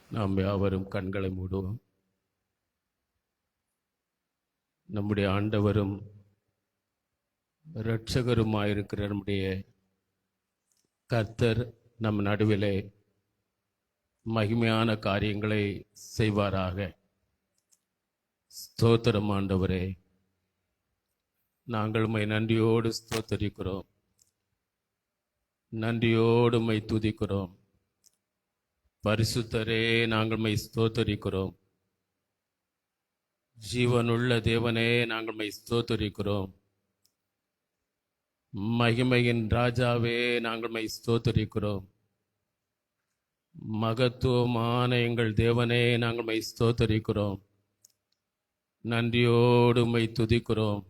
நாம் யாவரும் கண்களை மூடுவோம். நம்முடைய ஆண்டவரும் இரட்சகருமாயிருக்கிற நம்முடைய கர்த்தர் நம் நடுவிலே மகிமையான காரியங்களை செய்வாராக. ஸ்தோத்திரம் ஆண்டவரே, நாங்கள் உம்மை நன்றியோடு ஸ்தோத்தரிக்கிறோம், நன்றியோடு உம்மை துதிக்கிறோம். பரிசுத்தரே, நாங்கள் உம்மை ஸ்தோத்தரிக்கிறோம். ஜீவனுள்ள தேவனே, நாங்கள் உம்மை ஸ்தோத்தரிக்கிறோம். மகிமையின் ராஜாவே, நாங்கள் உம்மை ஸ்தோத்தரிக்கிறோம். மகத்துவமான எங்கள் தேவனே, நாங்கள் உம்மை ஸ்தோத்தரிக்கிறோம். நன்றியோடு உம்மை துதிக்கிறோம்.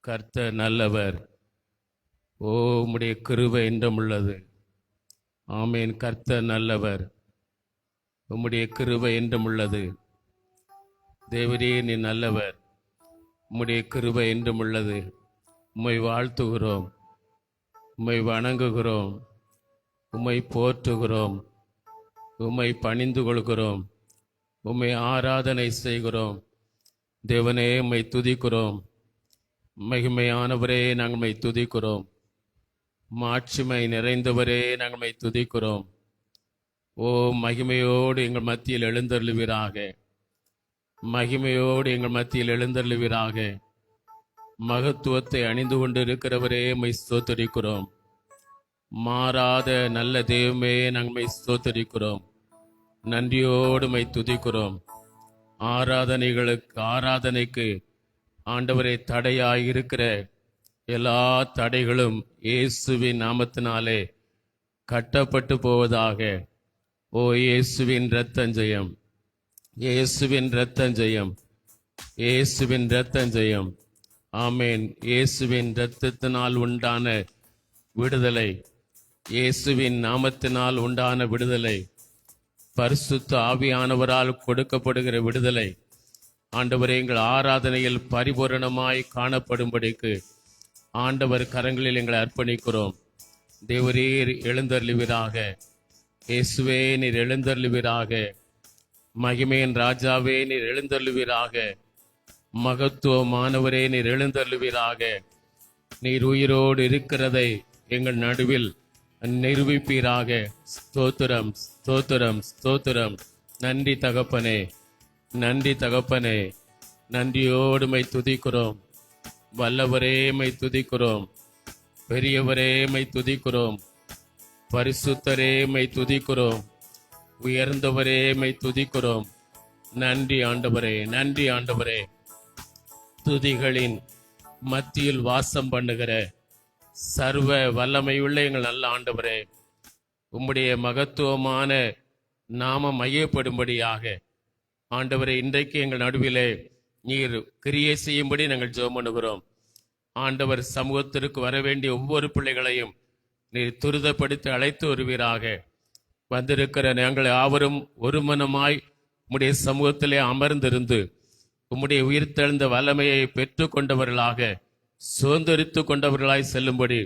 கர்த்தர் நல்லவர். ஓ, உம்முடைய கிருபை என்றும் உள்ளது. ஆமேன். கர்த்தர் நல்லவர், உம்முடைய கிருபை என்றும் உள்ளது. தேவரே, நீ நல்லவர், உம்முடைய கிருபை என்றும் உள்ளது. உம்மை வாழ்த்துகிறோம், உம்மை வணங்குகிறோம், உம்மை போற்றுகிறோம், உம்மை பணிந்து கொள்கிறோம், உம்மை ஆராதனை செய்கிறோம். தேவனே, உம்மை துதிக்கிறோம். மகிமையானவரே, நாங்கள் உம்மை துதிக்கிறோம். மாட்சிமை நிறைந்தவரே, நாங்கள் உம்மை துதிக்கிறோம். ஓ, மகிமையோடு எங்கள் மத்தியில் எழுந்தருளுவீராக, மகிமையோடு எங்கள் மத்தியில் எழுந்தருளுவீராக. மகத்துவத்தை அணிந்து கொண்டு இருக்கிறவரே, உம்மை ஸ்தோத்தரிக்கிறோம். மாறாத நல்ல தெய்வமே, நாங்கள் உம்மை ஸ்தோத்தரிக்கிறோம். நன்றியோடு உம்மை துதிக்கிறோம். ஆராதனைக்கு ஆண்டவரே தடையாயிருக்கிற எல்லா தடைகளும் இயேசுவின் நாமத்தினாலே கட்டப்பட்டு போவதாக. ஓ, இயேசுவின் இரத்தஞ்செயம், இயேசுவின் இரத்தஞ்செயம், இயேசுவின் இரத்தஞ்செயம். ஆமேன். இயேசுவின் இரத்தத்தினால் உண்டான விடுதலை, இயேசுவின் நாமத்தினால் உண்டான விடுதலை, பரிசுத்த ஆவியானவரால் கொடுக்கப்படுகிற விடுதலை. ஆண்டவரே, எங்கள் ஆராதனையில் பரிபூரணமாய் காணப்படும்படிக்கு ஆண்டவர் கரங்களில் எங்களை அர்ப்பணிக்கிறோம். தேவரீர் எழுந்தருளுவீராக. இயேசுவே, நீர் எழுந்தருளுவீராக. மகிமையின் ராஜாவே, நீர் எழுந்தருளுவீராக. மகத்துவமானவரே, நீர் எழுந்தருளுவீராக. நீர் உயிரோடு இருக்கிறதை எங்கள் நடுவில் நிரூபிப்பீராக. ஸ்தோத்திரம், ஸ்தோத்திரம், ஸ்தோத்திரம். நன்றி தகப்பனே, நன்றி தகப்பனே. நன்றியோடு உம்மை துதிக்கிறோம். வல்லவரே, உம்மை துதிக்கிறோம். பெரியவரே, உம்மை துதிக்கிறோம். பரிசுத்தரே, உம்மை துதிக்கிறோம். உயர்ந்தவரே, உம்மை துதிக்கிறோம். நன்றி ஆண்டவரே, நன்றி ஆண்டவரே. துதிகளின் மத்தியில் வாசம் பண்ணுகிற சர்வ வல்லமையுள்ள எங்கள் நல்ல ஆண்டவரே, உம்முடைய மகத்துவமான நாமம் மையப்படும்படியாக ஆண்டவரே, இன்றைக்கு எங்கள் நடுவிலே நீர் கிரியை செய்யும்படி நாங்கள் ஜெபம் பண்ணுகிறோம். ஆண்டவர் சமூகத்திற்கு வர வேண்டிய ஒவ்வொரு பிள்ளைகளையும் நீர் துரிதப்படுத்தி அழைத்து வருவீராக. வந்திருக்கிற நாங்கள் யாவரும் ஒரு மனமாய் உம்முடைய சமூகத்திலே அமர்ந்திருந்து உம்முடைய உயிர்த்தெழுந்த வல்லமையை பெற்று கொண்டவர்களாக, சுதந்திரித்து கொண்டவர்களாய் செல்லும்படி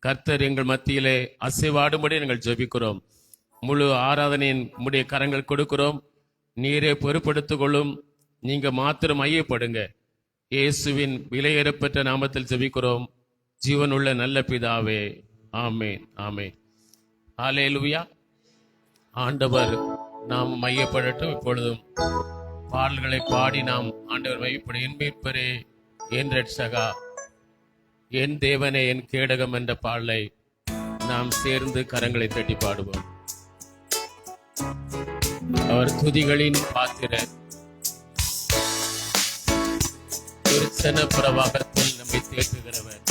கர்த்தர் எங்கள் மத்தியிலே அசைவாடும்படி நாங்கள் ஜெபிக்கிறோம். முழு ஆராதனையின் உம்முடைய கரங்கள் கொடுக்கிறோம். நீரே பொறுப்படுத்திக் கொள்ளும். நீங்க மாத்திரம் ஐயப்படுங்க. இயேசுவின் விலையேறப்பெற்ற நாமத்தில் ஜெபிக்கிறோம், ஜீவனுள்ள நல்ல பிதாவே. ஆமேன், ஆமேன். ஹல்லேலூயா. ஆண்டவர் நாம் மையப்படட்டும். இப்பொழுதும் பாடல்களை பாடி நாம் ஆண்டவர் மையப்படும். என் மீட்பரே, என் ரட்சகா, என் தேவனே, என் கேடகம் என்ற பாடலை நாம் சேர்ந்து கரங்களை தட்டி பாடுவோம். அவர் துதிகளின் பாத்திரர், திருச்சன பிரவாகத்தில் நம்மை தேற்றுகிறவர்.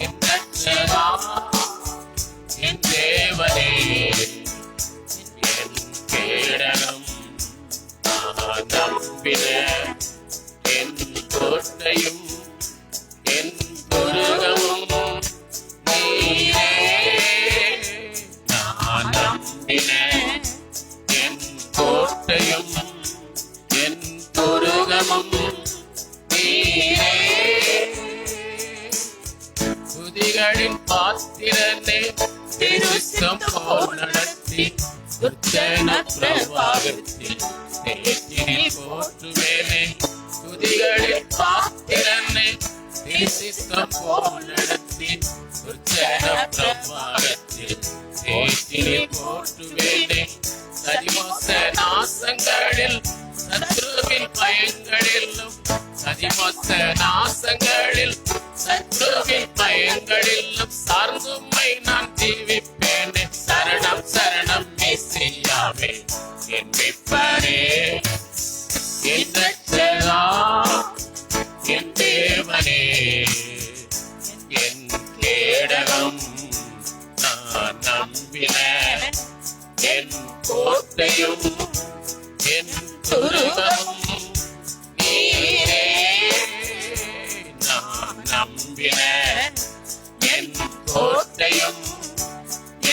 என் ரட்சகா, என் தேவனே, என் கேடகம், நான் நம்பின என் கோட்டையும் என் துருகமும் நீரே. நான் நம்பின என் கோட்டையும் என் துருகமும் நீரே. துதிகளின் பாத்திரனே திருஷ்டம் போல் நடத்தி துர்ச்சன பிரவாகத்தில் தேற்றினில் போற்றுவேனே. துதிகளின் பாத்திரனே திருஷ்டம் போல் நடத்தி துர்ச்சன பிரவாகத்தில் தேற்றினில் போற்றுவேனே. சதிமோச நாசங்களில் சத்ருவின் பயங்களிலும் சதிமோச நாசங்களில் சத்ருவின் பயங்களிலும் சார்ந்துமை நான் ஜீவிப்பேனே. சரணம் சரணம் மெசியாவே என் மீட்பரே என் ரட்சகா என் தேவனே என் கேடகம். நான் நம்பின என் கோட்டையும் என் துருகமும் நீரே. நான் நம்பின என் கோட்டையும்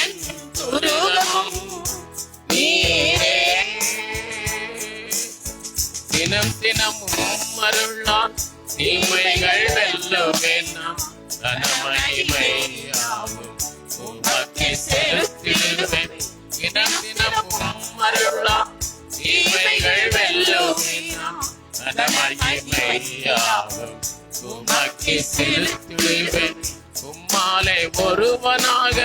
என் துருகமும் நீரே. தினம் தினமும் அருளால் தீமைகள் வெல்லுவேன். நாம் கனமகிமையாவும் உமக்கு செலுத்திடுவேன். தினம் தினமும் அருளால் தீமைகள் வெல்லுவேன். நாம் கனமகிமையாவும் உமக்கு செலுத்திடுவேன். உம்மாலே ஒருவனாக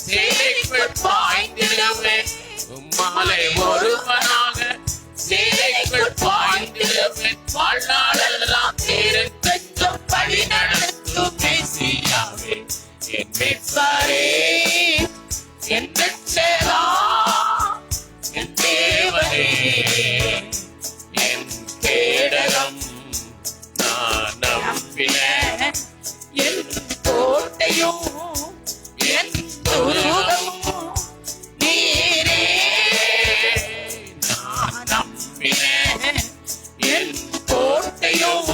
சேலைக்குள் பாய்ந்திடுவேன். உம்மாலே ஒருவனாக சேலைக்குள் பாய்ந்திடுவேன். வாழ்நாளெல்லாம் தேரன் தஞ்சம் படி நடத்தும் மெசியாவே என் மீட்பரே என் ரட்சகா என் தேவனே என் கேடகம். நான் நம்பின என் கோட்டையும் என் துருகமும் நீரே. நான் நம்பின என் கோட்டையும்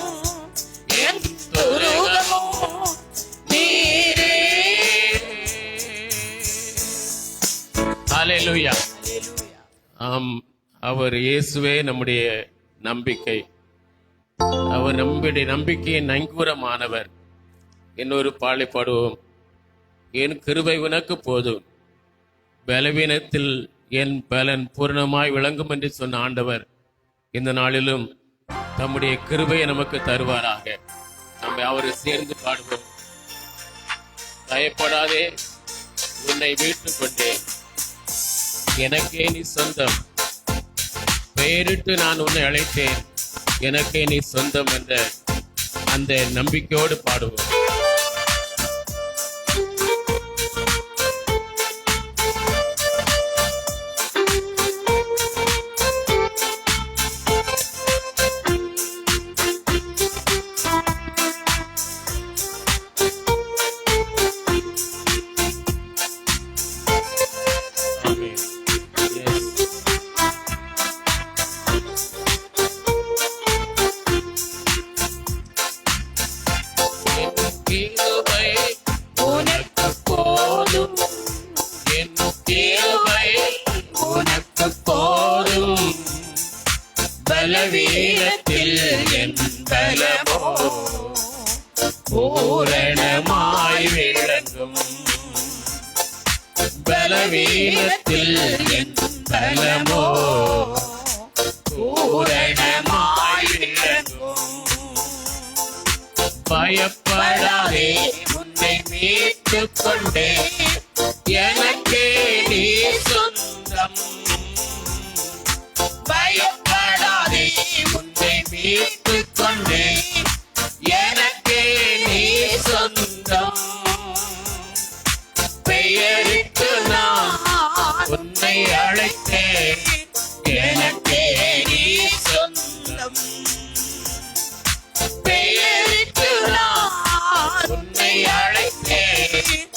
என் துருகமும் நீரே. ஹல்லேலூயா. ஆம், அவர் இயேசுவே நம்முடைய நம்பிக்கை. அவர் நம்முடைய நம்பிக்கையின் நங்கூரமானவர். இன்னொரு பாடலை பாடுவோம். என் கிருபை உனக்கு போதும், பலவீனத்தில் என் பலன் பூர்ணமாய் விளங்கும் என்று சொன்ன ஆண்டவர் இந்த நாளிலும் தம்முடைய கிருபையை நமக்கு தருவாராக. நம்ம அவரை சேர்ந்து பாடுவோம். பயப்படாதே, உன்னை மீட்டுக் கொண்டேன், எனக்கே நீ சொந்தம், பெயரிட்டு நான் உன்னை அழைத்தேன், எனக்கே நீ சொந்தம் என்ற அந்த நம்பிக்கையோடு பாடுவோம். பலவீனத்தில் என் பலமோ பூரணமாய் விளங்கும். பலவீனத்தில் என் பலமோ பூரணமாய் விளங்கும். பயப்படாதே, உன்னை மீட்டுக் கொண்டே, எனக்கே நீ சொந்தம். பயப்படாதே, உன்னை மீட்டுக் கொண்டே, எனக்கே நீ சொந்தம். பெயரிட்டு நான் உன்னை அழைத்தேன், எனக்கே நீ சொந்தம். பெயரிட்டு நான் உன்னை அழைத்தேன்,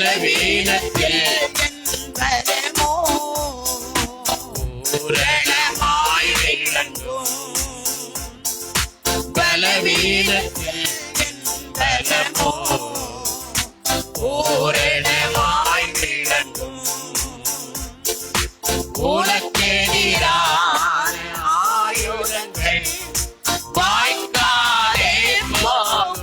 பலவீனத்தில் என் பலமோ பூரணமாய் விளங்கும். பலவீனத்தில் என் பலமோ பூரணமாய் விளங்கும். உனக்கெதிரான ஆயுதங்கள் வாய்க்காதே போகும்.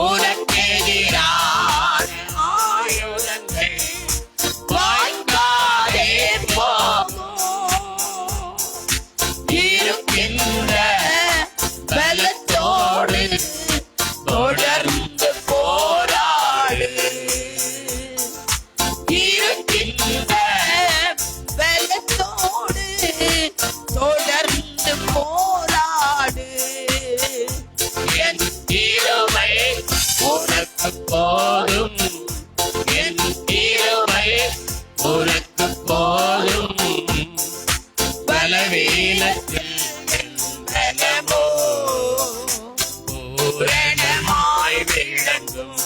உனக்கெதிரான ஆயுதங்கள் வாய்க்காதே போகும். இருக்கின்ற பலத்தோடு தொடர்ந்து போராடு. இருக்கின்ற பலத்தோடு தொடர்ந்து போராடு. என் கிருபை உனக்கு போதும். என் கிருபை உனக்கு போதும். பலவீனத்தில் என் பலமோ பூரணமாய் விளங்கும்.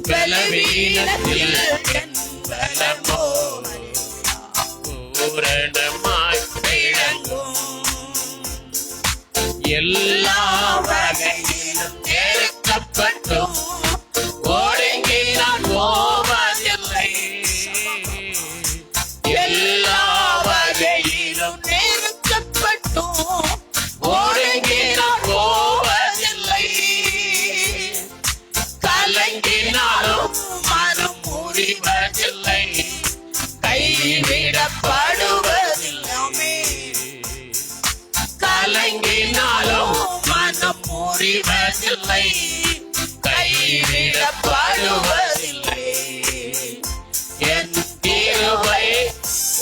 பலவீனத்தில் என் பலமோ பூரணமாய் விளங்கும். எல்லா வகையிலும் நெருக்கப்பட்டும் ஒடுங்கி நான் போவதில்லை. எல்லா வகையிலும் நெருக்கப்பட்டும் ஒடுங்கி நான் போவதில்லை. கலங்கினாலும் மனம் முறிவதில்லை. கைவிடப்படுவதில்லை. கலங்கினாலும் மனம் முறிவதில்லை. கைவிடப்படுவதில்லை. என் கிருபை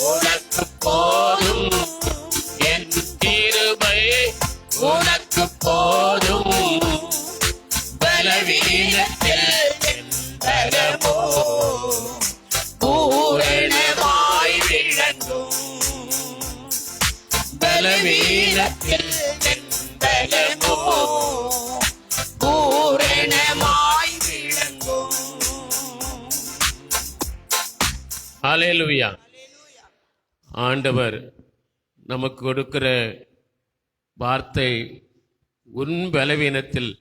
உனக்கு போதும். என் கிருபை உனக்கு போதும். பலவீனத்தில் என் பலமோ பூரணமாய் விளங்கும். பலவீனத்தில் என் பலமோ பூரணமாய் விளங்கும். ஹல்லேலூயா. ஆண்டவர் நமக்கு கொடுக்கிற வார்த்தை, உன் பலவீனத்தில்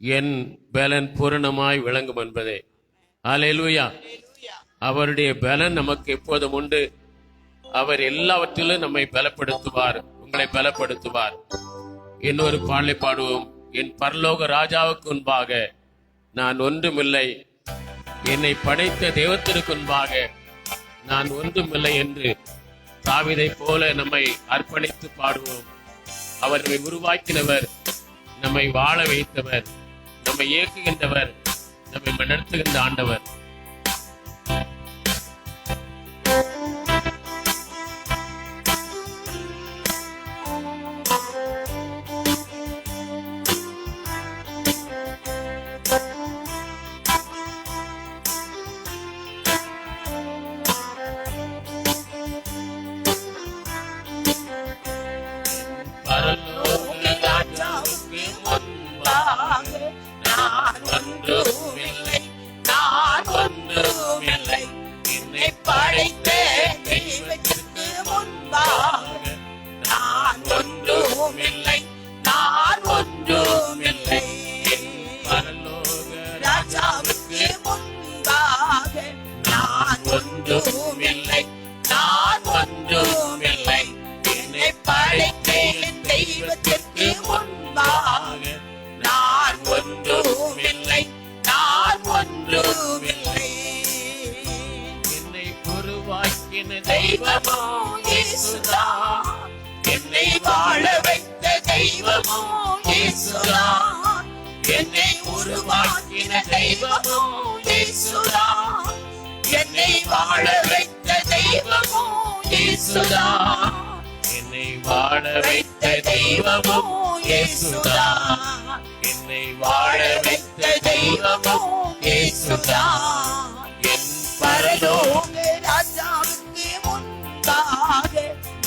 என் பலன் பூரணமாய் விளங்கும் என்பதே. ஹல்லேலூயா. அவருடைய பலன் நமக்கு எப்போதும் உண்டு. அவர் எல்லாவற்றிலும் நம்மை பலப்படுத்துவார், உங்களை பலப்படுத்துவார். இன்னொரு பாடலை பாடுவோம். என் பரலோக ராஜாவுக்கு முன்பாக நான் ஒன்றுமில்லை, என்னை படைத்த தெய்வத்திற்கு முன்பாக நான் ஒன்றுமில்லை என்று தாவீதை போல நம்மை அர்ப்பணித்து பாடுவோம். அவர் நம்மை உருவாக்கினவர், நம்மை வாழ வைத்தவர், நம்மை இயக்குகின்றவர், நம்மை நடத்துகின்ற ஆண்டவர். என்னை வாழ வைத்த தெய்வமோ இயேசுதான். என்னை உருவாக்கின தெய்வமோ இயேசுதான். என்னை வாழ வைத்த தெய்வமோ இயேசுதான். என்னை வாழ வைத்த தெய்வமோ இயேசுதான். என்னை வாழ வைத்த தெய்வமோ இயேசுதான். என் பரலோக ராஜாவுக்கு முன்பாக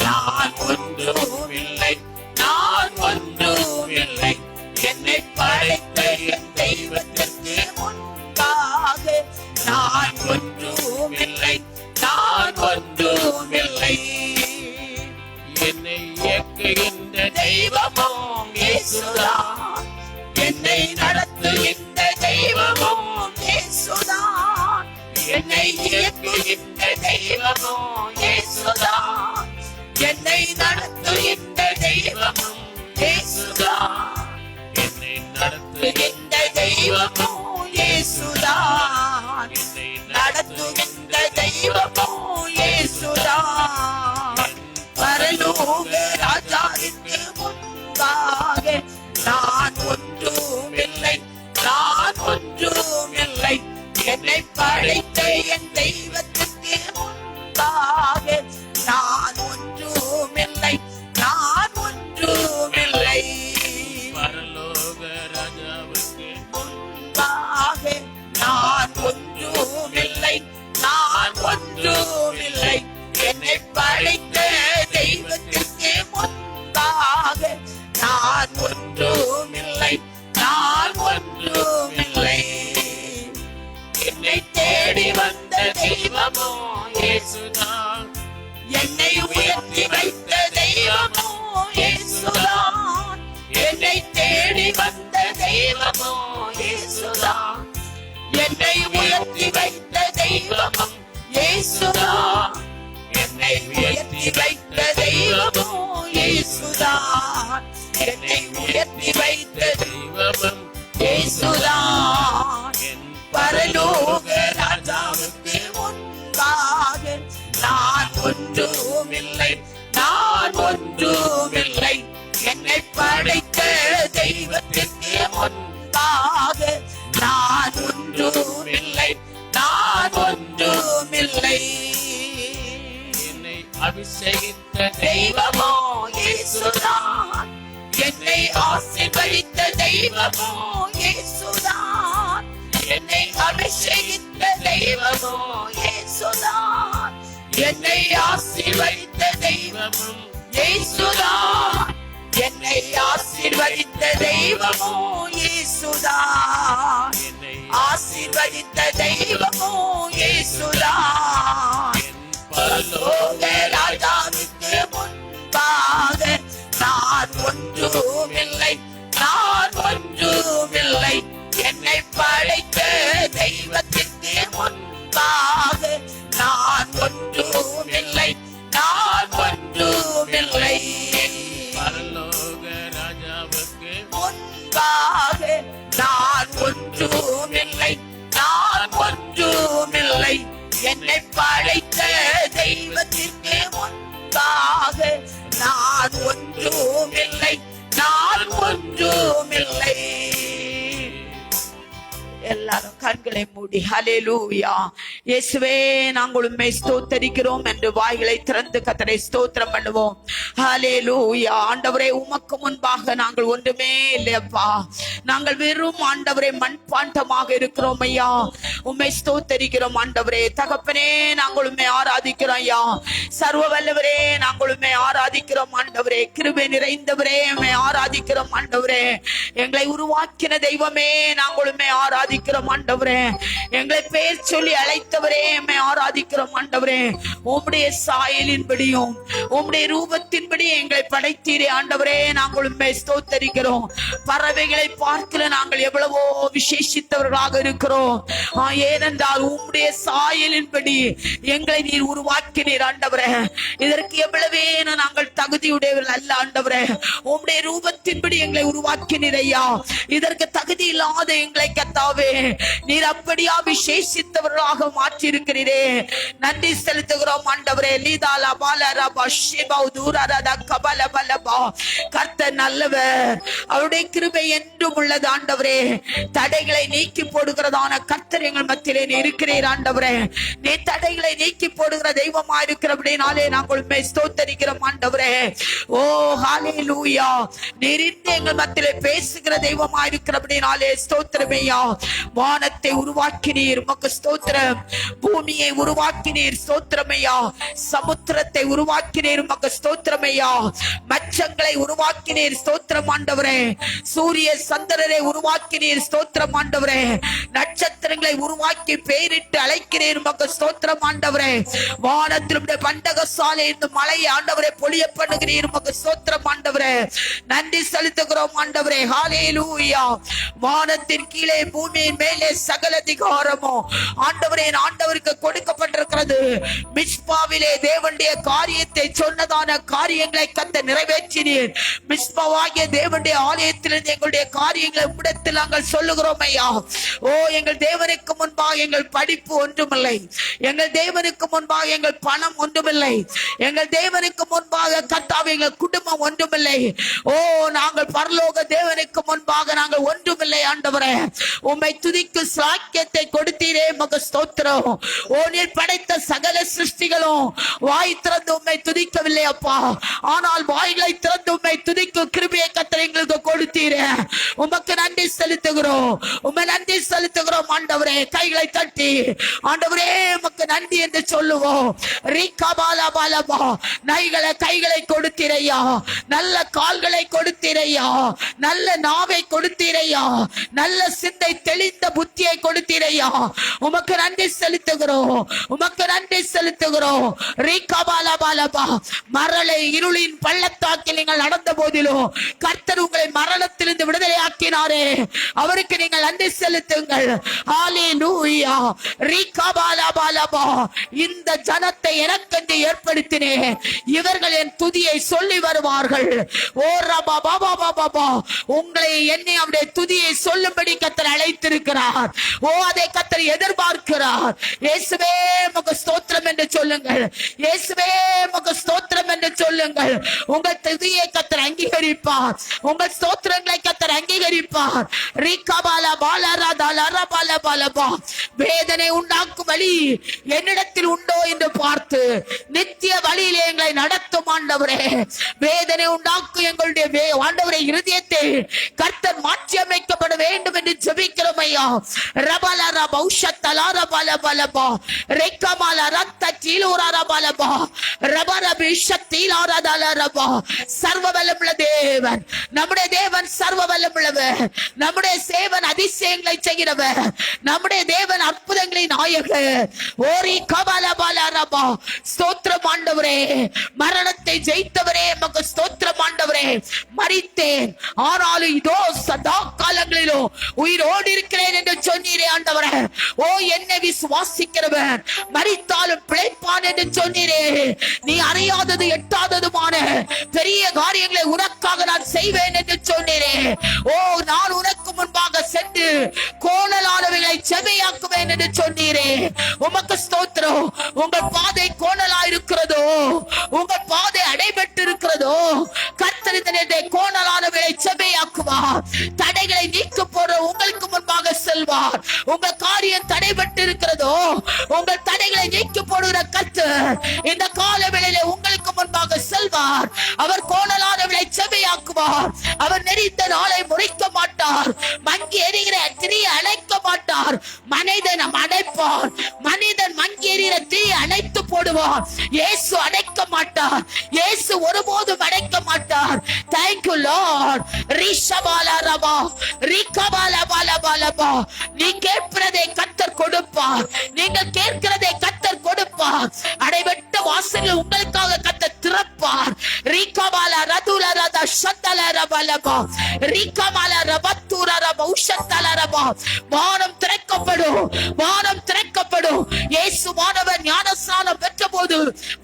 நான் ஒன்றுமில்லை, நான் ஒன்றுமில்லை. என்னை படைத்த என் தெய்வத்திற்கு முன்பாக நான் ஒன்றுமில்லை, நான் ஒன்றுமில்லை. என்னை இயக்குகின்ற தெய்வமும் இயேசுதான், என்னை நடத்துகின்ற தெய்வமும் இயேசுதான், என்னை இயக்குகின்ற தெய்வமும் இயேசுதான், என்னை நடத்துகின்ற தெய்வமும் இயேசுதான், என்னை நடத்துகின்ற நடத்துகின்ற தெய்வமும் இயேசுதான், என்னை நடத்துகின்ற தெய்வமும் இயேசுதான். பரலோக ராஜாவிற்கு முன்பாக நான் ஒன்றுமில்லை, நான் ஒன்றுமில்லை. என்னை படைத்த என் தெய்வத்திற்கு முன்பாக நான் ஒன்றுமில்லை, நான் ஒன்றுமில்லை. பரலோக ராஜாவுக்கு முன்பாக நான் ஒன்றுமில்லை, நான் ஒன்றுமில்லை. என்னை படைத்த தெய்வத்திற்கு முன்பாக நான் ஒன்றுமில்லை, நான் ஒன்றுமில்லை. என்னை தேடி வந்த தெய்வமோ இயேசுதான், என்னை உயர்த்தி வைத்த தெய்வமோ இயேசுதான், என்னை தேடி வந்த தெய்வமோ இயேசுதான், என்னை உயர்த்தி வைத்த தெய்வமும் இயேசுதான், என்னை உயர்த்தி வைத்த தெய்வமோ இயேசுதான், என்னை உயர்த்தி வைத்த தெய்வமும் இயேசுதான். என் பரலோக ராஜாவுக்கு முன்பாக நான் ஒன்றுமில்லை, நான் ஒன்றுமில்லை. என்னை படைத்த தெய்வத்திற்கு முன்பாக நான் ஒன்றுமில்லை, நான் ஒன்றுமில்லை. என்னை அபிஷேகித்த தெய்வமோ இயேசுதான், என்னை ஆசீர்வதித்த தெய்வமோ இயேசுதான், என்னை அபிஷேகித்த தெய்வமோ இயேசுதான், என்னை ஆசீர்வதித்த தெய்வமும் இயேசுதான், என்னை ஆசீர்வதித்த தெய்வமோ இயேசுதான், என்னை ஆசீர்வதித்த தெய்வமோ இயேசுதான். என் பரலோக ராஜாவுக்கு முன்பாக நான் ஒன்றுமில்லை, நான் ஒன்றுமில்லை. என்னை படைத்த தெய்வத்திற்கு முன்பாக நான் ஒன்றுமில்லை, நான் ஒன்றுமில்லை. பரலோக ராஜாவுக்கு முன்பாக நான் ஒன்றுமில்லை, நான் ஒன்றுமில்லை. என்னை படைத்த தெய்வத்திற்கு முன்பாக நான் ஒன்றுமில்லை, நான் ஒன்றுமில்லை. எல்லாரும் கண்களை மூடி ஹல்லேலூயா. இயேசுவே நாங்கள் உம்மை ஸ்தோத்தரிக்கிறோம் என்று வாய்களை திறந்து கர்த்தரை ஸ்தோத்திரம் பண்ணுவோம். ஹல்லேலூயா. ஆண்டவரே உமக்கு முன்பாக நாங்கள் ஒன்றுமே இல்லையப்பா, நாங்கள் வெறும் ஆண்டவரே மண்பாண்டமாக இருக்கிறோம் ஐயா. உம்மை ஸ்தோத்தரிக்கிறோம் ஆண்டவரே. தகப்பனே நாங்கள் உம்மை ஆராதிக்கிறோம் ஐயா. சர்வ வல்லவரே நாங்கள் உம்மை ஆராதிக்கிறோம் ஆண்டவரே. கிருபை நிறைந்தவரே உம்மை ஆராதிக்கிறோம் ஆண்டவரே. எங்களை உருவாக்கின தெய்வமே நாங்கள் உம்மை ஆராதிக்கிறோம் ஆண்டவரே. எங்களை பேர் சொல்லி அழைத்தவரே உம்மை ஆராதிக்கிறோம் ஆண்டவரே. உம்முடைய சாயலின்படியும் உம்முடைய ரூபத்தின்படி எங்களை படைத்தீரே ஆண்டவரே. நாங்கள் உம்மை ஸ்தோத்தரிக்கிறோம். பறவைகளை பார்க்கல நாங்கள் எவ்வளவோ விசேஷித்தவர்களாக இருக்கிறோம். ஏனென்றால் உம்முடைய சாயலின்படி எங்களை நீர் உருவாக்கினீர் ஆண்டவரே. இதற்கு எவ்வளவே நாங்கள் தகுதியுடையவர்கள் அல்ல ஆண்டவரே. உம்முடைய ரூபத்தின்படி எங்களை உருவாக்கினீர் ஐயா. இதற்கு தகுதி இல்லாத எங்களை கத்தாவே நீர் அப்படியா விசேஷித்தவர்களாக மாற்றி இருக்கிறீரே. நன்றி செலுத்துகிறோம் ஆண்டவரே. லீதாலா பாலரபா ஷிபௌ தூரரத கபலபலபா. கர்த்தர் நல்லவர், அவருடைய கிருபை என்றும் உள்ளது ஆண்டவரே. தடைகளை நீக்கி போடுகிறதான கர்த்தர் எங்கள் மத்தியிலே நீ இருக்கிறீர் ஆண்டவரே. நீ தடைகளை நீக்கி போடுகிற தெய்வமா இருக்கிறபடினாலே நாங்கள் உம்மை ஸ்தோத்தரிக்கிறோம் ஆண்டவரே. ஓ ஹல்லேலூயா. நீர் இன்று எங்கள் மத்தியிலே பேசுகிற தெய்வமா இருக்கிறபடினாலே ஸ்தோத்திரமையா. வானத்தை உருவாக்கினீர், உமக்கு ஸ்தோத்திரம். பூமியை உருவாக்கினீர் ஸ்தோத்திரமையா. சமுத்திரத்தை உருவாக்கினீர் உமக்கு ஸ்தோத்திரமையா. மச்சங்களை உருவாக்கினீர் ஸ்தோத்திரம் ஆண்டவரே. சூரிய சந்திரரை உருவாக்கினீர் ஸ்தோத்திரம் ஆண்டவரே. நட்சத்திரங்களை உருவாக்கி பெயரிட்டு அழைக்கிறீர் உமக்கு ஸ்தோத்திரம் ஆண்டவரே. வானத்தில் பண்டகசாலை இந்த மலையை ஆண்டவரே பொழிய பண்ணுகிறீர் உமக்கு ஸ்தோத்திரம் ஆண்டவரே. நன்றி செலுத்துகிறோம் ஆண்டவரே. ஹல்லேலூயா. வானத்தின் கீழே பூமியின் மேலே சகல அதிகாரமும் ஆண்டவரே ஆண்டவருக்கு கொடுக்கப்பட்டிருக்கிறது. மிஸ்பாவிலே தேவனுடைய காரியத்தை சொன்னதான காரியங்களை கர்த்தர் நிறைவேற்றினீர். மிஸ்பாவாகிய தேவனுடைய ஆலயத்திலிருந்து எங்களுடைய காரியங்களை உம்மிடத்தில் நாங்கள் சொல்லுகிறோம் ஐயா. ஓ எங்கள் தேவனுக்கு முன்பாக எங்கள் படிப்பு ஒன்றுமில்லை. எங்கள் தேவனுக்கு முன்பாக எங்கள் பணம் ஒன்றுமில்லை. எங்கள் தேவனுக்கு முன்பாக கர்த்தாவே எங்கள் குடும்பம் ஒன்றுமில்லை. ஓ நாங்கள் பரலோக தேவனுக்கு முன்பாக நாங்கள் ஒன்றுமில்லை ஆண்டவரே. உம்மை துதிக்கும் சாக்கியத்தை கொடுத்தீரே உமக்கு ஸ்தோத்திரம். ஓ நீர் படைத்த சகல சிருஷ்டிகளும் வாய் திறந்து உம்மை துதிக்கவில்லை அப்பா. ஆனால் வாய்களை திறந்து உம்மை துதிக்கும் கிருபையை கர்த்தர் எங்களுக்கு கொடுத்தீரே. உமக்கு நன்றி செலுத்துகிறோம். உம்மை நன்றி செலுத்துகிறோம் ஆண்டவரே. கைகளை தட்டி ஆண்டவரே உமக்கு நன்றி என்று சொல்லுவோம். கைகளை கொடுத்தீரையா. நல்ல கால்களை கொடுத்தீரையா. நல்ல நாவை கொடுத்தீரையா. நல்ல சிந்தை தெளிந்த புத்தியை கொடுத்தீரையா. உமக்கு நன்றி செலுத்துகிறோம். உமக்கு நன்றி செலுத்துகிறோம். மரளை இருளின் பள்ளத்தாக்கில் நீங்கள் நடந்த போதிலும் கர்த்தர் உங்களை மரணத்திலிருந்து விடுதலை ஆக்கினாரே. அவருக்கு நீங்கள் நன்றி செலுத்துங்கள். ஹல்லேலூயா. இந்த ஜனத்தை எனக்கென்று ஏற்படுத்தினேன். இவர்கள் என் துதியை சொல்லி வருவார்கள். ஓ ரபா பாபா பாபா உங்களை என்னை அவருடைய துதியை சொல்லும்படி கர்த்தர் அழைத்திருக்கிறார். ஓ அதை கர்த்தர் எதிர்பார்க்கிறார். இயேசுவே உமக்கு ஸ்தோத்திரம் என்று சொல்லுங்கள். இயேசுவே உமக்கு ஸ்தோத்திரம் என்று சொல்லுங்கள். உங்கள் துதியை கர்த்தர் அங்கீகரிப்பார். உங்கள் ஸ்தோத்திரங்களை கர்த்தர் அங்கீகரிப்பார். வேதனை உண்டாக்கும் வழி என்னிடத்தில் உண்டோ என்று பார்த்து நித்திய வழியிலே எங்களை நடத்தும் ஆண்டவரே. வேதனை உண்டாக்கும் எங்களுடைய ஆண்டவரே இருதயத்தை கர்த்தர் மாற்றி அமைக்கப்பட வேண்டும் என்று ஜெபிக்கிறோம் ஐயா. ரபலரா பௌஷத்தலாரா பலபலபா ரெக்கமாலா ரத்த கீலோராரா பலபா ரபரபி ஷத்தீலாரா தலரபா. சர்வ வல்லமுள்ள தேவன் நம்முடைய தேவன் சர்வ வல்லமுள்ளவர். நம்முடைய சேவன் அதிசயங்களை செய்கிறவர். நம்முடைய தேவன் அற்புதங்களின் நாயகர். ஓரி கபலபலரபா. ஸ்தோத்திரம் ஆண்டவரே. மரணத்தை ஜெயித்தவரே உமக்கு ஸ்தோத்திரம் ஆண்டவரே. மரித்தேன் ஆனாலும் இதோ சதா காலங்களிலும் உயிரோடு இருக்கிறேன் என்று சொன்னீரே ஆண்டவரே. ஓ என்னை விசுவாசிக்கிறவன் மரித்தாலும் பிழைப்பான் என்று சொன்னீரே. நீ அறியாதது எட்டாததுமான பெரிய காரியங்களை உனக்காக நான் செய்வேன் என்று சொன்னீரே. ஓ நான் உனக்கு முன்பாக சென்று கோணலானவைகளை செவையாக்குவேன் என்று சொன்னீரே. உமக்கு ஸ்தோத்திரம். உங்கள் பாதை கோணலா இருக்கிறதோ, உங்கள் பாதை அடைபட்டு இருக்கிறதோ, கர்த்தர் இந்த கோணலானவைகளை செவையாக்குவார். தடைகளை நீக்க போற உங்களுக்கு முன்பாக செல்வார். உங்கள் காரியம் தடைபட்டு இருக்கிறதோ, உங்கள் தடைகளை நீக்க போடுகிற கர்த்தர் இந்த காலவேளையிலே உங்களுக்கு முன்பாக செல்வார். அவர் கோணலானவைகளை செவையாக்குவார். அவர் நெறிந்த நாளை முறிக்க மாட்டார். மங்கி எறிகிற தீயை அணைக்க மாட்டார். மனிதன் அடைப்பார். மனிதன் மங்கி எறிகிற தீயை அணைத்து போடுவார். இயேசு அடைக்க மாட்டார். இயேசு ஒருபோதும் அடைக்க மாட்டார். Thank you Lord. ரிஷபாலரபா ரிகபாலபாலபாலபா. நீ கேட்கிறதை கர்த்தர் கொடுப்பார். நீங்கள் கேட்கிறதை கர்த்தர் கொடுப்பார். அடைபட்ட வாசல்கள் உங்களுக்காக கர்த்தர் திறப்பார். ரிகபால ரதுலரத ஷத்தலரபலபா ரிகமால ரபத்துரரப உஷத்தலரபா. வானம் திறக்கப்படும். வானம் திறக்கப்படும். இயேசு மாணவர் ஞானஸ்நானம் பெற்றபோது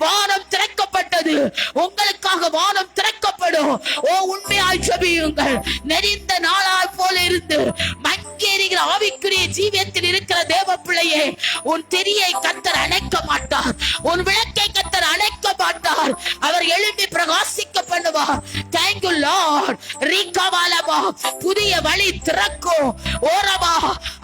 வானம் திறக்கப்பட்டது. உங்களுக்காக வானம் திறக்கப்படும். ஓ உண்மையாய் ஜெபியுங்கள். நெறிந்த நாளாய் போல இருந்து மங்கேறுகிற ஆவிக்குரிய ஜீவியத்தில் இருக்கிற தேவ பிள்ளையே, உன் திரியை கர்த்தர் அணைக்க மாட்டார். உன் விளக்கை கர்த்தர் அணைக்க மாட்டார். அவர் எழும்பி பிரகாசிக்க பண்ணுவார். Thank you Lord. ரிகவாலபா. புதிய வழி திறக்கும். ஓரபா.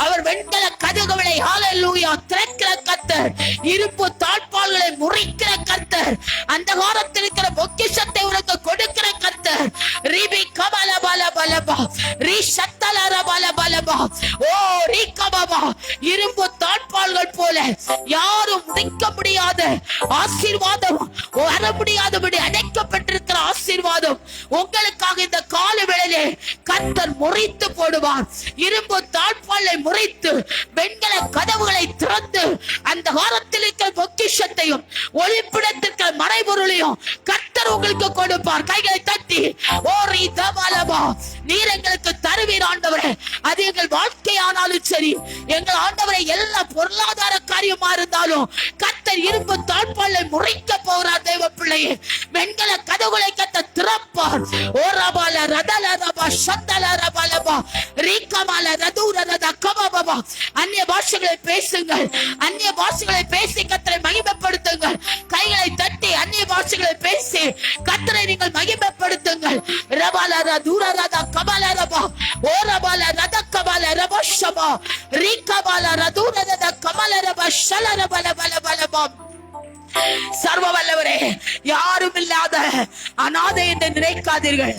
அவர் வெண்கல கதவுகளை ஹல்லேலூயா திறக்கிற கர்த்தர். இருப்பு தாழ்பால்களை முறிக்கிற கர்த்தர். அந்த காலத்தில் இருக்கிற பொக்கிஷத்தை உனக்கு கொடுக்கிற கர்த்தர். ரிபி கபலபலபலபா ரி ஷத்தலரபலபலபா. ஓ ரிகபபா. இரும்பு தாழ்பால்கள் போல யாரும் முடிக்க முடியாத ஆசீர்வாதம், வர முடியாதபடி அடைக்கப்பட்டிருக்கிற ஆசீர்வாதம் உங்களுக்காக இந்த கால வேளையிலே கர்த்தர் முறித்து போடுவார். இரும்பு தாழ்பாலை முறித்து வெண்கல கதவுகளை திறந்து அந்த காலத்தில் இருக்கிற பொக்கிஷத்தையும் ஒளிப்பிடத்திற்கு மறைபொருளையும் கர்த்தர் உங்களுக்கு கொடுப்பார். கைகளை தட்டி ஓரி தபாலபா, நீர் எங்களுக்கு தருவீர் ஆண்டவரே. அது எங்கள் வாழ்க்கையானாலும் சரி, எங்கள் ஆண்டவரை எல்லா பொருளாதார காரியமா இருந்தாலும் கர்த்தர் இரும்பு தாழ்பாலை முறைக்க போகிறார். தேவ பிள்ளையே, வெண்கல கதவுகளை கர்த்தர் திறப்பார். ஓ ரபால ரதல ரபா சந்தல ரபாலபா ரீகமால ரதூர ரத கபபபா. அந்நிய பாஷைகளை பேசுங்கள், அந்நிய பாஷைகளை பேசி கர்த்தரை மகிமைப்படுத்துங்கள். கைகளை தட்டி அந்நிய பாஷைகளை பேசி கர்த்தரை நீங்கள் மகிமைப்படுத்துங்கள். ரபால ரதூர ரத கபால ரபா ஓ ரபால ரத கபால ரபா ஷபா ரீகமால ரதூர ரத கபால ரபா ஷல ரபால பல பலபா. சர்வ வல்லவரே, யாரும் இல்லாத அநாதை என்று நினைக்காதீர்கள்.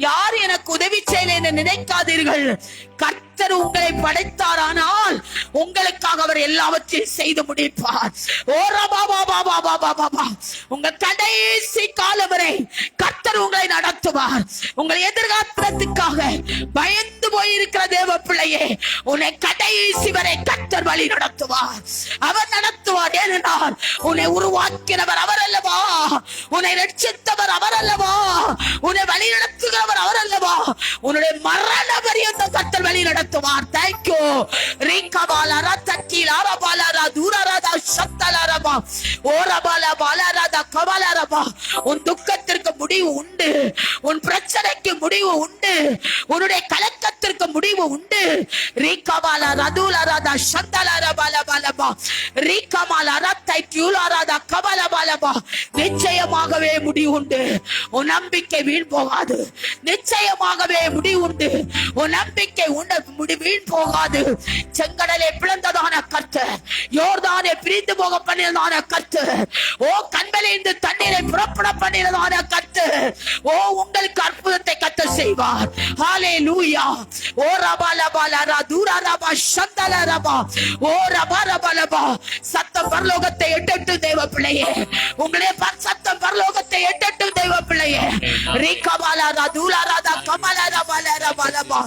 யார் எனக்கு உதவி செய்யல என்று நினைக்காதீர்கள். கர்த்தர் உங்களை படைத்தாரானால் உங்களுக்காக அவர் எல்லாவற்றையும் செய்து முடிப்பார். உங்க கடைசி காலம் வரை கர்த்தர் உங்களை நடத்துவார். உங்கள் எதிர்காலத்துக்காக பயந்து போயிருக்கிற தேவ பிள்ளையே, உன்னை கடைசி வரை கர்த்தர் வழி நடத்துவார். அவர் நடத்துவார். ஏனென்றால் உன்னை உருவாக்கினவர் அவர் அல்லவா, உன்னை ரட்சித்தவர் அவர் அல்லவா, உன்னை வழி நடத்துகிறவர் அவர் அல்லவா. உன்னுடைய மரண பரியந்த கர்த்தர் வழி நடத்துவார். தேங்க்யூ. ரீகபால ரத்தக்கில அரபால ரதுரரத சத்தலரபா ஓரபால பாலரத கபாலரபா. உன் துக்கத்திற்கு முடிவு உண்டு, உன் பிரச்சனைக்கு முடிவு உண்டு, உன்னுடைய கலக்கத்திற்கு முடிவு உண்டு. ரீகபால ரதுலரத சத்தலரபால பலபா ரீகமால ரத்தை கியுலரத கபாலபலபா. நிச்சயமாகவே முடிவு உண்டு. உன் நம்பிக்கை வீண் போகாது. நிச்சயமாகவே முடிவு உண்டு. உன் நம்பிக்கை வீண் போகாது. செங்கடலை பிளந்ததான கர்த்தர், யோர்தானை பிரிந்து போக பண்ணினதான கர்த்தர், ஓ கண்மலையிலிருந்து தண்ணீரை புறப்பட பண்ணினதான கர்த்தர், ஓ உங்களுக்கு அற்புதத்தை கர்த்தர் செய்வார். ஹalleluya. ஓ ரபாலபாலரா தூரரபா சந்தலரபா ஓ ரபாரபலபா. சத்தம் பரலோகத்தை எட்டட்டும் தேவ பிள்ளையே. உங்களே சத்தம் பரலோகத்தை எட்டட்டும் தேவ பிள்ளையே. ரீகபாலரா தூரரதா கமலரபாலரபலபா.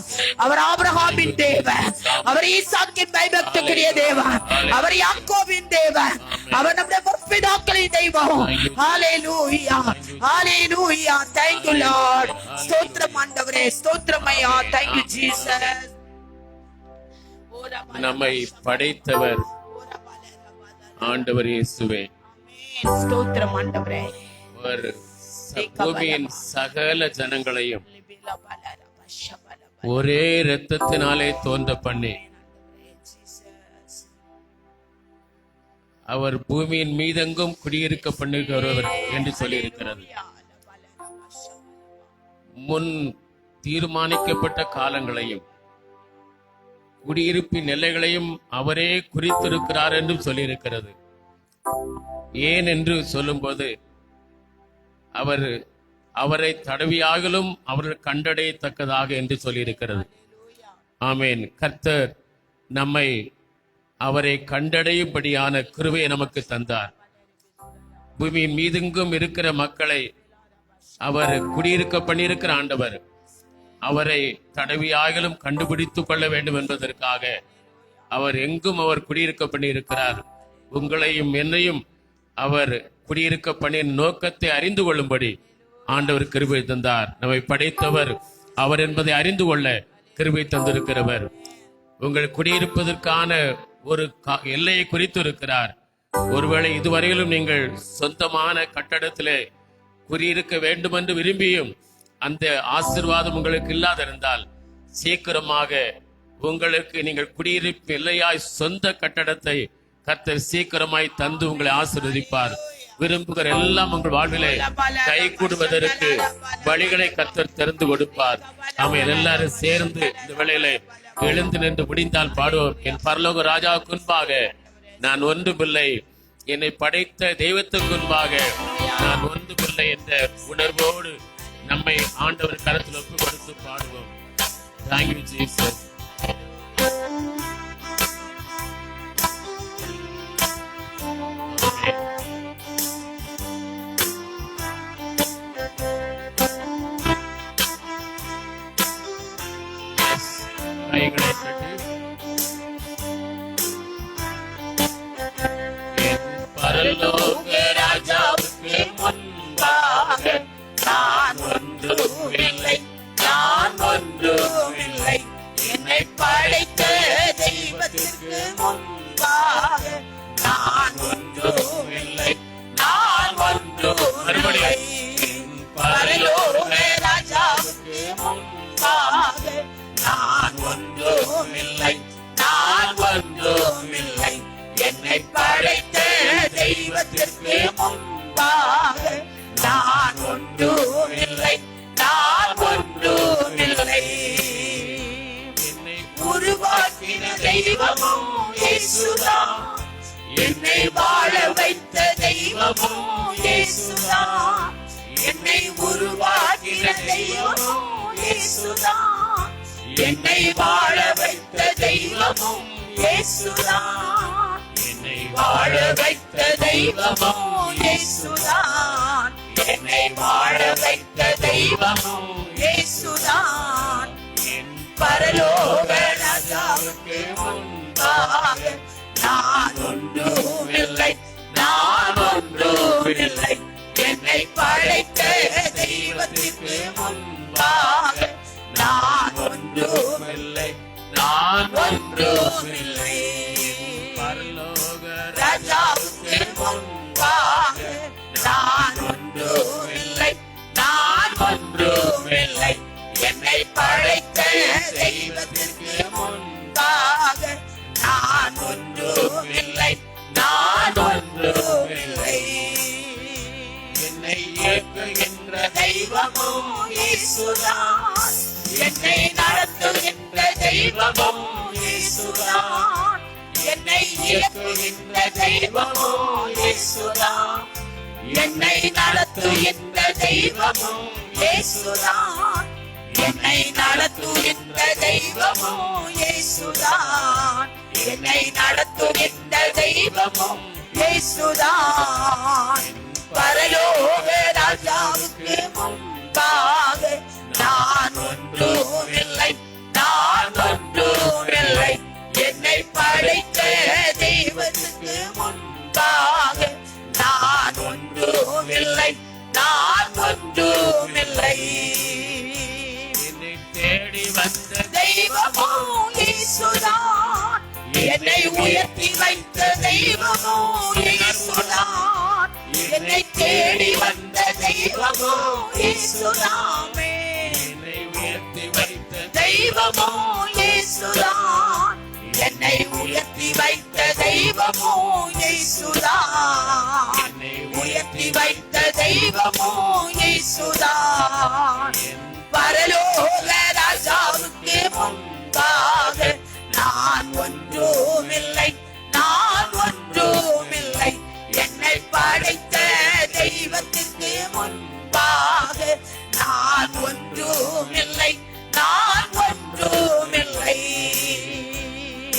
அவர் ஆபிரகாமின் தேவன், அவர் ஈசாக்கின் பயபக்திக்குரிய தேவன், அவர் யாக்கோபின் தேவன், அவர் நம்முடைய முற்பிதாக்களின் தெய்வம். ஹalleluya, ஹalleluya. Thank you Lord. ஸ்தோத்திரம் ஆண்டவரே, ஸ்தோத்திரம் ஐயா. Thank you Jesus. நம்மை படைத்தவர் ஆண்டவர் இயேசுவே. ஸ்தோத்திரம் ஆண்டவரே. அவர் பூமியின் சகல ஜனங்களையும் ஒரே இரத்தத்தினாலே தோன்ற பண்ணி அவர் பூமியின் மீதெங்கும் குடியிருக்க பண்ணுகிறவர் என்று சொல்லியிருக்கிறது. முன் தீர்மானிக்கப்பட்ட காலங்களையும் குடியிருப்பின் எல்லைகளையும் அவரே குறித்திருக்கிறார் என்றும் சொல்லியிருக்கிறது. ஏன் என்று சொல்லும்போது அவரை தடவியாகலும் அவர்கள் கண்டடையத்தக்கதாக என்று சொல்லியிருக்கிறது. ஆமேன். கர்த்தர் நம்மை அவரை கண்டடையும்படியான கிருபையை நமக்கு தந்தார். பூமியின் மீதெங்கும் இருக்கிற மக்களை அவர் குடியிருக்க பண்ணியிருக்கிற ஆண்டவர் அவரை தடவியாகலும் கண்டுபிடித்துக் கொள்ள வேண்டும் என்பதற்காக அவர் எங்கும் அவர் குடியிருக்க பண்ணியிருக்கிறார். உங்களையும் என்னையும் அவர் குடியிருக்க பண்ணிய நோக்கத்தை அறிந்து கொள்ளும்படி ஆண்டவர் கிருபை தந்தார். நம்மை படைத்தவர் அவர் என்பதை அறிந்து கொள்ள கிருபை தந்திருக்கிறவர். உங்கள் குடியிருப்பதற்கான ஒரு எல்லையை குறித்து இருக்கிறார். ஒருவேளை இதுவரையிலும் நீங்கள் சொந்தமான கட்டடத்திலே குடியிருக்க வேண்டும் என்று விரும்பியும் அந்த ஆசீர்வாதம் உங்களுக்கு இல்லாதிருந்தால் சீக்கிரமாக உங்களுக்கு நீங்கள் குடியிருப்பு எல்லையாய் சொந்த கட்டடத்தை கர்த்தர் சீக்கிரமாய் தந்து உங்களை ஆசீர்வதிப்பார். விரும்புகிற எல்லாம் உங்கள் வாழ்விலே கை கூடுவதற்கு வழிகளை கர்த்தர் திறந்து கொடுப்பார். நாம எல்லாரும் சேர்ந்து இந்த வேளையிலே எழுந்து நின்று முடிந்தால் பாடுவோம். என் பரலோக ராஜாவுக்கு முன்பாக நான் ஒன்றுமில்லை, என்னை படைத்த தெய்வத்துக்கு முன்பாக நான் ஒன்றுமில்லை என்ற உணர்வோடு நம்மை ஆண்டவர் கரத்தில் ஒப்பு கொடுத்து பாடுவோம். Thank you Jesus. முன்பாக நான் ஒன்றும் இல்லை, நான் ஒன்றும் இல்லை. பரலோக ராஜாவுக்கு முன்பாக நான் ஒன்றும் இல்லை, நான் ஒன்றும் இல்லை. என்னை படைத்த தெய்வத்திற்கு முன்பாக நான் ஒன்றும் இல்லை, நான் ஒன்றும் இல்லை. என்னை உருவாக்கின தெய்வமும் இயேசுதான், என்னை வாழ வைத்த தெய்வமும் இயேசுதான், என்னை உருவாக்கின தெய்வமும் இயேசுதான், என்னை வாழ வைத்த தெய்வமும் இயேசுதான், என்னை வாழ வைத்த தெய்வமும் இயேசுதான், என்னை வாழ வைத்த தெய்வமும் இயேசுதான். என் பரலோக ராஜாவுக்கு முன்பாக நான் ஒன்றும் இல்லை, நான் ஒன்றும் இல்லை. என்னை படைத்த தெய்வத்திற்கு முன்பாக நான் ஒன்றும் இல்லை, நான் ஒன்றும் இல்லை. பரலோக ராஜாவுக்கு முன்பாக நான் ஒன்றும் இல்லை, நான் ஒன்றும் இல்லை. என்னை படைத்த தெய்வத்திற்கு முன்பாக நான் ஒன்றும் இல்லை, நான் ஒன்றும் இல்லை. என்னை இயக்குகின்ற தெய்வமும் இயேசுதான், என்னை நடத்துகின்ற தெய்வமும் இயேசுதான், என்னை இயக்குகின்ற தெய்வமும் இயேசுதான், என்னை நடத்துகின்ற தெய்வமும் இயேசுதான், என்னை நடத்துகின்ற தெய்வமும் இயேசுதான், என்னை நடத்துகின்ற தெய்வமும் இயேசுதான். பரலோக ராஜாவுக்கு முன்பாக நான் ஒன்றும் இல்லை, நான் ஒன்றும் இல்லை. என்னை படைத்த தெய்வத்துக்கு முன்பாக நான் ஒன்றும் இல்லை, நான் ஒன்றும் இல்லை. என்னை தேடி வந்த தெய்வமும் இயேசுதான், என்னை உயர்த்தி வைத்த தெய்வமும் இயேசுதான், என்னை தேடி வந்த தெய்வமும் இயேசுதாமே. என்னை உயர்த்தி வைத்த தெய்வமும் இயேசுதான், என்னை உயர்த்தி வைத்த தெய்வமும் இயேசுதான், என்னை உயர்த்தி வைத்த தெய்வமும் இயேசுதான். பரலோக ராஜாவுக்கு முன்பாக நான் ஒன்றும் இல்லை, நான் ஒன்றும் இல்லை. என்னை படைத்த தெய்வத்திற்கு முன்பாக நான் ஒன்றும் இல்லை, நான் ஒன்றும் இல்லை.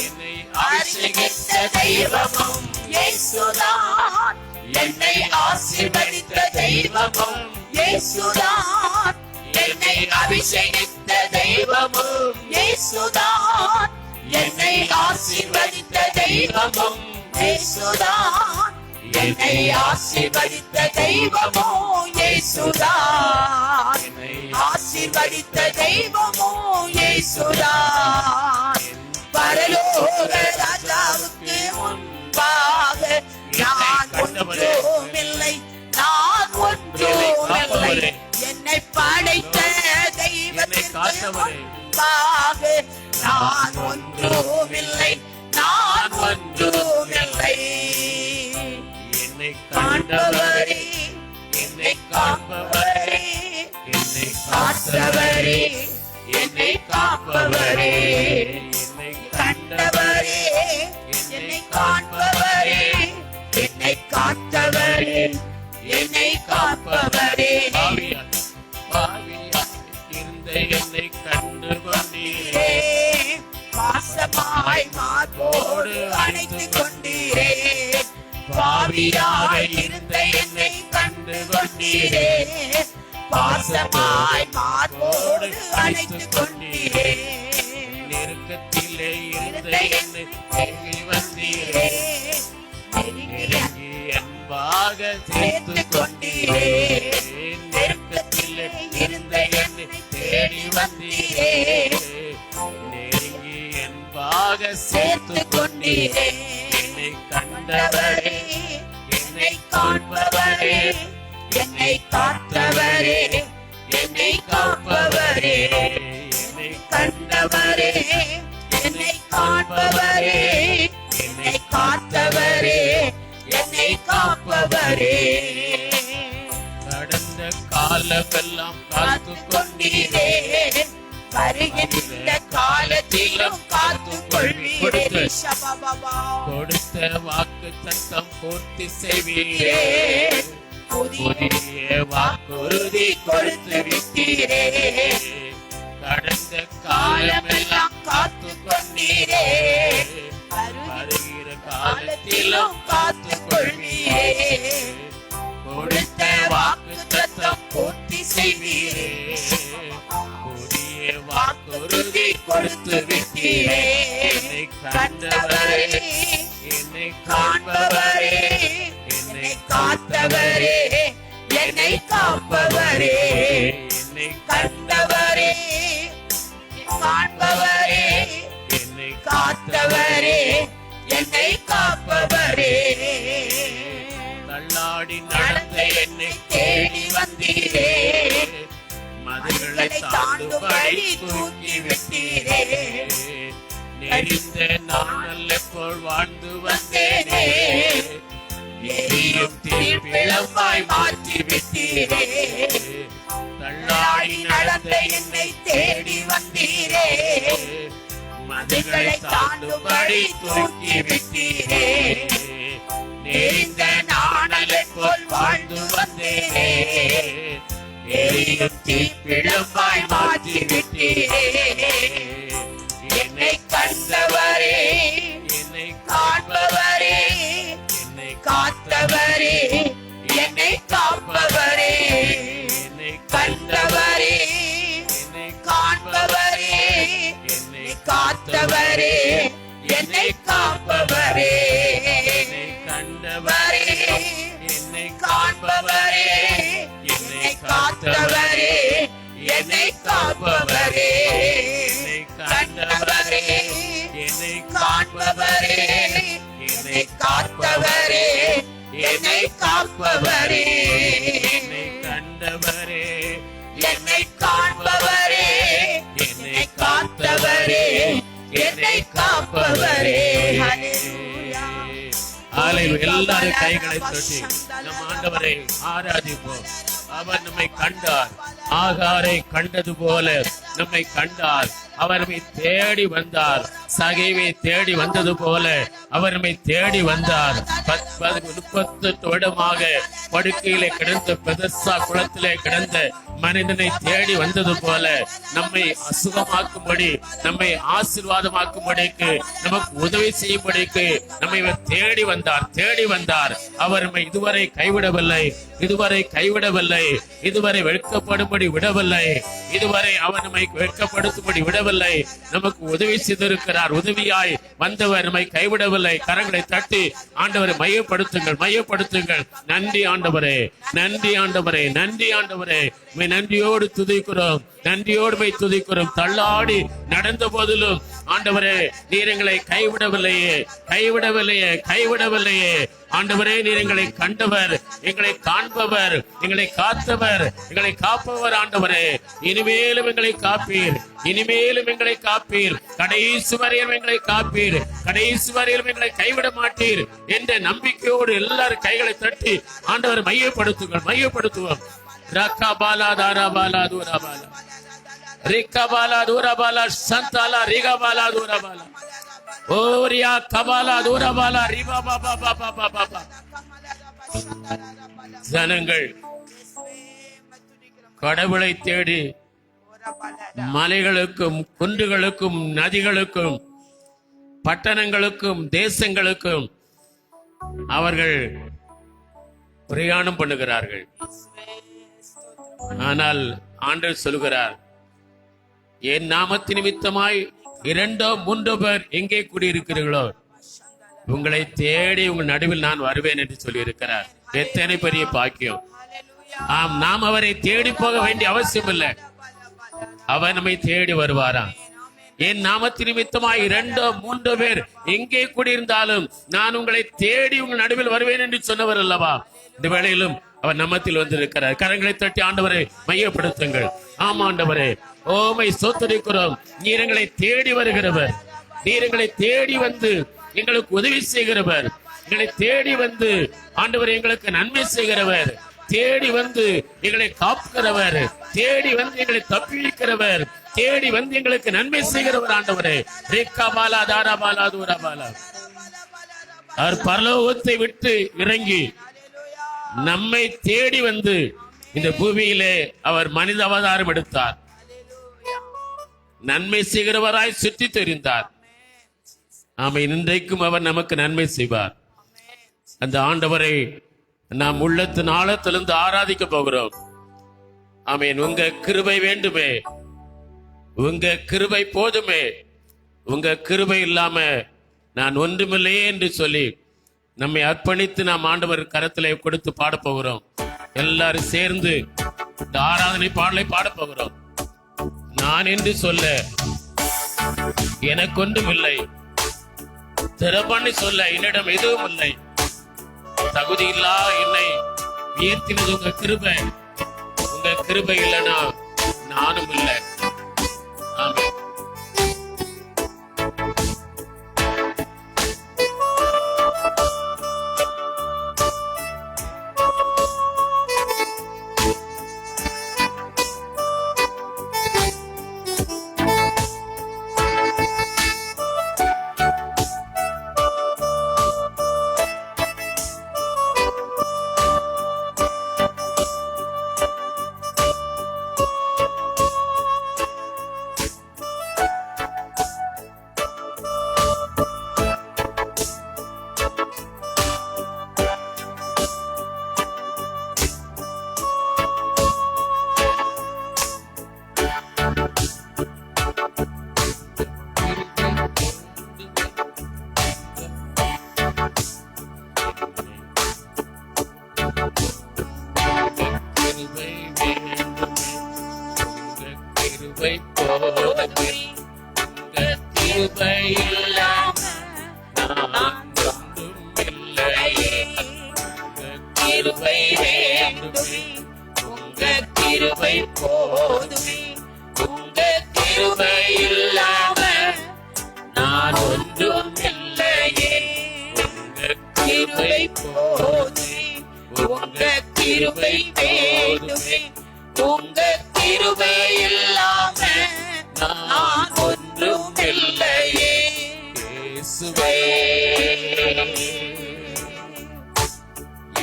என்னை ஆசீர்வதித்த தெய்வமும் இயேசுதான், என்னை ஆசீர்வதித்த தெய்வமும் இயேசுதான், என்னை அபிஷேகித்த தெய்வமும் இயேசுதான், என்னை ஆசீர்வதித்த தெய்வமும் இயேசுதான், என்னை ஆசீர்வதித்த தெய்வமும் இயேசுதான், என்னை ஆசீர்வதித்த தெய்வமும் இயேசுதான். பரலோக ராஜாவுக்கு முன்பாக நான் ஒன்றும் இல்லை, நான் ஒன்றும் இல்லை. என்னை படைத்த தெய்வத்திற்கு முன்பாக நான் ஒன்றும் இல்லை, நான் ஒன்றும் இல்லை. என்னை காண்பவரே, என்னை காண்பவரே, என்னை காத்தவரே, என்னை காப்பவரே, என்னை கண்டவரே, என்னை காண்பவரே, என்னை காத்தவரே, என்னை காப்பவரே. இருந்த என்னை கண்டு கொண்டீரே, பாசமாய் மார்போடு அணைத்துக் கொண்டீரே, பாவியாக இருந்த என்னை கண்டு கொண்டீரே, பாசமாய் மார்போடு அணைத்துக் கொண்டீரே, நெருக்கத்திலே இருந்த என்னை நெருங்கி வந்தீரே, நெருங்கி அன்பாக சேர்த்துக் கொண்டீரே, நெருக்கத்திலே இருந்த என்னை தேடி வந்தீரே, நெருங்கி அன்பாக உமக்காக சேர்த்து கொண்டீரே. என்னை கண்டவரே, என்னை காண்பவரே, என்னை காத்தவரே, என்னை காப்பவரே, என்னை கண்டவரே, என்னை காண்பவரே, என்னை காத்தவரே, என்னை காப்பவரே. கடந்த காலமெல்லாம் காத்து கொண்டீரே, வருகின்ற காலத்திலும் காத்துக் கொள்வீரே. கொடுத்த வாக்கு தத்தம் பூர்த்தி செய்வீரே, புதிய வாக்குறுதி கொடுத்து விட்டீரே. கடந்த காலமெல்லாம் காத்து கொண்டீரே, வருகிற காலத்திலும் காத்துக் கொள்வீரே. கொடுத்த வாக்கு தத்தம் பூர்த்தி செய்வீரே, புதிய வாக்குறுதி கொடுத்து விட்டீரே. என்னை கண்டவரே, என்னை காண்பவரே, என்னை காத்தவரே, என்னை காப்பவரே, என்னை கண்டவரே, காண்பவரே, என்னை காத்தவரே, என்னை காப்பவரே. தள்ளாடி நடந்த என்னை தேடி வந்தீரே, மதில்களை தாண்டும்படி தூக்கி விட்டீரே. நெறிந்த நானல்ல போல் வாழ்ந்து வந்தேனே, எரியும் தீப்பிழம்பாய் மாற்றி விட்டீரே. தள்ளாடி நடந்த என்னை தேடி வந்தீரே, மதில்களை தாண்டும்படி தூக்கி விட்டீரே. நெறிந்த நானலை போல் வாழ்ந்து வந்தேனே, எரியும் தீப்பிழம்பாய் மாற்றி விட்டீரே. என்னை கண்டவரே, என்னை காண்பவரே, என்னை காத்தவரே, என்னை காப்பவரே, என்னை கண்டவரே, என்னை காண்பவரே, என்னை காத்தவரே, என்னை காப்பவரே. என்னை கண்டவரே, என்னை காண்பவரே, என்னை காத்தவரே, என்னை காப்பவரே. என்னை கண்டவரே, என்னை காண்பவரே, என்னை காத்தவரே, என்னை காப்பவரே. என்னை கண்டவரே, என்னை காண்பவரே, என்னை காத்தவரே, என்னை காப்பவரே. எல்லாரும் கைகளை தட்டி நம் ஆண்டவரை ஆராதிப்போம். அவர் நம்மை கண்டார், ஆகாரை கண்டது போல நம்மை கண்டார். அவர் நம்மை தேடி வந்தார், சகைவை தேடி வந்தது போல அவர் நம்மை தேடி வந்தார். 38 வருடமாக படுக்கையிலே கிடந்த பெதஸ்தா குளத்திலே கிடந்த மனிதனை தேடி வந்தது போல நம்மை அசுகமாக்கும்படி, நம்மை ஆசீர்வாதமாக்கும்படிக்கு, நமக்கு உதவி செய்யும்படிக்கு நம்மை தேடி வந்தார், தேடி வந்தார். அவர் நம்மை இதுவரை கைவிடவில்லை, இதுவரை கைவிடவில்லை, இதுவரை வெட்கப்படும்படி விடவில்லை, இதுவரை அவர் நம்மை வெட்கப்படுத்தும்படி விடவில்லை. நமக்கு உதவி செய்திருக்கிறார். உதவியாய் வந்தவர் நம்மை கைவிடவில்லை. கரங்களை தட்டி ஆண்டவரை மையப்படுத்துங்கள், மையப்படுத்துங்கள். நன்றி ஆண்டவரே, நன்றி ஆண்டவரே, நன்றி ஆண்டவரே. நன்றியோடு துதிக்கிறோம், நன்றியோடு துதிக்கிறோம். தள்ளாடி நடந்த போதிலும் ஆண்டவரே நீர் எங்களை கைவிடவில்லையே, கைவிடவில்லையே, கைவிடவில்லையே. ஆண்டவரே நீர் எங்களை கண்டவர், எங்களை காண்பவர், எங்களை காத்தவர், எங்களை காப்பவர். ஆண்டவரே இனிமேலும் எங்களை காப்பீர், இனிமேலும் எங்களை காப்பீர். கடைசி வரையிலும் எங்களை காப்பீர், கடைசி வரையிலும் எங்களை கைவிட மாட்டீர் என்ற நம்பிக்கையோடு எல்லாரும் கைகளை தட்டி ஆண்டவர் மையப்படுத்துங்கள், மையப்படுத்துவோம். ரக்கபாலா தாராபாலா தூராபாலா ரிக்கபாலா தூராபாலா சந்தாலா ரிகபாலா தூராபாலா ஓரியா கபாலா தூராபாலா ரிபா பாபா பாபா பாபா. ஜனங்கள் கடவுளை தேடி மலைகளுக்கும் குன்றுகளுக்கும் நதிகளுக்கும் பட்டணங்களுக்கும் தேசங்களுக்கும் அவர்கள் பிரயாணம் பண்ணுகிறார்கள். ஆனால் ஆண்டவர் சொல்கிறார், என் நாமத்து நிமித்தமாய் 2 3 பேர் எங்கே கூடியிருக்கிறீர்களோ உங்களை தேடி உங்கள் நடுவில் நான் வருவேன் என்று சொல்லி இருக்கிறார். எத்தனை பெரிய பாக்கியம்! ஆம், நாம் அவரை தேடி போக வேண்டிய அவசியம் இல்லை, அவர் நம்மை தேடி வருவாராம். என் நாமத்து நிமித்தமாய் 2-3 பேர் எங்கே கூடியிருந்தாலும் நான் உங்களை தேடி உங்கள் நடுவில் வருவேன் என்று சொன்னவர் அல்லவா? இந்த வேளையிலும் அவர் நம்மத்தில் வந்திருக்கிறார். கரங்களை தட்டி ஆண்டவரை மையப்படுத்துங்கள். ஆமா ஆண்டவரே, ஓமை சோத்தரிக்கிறோம். நீர் எங்களை தேடி வருகிறவர், நீர் எங்களை தேடி வந்து எங்களுக்கு உதவி செய்கிறவர், எங்களை தேடி வந்து ஆண்டவர் எங்களுக்கு நன்மை செய்கிறவர், தேடி வந்து எங்களை காப்புகிறவர், தேடி வந்து எங்களை தப்பிக்கிறவர், தேடி வந்து எங்களுக்கு நன்மை செய்கிறவர் ஆண்டவரே. ரேக்காபாலா தாராபாலா தூராபாலா. அவர் பரலோகத்தை விட்டு இறங்கி நம்மை தேடி வந்து இந்த பூமியிலே அவர் மனித அவதாரம் எடுத்தார். நன்மை செய்கிறவராய் சுற்றி தெரிந்தார். ஆமை, இன்றைக்கும் அவர் நமக்கு நன்மை செய்வார். அந்த ஆண்டவரை நாம் உள்ளத்தின் ஆழத்திலிருந்து ஆராதிக்க போகிறோம். ஆமீன். உங்க கிருபை வேண்டுமே, உங்க கிருபை போதுமே, உங்க கிருபை இல்லாம நான் ஒன்றுமில்லையே என்று சொல்லி நம்மை அர்ப்பணித்து நாம் ஆண்டவர் கரத்திலே கொடுத்து பாட போகிறோம். எல்லாரும் சேர்ந்து இந்த ஆராதனை பாடலை பாட போகிறோம். நான் என்று சொல்ல எனக்கு ஒன்றும் இல்லை, திறப்பண்ணி சொல்ல என்னிடம் எதுவும் இல்லை. தகுதி இல்லா என்னை உயர்த்தினது உங்க கிருபை. உங்க கிருபை இல்லைனா நானும் இல்லை. ஆமென்.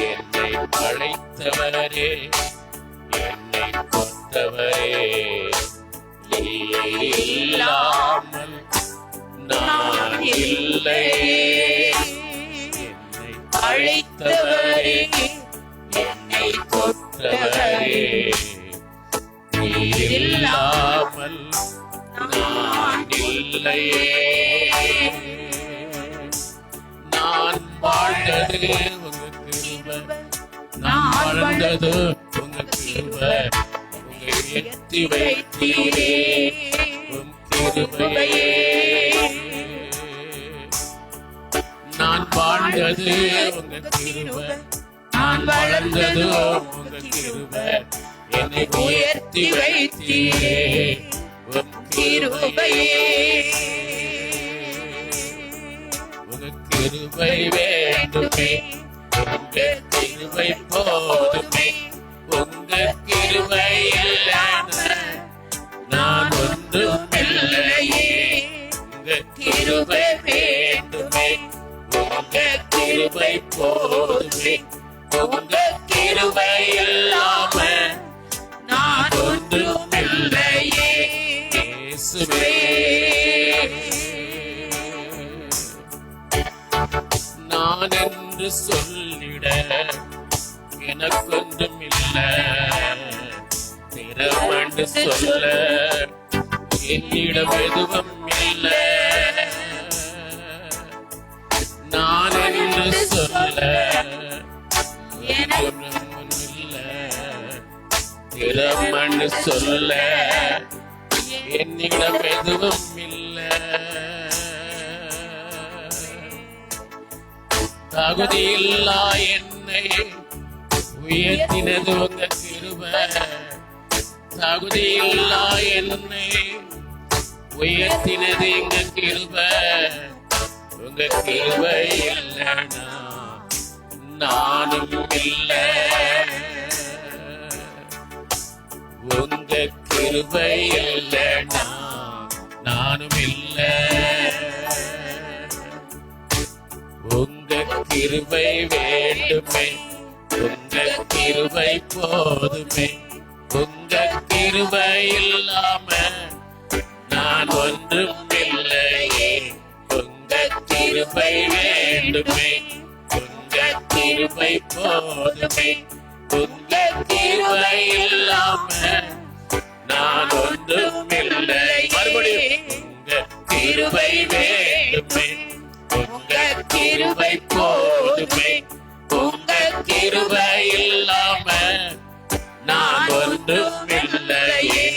என்னை அழைத்தவரே, என்னை கொத்தவரே, இல்லாமல் நான் இல்லை. என்னை அழைத்தவரே, என்னை கொத்தவரே, இல்லாமல் நான் இல்லையே. நான் வாழ்ந்தது உங்க கிருபை, நான் வாழ்ந்தது உங்க கிருபை, உங்க எத்தி வைத்தீரே உம் கிருபையே. நான் வாழ்ந்தது உங்க கிருபை, நான் வளர்ந்தது உங்க கிருபை, என்னை உயர்த்தி வைத்தீரே உம் கிருபையே. கிருபை வேண்டுமே, உங்க கிருபை போதுமே, உங்க கிருபை இல்லாம நான் ஒன்றும் இல்லையே. உங்க கிருபை வேண்டுமே, உங்க கிருபை போதுமே, உங்க கிருபை இல்லாம நான் ஒன்றும் இல்லையே. இயேசுவே, நான் என்று சொல்லிட எனக்கொன்றும் இல்லை, திறமண்டு சொல்ல என்னிடம் எதுவும் இல்லை. நான் என்று சொல்ல எனக்கொன்றும் இல்லை, திறமண்டு சொல்ல என்னிடம் எதுவும் இல்லை. தகுதியில்லா என்னை உயர்த்தினது உங்க கிருபை. தகுதியில்லா என்னை உயர்த்தினது எங்க கிருபை. உங்க கிருபை இல்லைனா நானும் இல்லை. உங்க கிருபை இல்லைனா நானும் இல்லை. உங்க கிருபை வேண்டுமே, உங்க கிருபை போதுமே. உங்க கிருபை இல்லாம நான் ஒன்றும் இல்லையே. உங்க கிருபை வேண்டுமே, உங்க கிருபை போதுமே. உங்க கிருபை இல்லாம நான் ஒன்றும் இல்லை. மறுபடியும் உங்க கிருபை வேண்டுமே, உங்க கிருபை போதுமே. உங்க கிருபை இல்லாம நான் ஒன்றும் இல்லையே.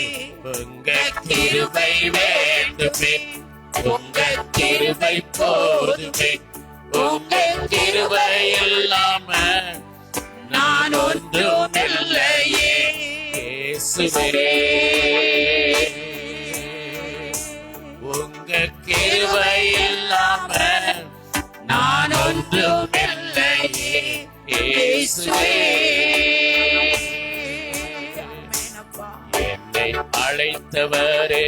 உங்க கிருபை வேண்டுமே, உங்க கிருபை போதுமே. உங்க கிருபை இல்லாம நான் ஒன்றும் இல்லையே. இயேசுவே, உங்க கிருபை இல்லாம நான் ஒன்றும் இல்லையே. இயேசுவே, என்னை அழைத்தவரே,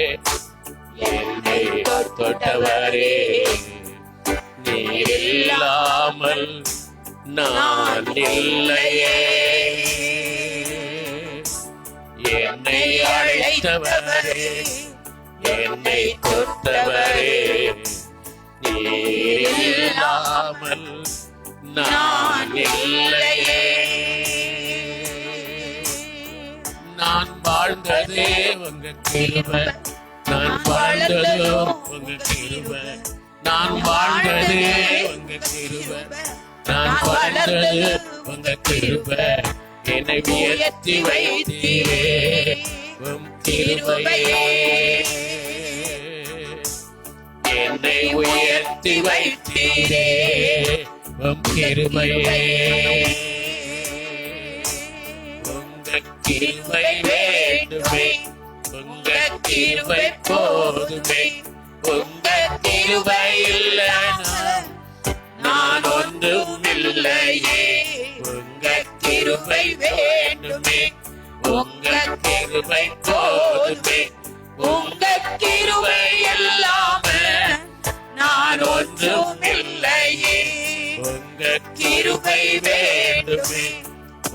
என்னை தொட்டவரே, நீர் இல்லாமல் நான் இல்லையே. என்னை அழைத்தவரே, என்னை தொட்டவரே, நீர் இல்லாமல் நான் இல்லையே. நான் வாழ்ந்ததே உங்க கிருபை, நான் வாழ்ந்ததோ உங்க கிருபை. நான் வாழ்ந்ததே உங்க கிருபை, நான் வாழ்ந்தது உங்க கிருபை. என்னை உயர்த்தி வைத்தீரே உம் கிருபையே. என்னை உயர்த்தி வைத்தீரே உம் கிருபையே. உங்க கிருபை வேண்டுமே, உங்க கிருபை போதுமே. உங்க கிருபை இல்லைனா நான் ஒன்றும் இல்லையே. உங்க கிருபை வேண்டுமே, உங்க கிருபை போதுமே. உங்க கிருபை இல்லாம நான் ஒன்றும் இல்லையே. உங்க கிருபை வேண்டுமே,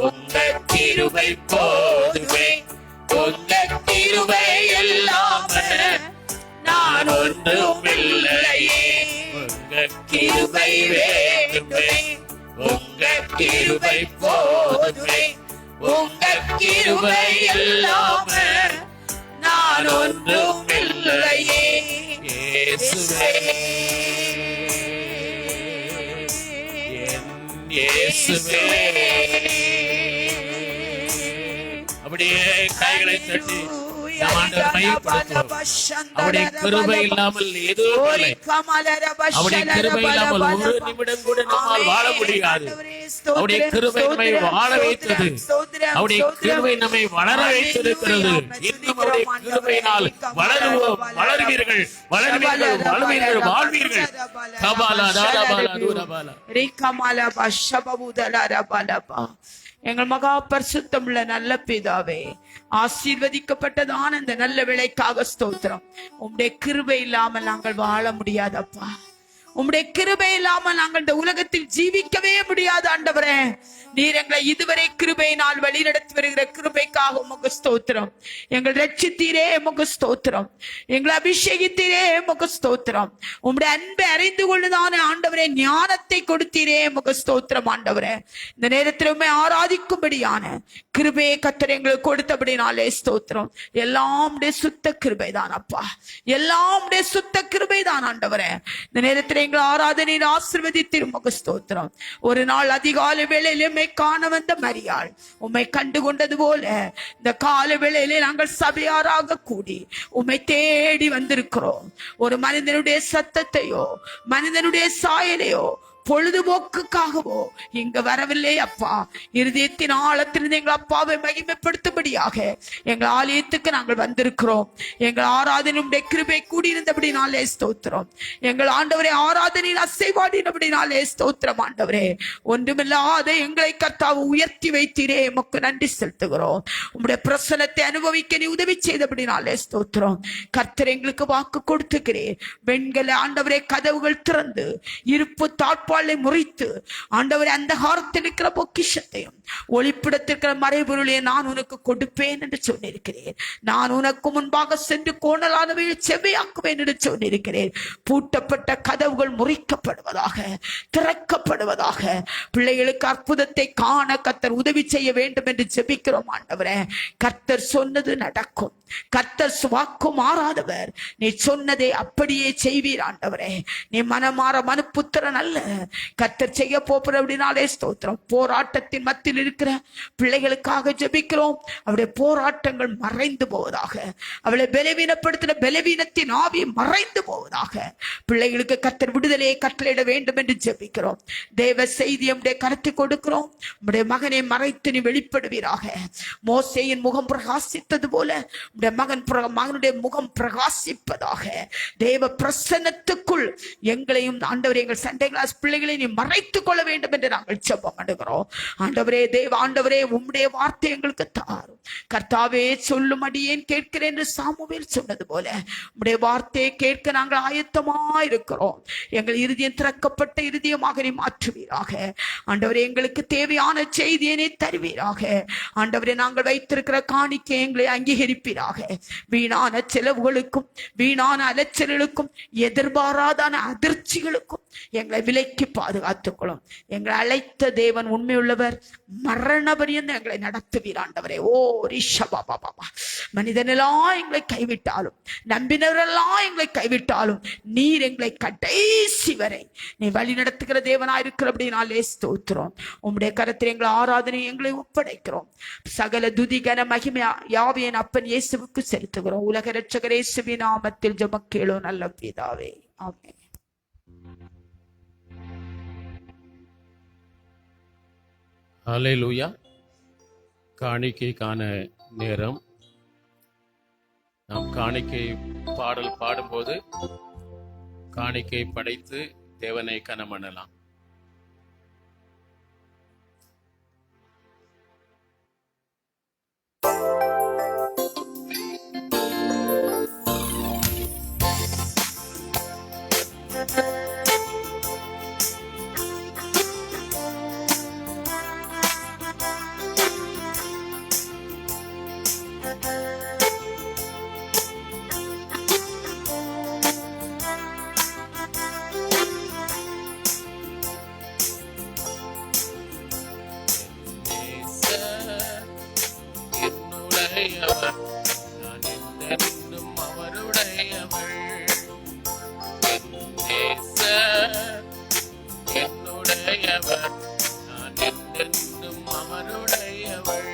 உங்க கிருபை போதுமே. உங்க கிருபை இல்லாம நான் ஒன்றும் இல்லையே. உங்க கிருபை வேண்டுமே, உங்க கிருபை போதுமே. உங்க கிருபை இல்லாம நான் ஒன்றும் இல்லையே. இயேசுவே, என் இயேசுவே. அப்படியே கைகளை தட்டி நம் ஆண்டவரை மையப்படுத்துவோம். அவருடைய கிருபை இல்லாமல் எதுவும் இல்லை. அவருடைய கிருபை இல்லாமல் ஒரு நிமிடம் கூட நம்மால் வாழ முடியாது. அவருடைய கிருபை நம்மை வாழ வைத்தது. அவருடைய கிருபை நம்மை வளர வைத்திருக்கிறது. இன்னும் அவருடைய கிருபையினால் வளருவோம், வளருவீர்கள், வளருவீர்கள், வளருவீர்கள், வாழ்வீர்கள். கபாலா தாராபாலா தூரபாலா ரேகமாலா பஷபபுதலரபலபா. எங்கள் மகா பரிசுத்தமுள்ள நல்ல பிதாவே, ஆசீர்வதிக்கப்பட்டதான இந்த நல்ல விளைக்காக ஸ்தோத்திரம். உம்முடைய கிருபை இல்லாமல் நாங்கள் வாழ முடியாதப்பா. உம்முடைய கிருபை இல்லாமல் நாங்கள் இந்த உலகத்தில் ஜீவிக்கவே முடியாது ஆண்டவரே. நீர் எங்களை இதுவரை கிருபையினால் வழி நடத்தி வருகிற கிருபைக்காக உமக்கு ஸ்தோத்திரம். எங்கள் ரட்சித்தீரே உமக்கு ஸ்தோத்திரம். எங்களை அபிஷேகித்தீரே உமக்கு ஸ்தோத்திரம். உம்முடைய அன்பை அறிந்து கொள்ளுதான ஆண்டவரே ஞானத்தை கொடுத்தீரே உமக்கு ஸ்தோத்திரம் ஆண்டவரே. இந்த நேரத்திலுமே ஆராதிக்கும்படியான கிருபையை கர்த்தர் எங்களுக்கு கொடுத்தபடினாலே ஸ்தோத்திரம். எல்லாம் சுத்த கிருபை தான் அப்பா, எல்லாம் சுத்த கிருபை தான் ஆண்டவரே. இந்த நேரத்தில் எங்கள் ஆராதனையில் ஆசீர்வதித்தீர் உமக்கு ஸ்தோத்திரம். ஒரு நாள் அதிகாலை வேளையிலே உம்மை காண வந்த மரியாள் உம்மை கண்டு கொண்டது போல இந்த கால வேளையிலே நாங்கள் சபையாராக கூடி உம்மை தேடி வந்திருக்கிறோம். ஒரு மனிதனுடைய சத்தத்தையோ மனிதனுடைய சாயலையோ பொழுதுபோக்குக்காகவோ இங்க வரவில்லை அப்பா. இருதயத்தின் ஆழத்திலிருந்து எங்கள் அப்பாவை மகிமைப்படுத்தும்படியாக எங்கள் ஆலயத்துக்கு நாங்கள் வந்திருக்கிறோம். எங்கள் ஆராதனுடைய கிருபை கூடியிருந்தபடினாலே ஸ்தோத்திரம். எங்கள் ஆண்டவரே ஆராதனையில் அசைவாடினபடினாலே ஸ்தோத்திரம். ஆண்டவரே ஒன்றுமில்லாத எங்களை கர்த்தாவை உயர்த்தி வைத்தீரே, எமக்கு நன்றி செலுத்துகிறோம். உம்முடைய பிரசன்னத்தை அனுபவிக்க நீ உதவி செய்தபடினாலே ஸ்தோத்திரம். கர்த்தர் எங்களுக்கு வாக்கு கொடுத்துக்கிறேன். வெண்கல ஆண்டவரே கதவுகள் திறந்து இருப்பு தாட்பாலை முறித்து ஆண்டவரே அந்த காலத்தில் இருக்கிற பொக்கிஷத்தையும் ஒளிப்பிடத்திற்கிற மறைபொருளே நான் உனக்கு கொடுப்பேன் என்று சொன்னிருக்கிறேன். நான் உனக்கு முன்பாக சென்று கோணலானவையில் செவ்வையாக்குவேன் என்று சொன்னிருக்கிறேன். பூட்டப்பட்ட கதவுகள் முறிக்கப்படுவதாக, திறக்கப்படுவதாக. பிள்ளைகளுக்கு அற்புதத்தை காண கர்த்தர் உதவி செய்ய வேண்டும் என்று ஜெபிக்கிறோம். ஆண்டவரே கர்த்தர் சொன்னது நடக்கும். கர்த்தர் வாக்கு மாறாதவர். நீ சொன்னதை அப்படியே செய்வீர். ஆண்டவரே நீ மனமாற மனுப்புத்திரன் அல்ல. கர்த்தர் செய்ய போகிற அப்படின்னாலே ஸ்தோத்திரம். போராட்டத்தின் மத்தியில் இருக்கிற பிள்ளைகளுக்காக ஜெபிக்கிறோம். அவருடைய போராட்டங்கள் மறைந்து போவதாக. அவளை பலவீனப்படுத்தின பலவீனத்தின் ஆவி மறைந்து போவதாக. பிள்ளைகளுக்கு கர்த்தர் விடுதலையை கட்டளையிட வேண்டும் என்று ஜெபிக்கிறோம். தேவ செய்தி நம்முடைய கருத்தை கொடுக்கிறோம். நம்முடைய மகனை மறைத்து நீ வெளிப்படுவீராக. மோசேயின் முகம் பிரகாசித்தது போல உடைய மகனுடைய முகம் பிரகாசிப்பதாக. தேவ பிரசன்னத்துக்குள் எங்களையும் ஆண்டவரே எங்கள் சண்டே கிளாஸ் பிள்ளைகளை நீ மறைத்துக் கொள்ள வேண்டும் என்று நாங்கள் ஜெபம் பண்ணுகிறோம். ஆண்டவரே தேவ ஆண்டவரே உம்முடைய வார்த்தை எங்களுக்கு தாரும். கர்த்தாவே சொல்லும் அடியேன் கேட்கிறேன் என்று சாமுவேல் சொன்னது போல உம்முடைய வார்த்தையை கேட்க நாங்கள் ஆயத்தமா இருக்கிறோம். எங்கள் இருதயம் திறக்கப்பட்ட இருதயமாக நீ மாற்றுவீராக. ஆண்டவரே எங்களுக்கு தேவையான செய்தியை நீ தருவீராக. ஆண்டவரே நாங்கள் வைத்திருக்கிற காணிக்கை எங்களை அங்கீகரிப்பீராக. வீணான செலவுகளுக்கும் வீணான அலைச்சல்களுக்கும் எதிர்பாராதான அதிர்ச்சிகளுக்கும் எங்களை விலைக்கு பாதுகாத்துக்கொள்ளும். எங்களை அழைத்த தேவன் உண்மையுள்ளவர். மரண பரியந்தம் எங்களை நடத்துவீர். ஆண்டவரே ஓ ரிஷபா பாபா. மனிதனெல்லாம் எங்களை கைவிட்டாலும் நம்பினவரெல்லாம் எங்களை கைவிட்டாலும் நீர் எங்களை கடைசி வரை நீ வழி நடத்துகிற தேவனா இருக்கிற அப்படின்னாலே ஸ்தோத்திரம். உம்முடைய கரத்தில் எங்களை ஆராதனை எங்களை ஒப்படைக்கிறோம். சகல துதி கன மகிமை யாவையின் அப்பன் இயேசுவுக்கு செலுத்துகிறோம். உலக இரட்சகர் இயேசுவின் நாமத்தில் ஜெபம் கேளோம் நல்ல பிதாவே. ஆமென். ஹல்லேலூயா. காணிக்கைக்கான நேரம். நாம் காணிக்கை பாடல் பாடும்போது காணிக்கை படைத்து தேவனை கனம் பண்ணலாம். நான் என்றென்றும் அவருடையவள். என்னுடையவர் நான் என்றென்றும் அவருடையவள்.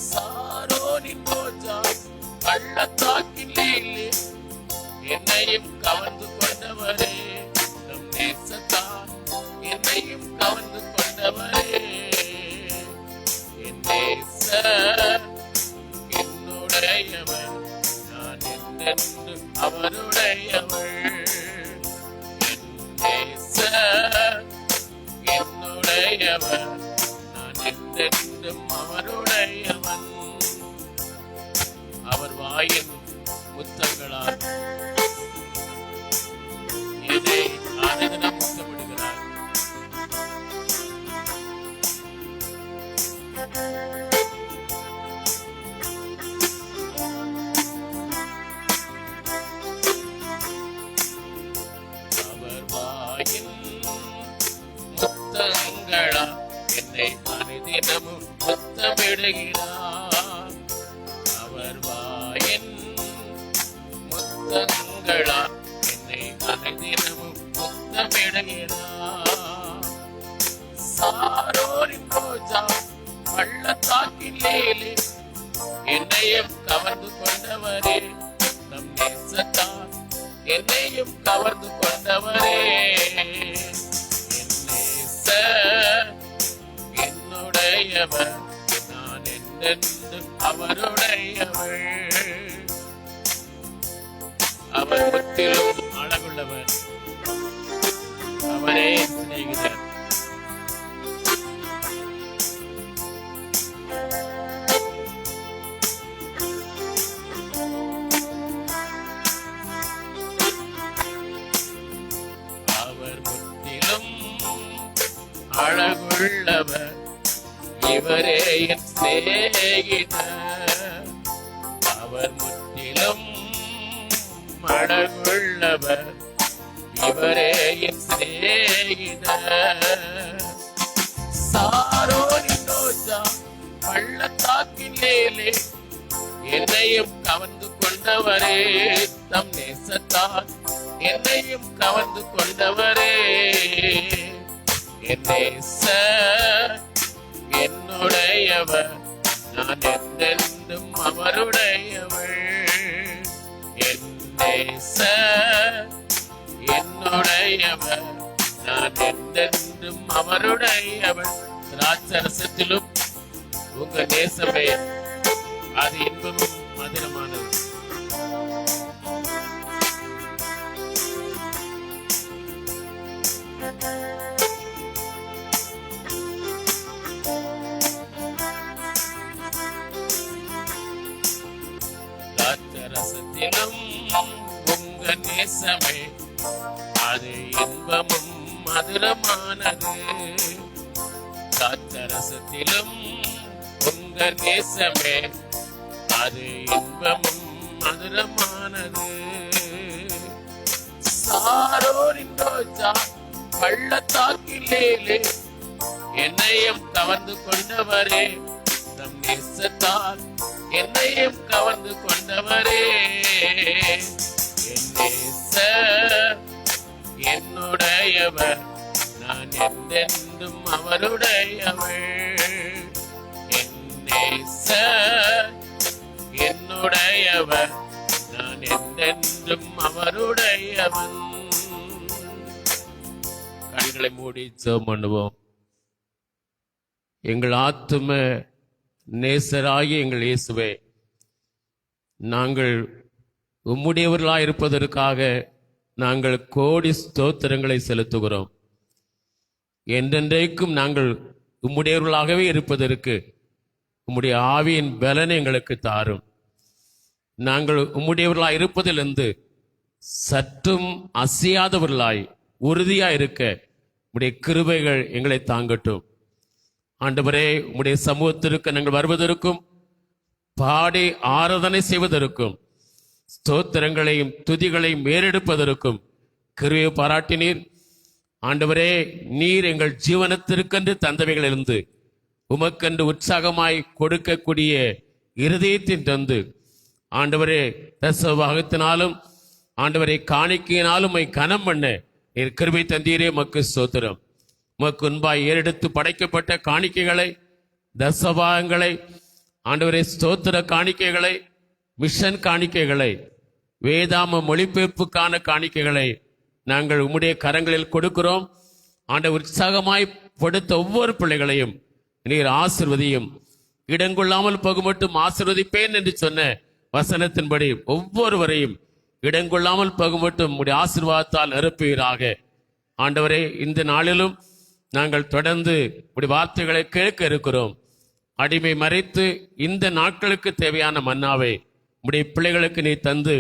சாரோனின் ரோஜா பள்ளத்தாக்கிலே என்னையும் கவர்ந்து கொண்டவரே. நம் நேசத்தால் என்னையும் கவர்ந்து கொண்டவரே. என்னுடையவர் நான் என்றென்றும் அவருடையவள். என்னுடையவர் நான் என்றென்றும் அவருடையவன். அவர் வாயின் முத்தங்களால் என்னை ஆனந்தம் முத்தமிடுகிறார். முத்தங்களா என்னை அனுதினமும் முத்தமிடுகிறார். அவர் வாயின் முத்தங்களா என்னை அனுதினமும் முத்தமிடுகிறார். சாரோரின் ரோஜா பள்ளத்தாக்கிலே என்னையும் கவர்ந்து கொண்டவரே. நம் நேசத்தால் என்னையும் கவர்ந்து கொண்டவரே. என்னுடையவர், நான் என்றென்றும் அவருடையவள். அவர் முற்றிலும் அழகுள்ளவர், அவரே சிநேகிதர். அவர் முற்றிலும் அழகுள்ளவர், இவரே என் சிநேகிதர். அவர் முற்றிலும் அழகுள்ளவர், இவரே என் சிநேகிதர். சாரோனின் ரோஜா பள்ளத்தாக்கிலே என்னையும் கவர்ந்து கொண்டவரே, தம் நேசத்தால் என்னையும் கவர்ந்து கொண்டவரே. என் நேசர் என்னுடையவர், நான் என்றென்றும் அவருடையவள். என் நேசர் என்னுடையவர், நான் என்றென்றும் அவருடையவள். திராட்சரசத்திலும் உங்க நேசமே அது இன்பமும் மதுரமானது. திராட்சரசத்திலும் உங்க நேசமே அது இன்பமும் மதுரமானது. திராட்சரசத்திலும் உங்க நேசமே அது இன்பமும் மதுரமானது. சாரோனின் ரோஜா பள்ளத்தாக்கிலே என்னையும் கவர்ந்து கொண்டவரே, தம் நேசத்தால் என்னையும் கவர்ந்து கொண்டவரே. என் நேசர் என்னுடையவர், நான் என்றென்றும் அவருடையவள். என் நேசர் என்னுடையவர், நான் என்றென்றும் அவருடையவன். கண்களை மூடி ஜெபம் பண்ணுவோம். எங்கள் ஆத்தும நேசராகிய எங்கள் இயேசுவே, நாங்கள் உம்முடையவர்களாய் இருப்பதற்காக நாங்கள் கோடி ஸ்தோத்திரங்களை செலுத்துகிறோம். என்றென்றைக்கும் நாங்கள் உம்முடையவர்களாகவே இருப்பதற்கு உம்முடைய ஆவியின் பலனை எங்களுக்கு தாரும். நாங்கள் உம்முடையவர்களாய் இருப்பதிலிருந்து சற்றும் அசையாதவர்களாய் உறுதியாய் இருக்க உம்முடைய கிருபைகள் எங்களை தாங்கட்டும். ஆண்டவரே, உம்முடைய சமூகத்திற்கு நாங்கள் வருவதற்கும் பாடி ஆராதனை செய்வதற்கும் ஸ்தோத்திரங்களையும் துதிகளையும் ஏறெடுப்பதற்கும் கிருபை பாராட்டினீர். ஆண்டவரே, நீர் எங்கள் ஜீவனத்திற்கென்று தந்தவைகளிலிருந்து உமக்கென்று உற்சாகமாய் கொடுக்கக்கூடிய இருதயத்தின் தந்து ஆண்டவரே தசவாகத்தினாலும் ஆண்டவரை காணிக்கையினாலும் கனம் பண்ண நீர் கிருபை தந்தீரே. மக்கு ஸ்தோத்திரம். உமக்கு முன்பாய் ஏறெடுத்து படைக்கப்பட்ட காணிக்கைகளை, தசபாகங்களை, ஆண்டவரே ஸ்தோத்திர காணிக்கைகளை, மிஷன் காணிக்கைகளை, வேதாம மொழிபெயர்ப்புக்கான காணிக்கைகளை நாங்கள் உம்முடைய கரங்களில் கொடுக்கிறோம். ஆண்டவர் உற்சாகமாய் படுத்த ஒவ்வொரு பிள்ளைகளையும் நீர் ஆசிர்வதியும். இடங்கொள்ளாமல் போக மட்டும் ஆசிர்வதிப்பேன் என்று சொன்ன வசனத்தின்படி ஒவ்வொருவரையும் இடங்கொள்ளாமல் போக மட்டும் உம்முடைய ஆசீர்வாதத்தால் நிரப்புவீராக. ஆண்டவரே, இந்த நாளிலும் நாங்கள் தொடர்ந்து உம்முடைய வார்த்தைகளை கேட்க இருக்கிறோம். அடிமை மறைத்து இந்த நாட்களுக்கு தேவையான மன்னாவை உம்முடைய பிள்ளைகளுக்கு நீ தந்து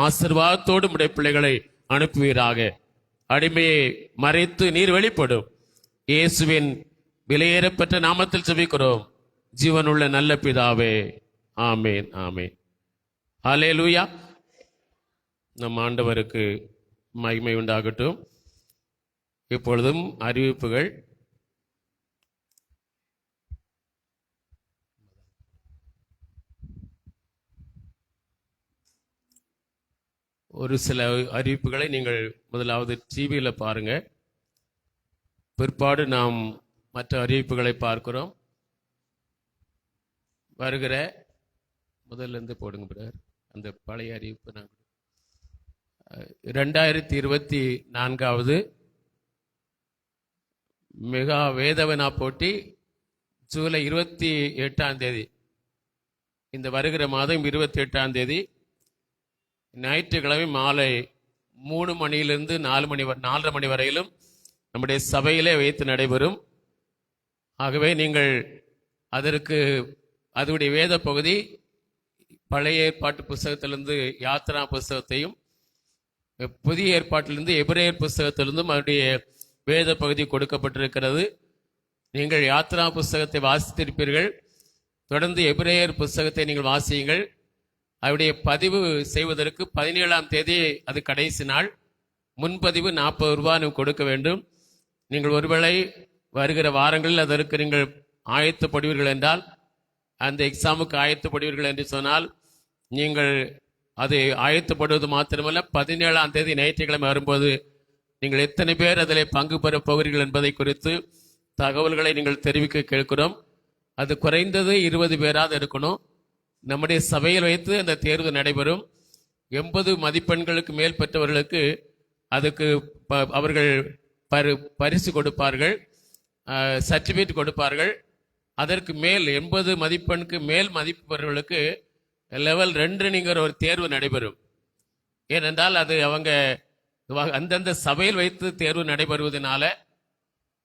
ஆசீர்வாதத்தோடு உம்முடைய பிள்ளைகளை அனுப்புவீராக. அடிமையை மறைத்து நீர் வெளிப்படும். இயேசுவின் விலையேறப்பெற்ற நாமத்தில் ஜெபிக்கிறோம் ஜீவனுள்ள நல்ல பிதாவே, ஆமேன், ஆமேன். ஹல்லேலூயா. நம் ஆண்டவருக்கு மகிமை உண்டாகட்டும். இப்பொழுதும் அறிவிப்புகள். ஒரு சில அறிவிப்புகளை நீங்கள் முதலாவது டிவியில் பாருங்க, பிற்பாடு நாம் மற்ற அறிவிப்புகளை பார்க்கிறோம். வருகிற முதல்ல இருந்து போடுங்க பிரதர், அந்த பழைய அறிவிப்பு. நாங்கள் 2024 மெகா வேதவனா போட்டி ஜூலை 28ஆம் தேதி, இந்த வருகிற மாதம் 28ஆம் தேதி ஞாயிற்றுக்கிழமை மாலை 3 மணியிலிருந்து 4:30 மணி வரையிலும் நம்முடைய சபையிலே வைத்து நடைபெறும். ஆகவே நீங்கள் அதற்கு அதனுடைய வேத பகுதி பழைய ஏற்பாட்டு புஸ்தகத்திலிருந்து யாத்ரா புஸ்தகத்தையும், புதிய ஏற்பாட்டிலிருந்து எபிரேயர் புஸ்தகத்திலிருந்தும் அதனுடைய வேத பகுதி கொடுக்கப்பட்டிருக்கிறது. நீங்கள் யாத்ரா புஸ்தகத்தை வாசித்திருப்பீர்கள். தொடர்ந்து எபிரேயர் புஸ்தகத்தை நீங்கள் வாசியுங்கள். அவருடைய பதிவு செய்வதற்கு 17ஆம் தேதி அது கடைசி நாள். முன்பதிவு 40 ரூபாய் கொடுக்க வேண்டும். நீங்கள் ஒருவேளை வருகிற வாரங்களில் அதற்கு நீங்கள் ஆயத்தப்படுவீர்கள் என்றால், அந்த எக்ஸாமுக்கு ஆயத்தப்படுவீர்கள் என்று சொன்னால், நீங்கள் அது ஆயத்தப்படுவது மாத்திரமல்ல, 17ஆம் தேதி ஞாயிற்றுக்கிழமை வரும்போது நீங்கள் எத்தனை பேர் அதில் பங்கு பெறப் போகிறீர்கள் என்பதை குறித்து தகவல்களை நீங்கள் தெரிவிக்க கேட்கிறோம். அது குறைந்தது 20 பேராவது இருக்கணும். நம்முடைய சபையில் வைத்து அந்த தேர்வு நடைபெறும். 80 மதிப்பெண்களுக்கு மேல் பெற்றவர்களுக்கு அதுக்கு அவர்கள் பரிசு கொடுப்பார்கள், சர்டிஃபிகேட் கொடுப்பார்கள். அதற்கு மேல் 80 மதிப்பெண்ணுக்கு மேல் மதிப்பு பெறுவர்களுக்கு லெவல் 2ங்கிற ஒரு தேர்வு நடைபெறும். ஏனென்றால் அது அவங்க அந்தந்த சபையில் வைத்து தேர்வு நடைபெறுவதனால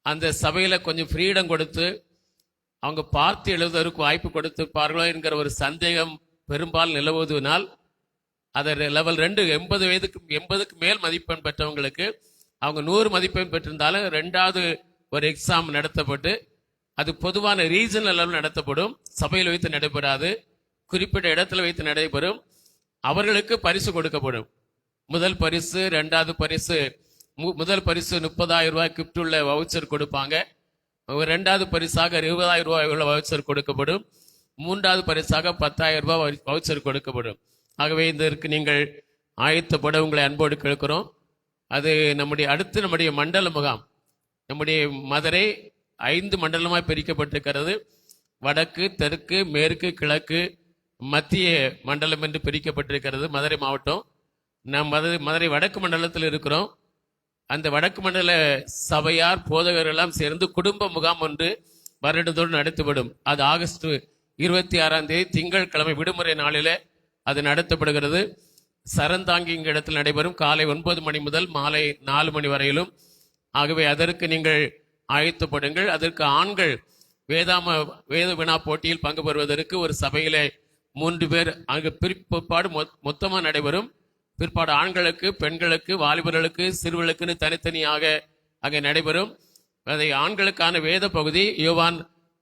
அந்த சபையில கொஞ்சம் ஃப்ரீடம் கொடுத்து அவங்க பார்த்து எழுதுவதற்கு வாய்ப்பு கொடுத்திருப்பார்களோ என்கிற ஒரு சந்தேகம் பெரும்பாலும் நிலவுவதனால் அதை லெவல் 2 80க்கு மேல் மதிப்பெண் பெற்றவங்களுக்கு, அவங்க 100 மதிப்பெண் பெற்றிருந்தாலும் 2வது ஒரு எக்ஸாம் நடத்தப்பட்டு அது பொதுவான ரீஜனல் லெவல் நடத்தப்படும். சபையில் வைத்து நடைபெறாது, குறிப்பிட்ட இடத்துல வைத்து நடைபெறும். அவர்களுக்கு பரிசு கொடுக்கப்படும். முதல் பரிசு, 2வது பரிசு. முதல் பரிசு 30,000 ரூபாய் கிஃப்ட் உள்ள வவுச்சர் கொடுப்பாங்க. 2வது பரிசாக 20,000 ரூபாய் உள்ள வவுச்சர் கொடுக்கப்படும். 3வது பரிசாக 10,000 ரூபாய் வவுச்சர் கொடுக்கப்படும். ஆகவே இதற்கு நீங்கள் ஆயத்தப்பட உங்களை அன்போடு கேட்கிறோம். அது நம்முடைய மண்டல முகாம், நம்முடைய மதுரை 5 மண்டலமாய் பிரிக்கப்பட்டிருக்கிறது. வடக்கு, தெற்கு, மேற்கு, கிழக்கு, மத்திய மண்டலம் என்று பிரிக்கப்பட்டிருக்கிறது மதுரை மாவட்டம். நாம் மதுரை வடக்கு மண்டலத்தில் இருக்கிறோம். அந்த வடக்கு மண்டல சபையார் போதகர்கள் எல்லாம் சேர்ந்து குடும்ப முகாம் ஒன்று வருடத்தோடு நடத்தப்படும். அது ஆகஸ்ட் 26ஆம் தேதி திங்கட்கிழமை விடுமுறை நாளில் அது நடத்தப்படுகிறது. சரந்தாங்கி இடத்தில் நடைபெறும். காலை 9 மணி முதல் மாலை 4 மணி வரையிலும். ஆகவே அதற்கு நீங்கள் ஆயத்தப்படுங்கள். அதற்கு ஆண்கள் வேத வினா போட்டியில் பங்கு பெறுவதற்கு ஒரு சபையிலே 3 பேர் அங்கு பிற்பாடு மொத்தமாக நடைபெறும். பிற்பாடு ஆண்களுக்கு, பெண்களுக்கு, வாலிபர்களுக்கு, சிறுவர்களுக்குன்னு தனித்தனியாக அங்கே நடைபெறும். அதை ஆண்களுக்கான வேத பகுதி யோவான்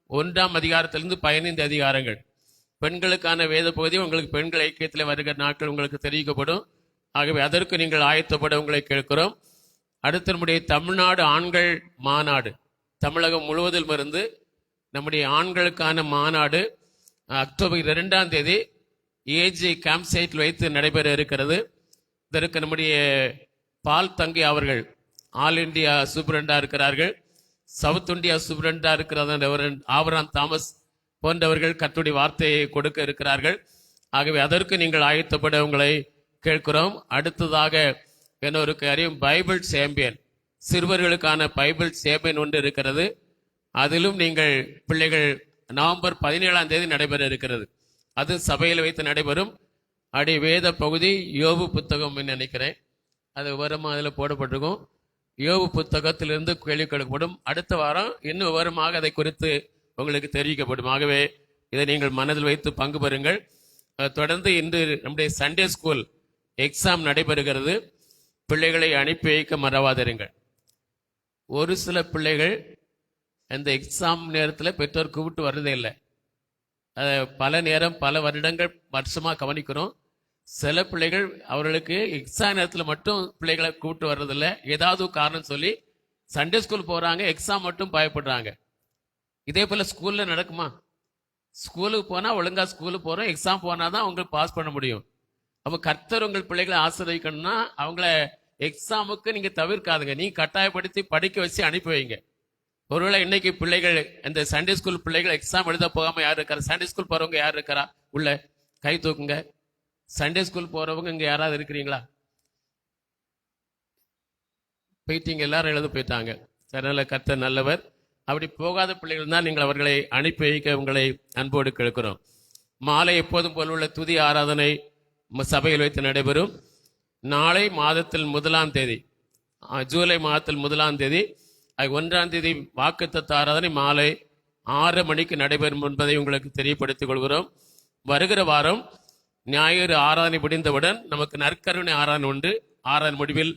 1ஆம் அதிகாரத்திலிருந்து 15 அதிகாரங்கள். பெண்களுக்கான வேத பகுதி உங்களுக்கு பெண்கள் ஐக்கியத்தில் வருகிற நாட்கள் உங்களுக்கு தெரிவிக்கப்படும். ஆகவே அதற்கு நீங்கள் ஆயத்தப்பட உங்களை கேட்கிறோம். அடுத்து நம்முடைய தமிழ்நாடு ஆண்கள் மாநாடு, தமிழகம் முழுவதிலும் இருந்து நம்முடைய ஆண்களுக்கான மாநாடு அக்டோபர் 2ஆம் தேதி ஏஜி கேம்ப் சைட்டில் வைத்து நடைபெற இருக்கிறது. இதற்கு நம்முடைய பால் தங்கி அவர்கள் ஆல் இண்டியா சூப்பரண்டாக இருக்கிறார்கள். சவுத் இந்தியா சூப்பரண்டாக இருக்கிற ஆவராம் தாமஸ் போன்றவர்கள் கர்த்தருடைய வார்த்தையை கொடுக்க இருக்கிறார்கள். ஆகவே அதற்கு நீங்கள் ஆயத்தப்பட உங்களை கேட்கிறோம். அடுத்ததாக இன்னொரு காரியம், பைபிள் சேம்பியன், சிறுவர்களுக்கான பைபிள் சேம்பியன் ஒன்று இருக்கிறது. அதிலும் நீங்கள் பிள்ளைகள் நவம்பர் 17ஆம் தேதி நடைபெற இருக்கிறது. அது சபையில் வைத்து நடைபெறும். அடி வேத பகுதி யோபு புத்தகம் நினைக்கிறேன், அது விவரமாக அதில் போடப்பட்டிருக்கும். யோபு புத்தகத்திலிருந்து கேள்வி கேட்கப்படும். அடுத்த வாரம் இன்னும் விவரமாக அதை குறித்து உங்களுக்கு தெரிவிக்கப்படும். ஆகவே இதை நீங்கள் மனதில் வைத்து பங்கு பெறுங்கள். தொடர்ந்து இன்று நம்முடைய சண்டே ஸ்கூல் எக்ஸாம் நடைபெறுகிறது. பிள்ளைகளை அனுப்பி வைக்க மறவாதிருங்கள். ஒரு சில பிள்ளைகள் அந்த எக்ஸாம் நேரத்தில் பெற்றோர் கூப்பிட்டு வர்றதே இல்லை. அதை பல நேரம் பல வருடங்கள் வருஷமாக கவனிக்கிறோம். சில பிள்ளைகள் அவர்களுக்கு எக்ஸாம் நேரத்தில் மட்டும் பிள்ளைகளை கூப்பிட்டு வர்றதில்லை. ஏதாவது காரணம் சொல்லி சண்டே ஸ்கூல் போகிறாங்க, எக்ஸாம் மட்டும் பயப்படுறாங்க. இதே போல் ஸ்கூலில் நடக்குமா? ஸ்கூலுக்கு போனால் ஒழுங்காக ஸ்கூலுக்கு போகிறோம், எக்ஸாம் போனால் தான் அவங்களுக்கு பாஸ் பண்ண முடியும். அப்போ கர்த்தர் உங்கள் பிள்ளைகளை ஆசீர்வதிக்கணும்னா அவங்கள எக்ஸாமுக்கு நீங்கள் தவிர்க்காதுங்க, நீங்கள் கட்டாயப்படுத்தி படிக்க வச்சு அனுப்பி வைங்க. ஒருவேளை இன்னைக்கு பிள்ளைகள் இந்த சண்டே ஸ்கூல் பிள்ளைகள் எக்ஸாம் எழுத போகாமல் யார் இருக்கிறா? சண்டே ஸ்கூல் போகிறவங்க யார் இருக்கிறா? உள்ள கை தூக்குங்க. சண்டே ஸ்கூல் போகிறவங்க இங்கே யாராவது இருக்கிறீங்களா? போயிட்டீங்க, எல்லாரும் எழுத போயிட்டாங்க. அதனால கர்த்தர் நல்லவர். அப்படி போகாத பிள்ளைகள் தான் நீங்கள் அவர்களை அனுப்பி வைக்க உங்களை அன்போடு கேட்கிறோம். மாலை எப்போதும் போல உள்ள துதி ஆராதனை சபையில் வைத்து நடைபெறும். நாளை மாதத்தில் 1ஆம் தேதி, ஜூலை மாதத்தில் 1ஆம் தேதி, 1ஆம் தேதி வாக்குத்தத்த ஆராதனை மாலை 6 மணிக்கு நடைபெறும் என்பதை உங்களுக்கு தெரியப்படுத்திக் கொள்கிறோம். வருகிற வாரம் ஞாயிறு ஆராதனை முடிந்தவுடன் நமக்கு நற்கருணை ஆராதனை உண்டு. ஆராதனை முடிவில்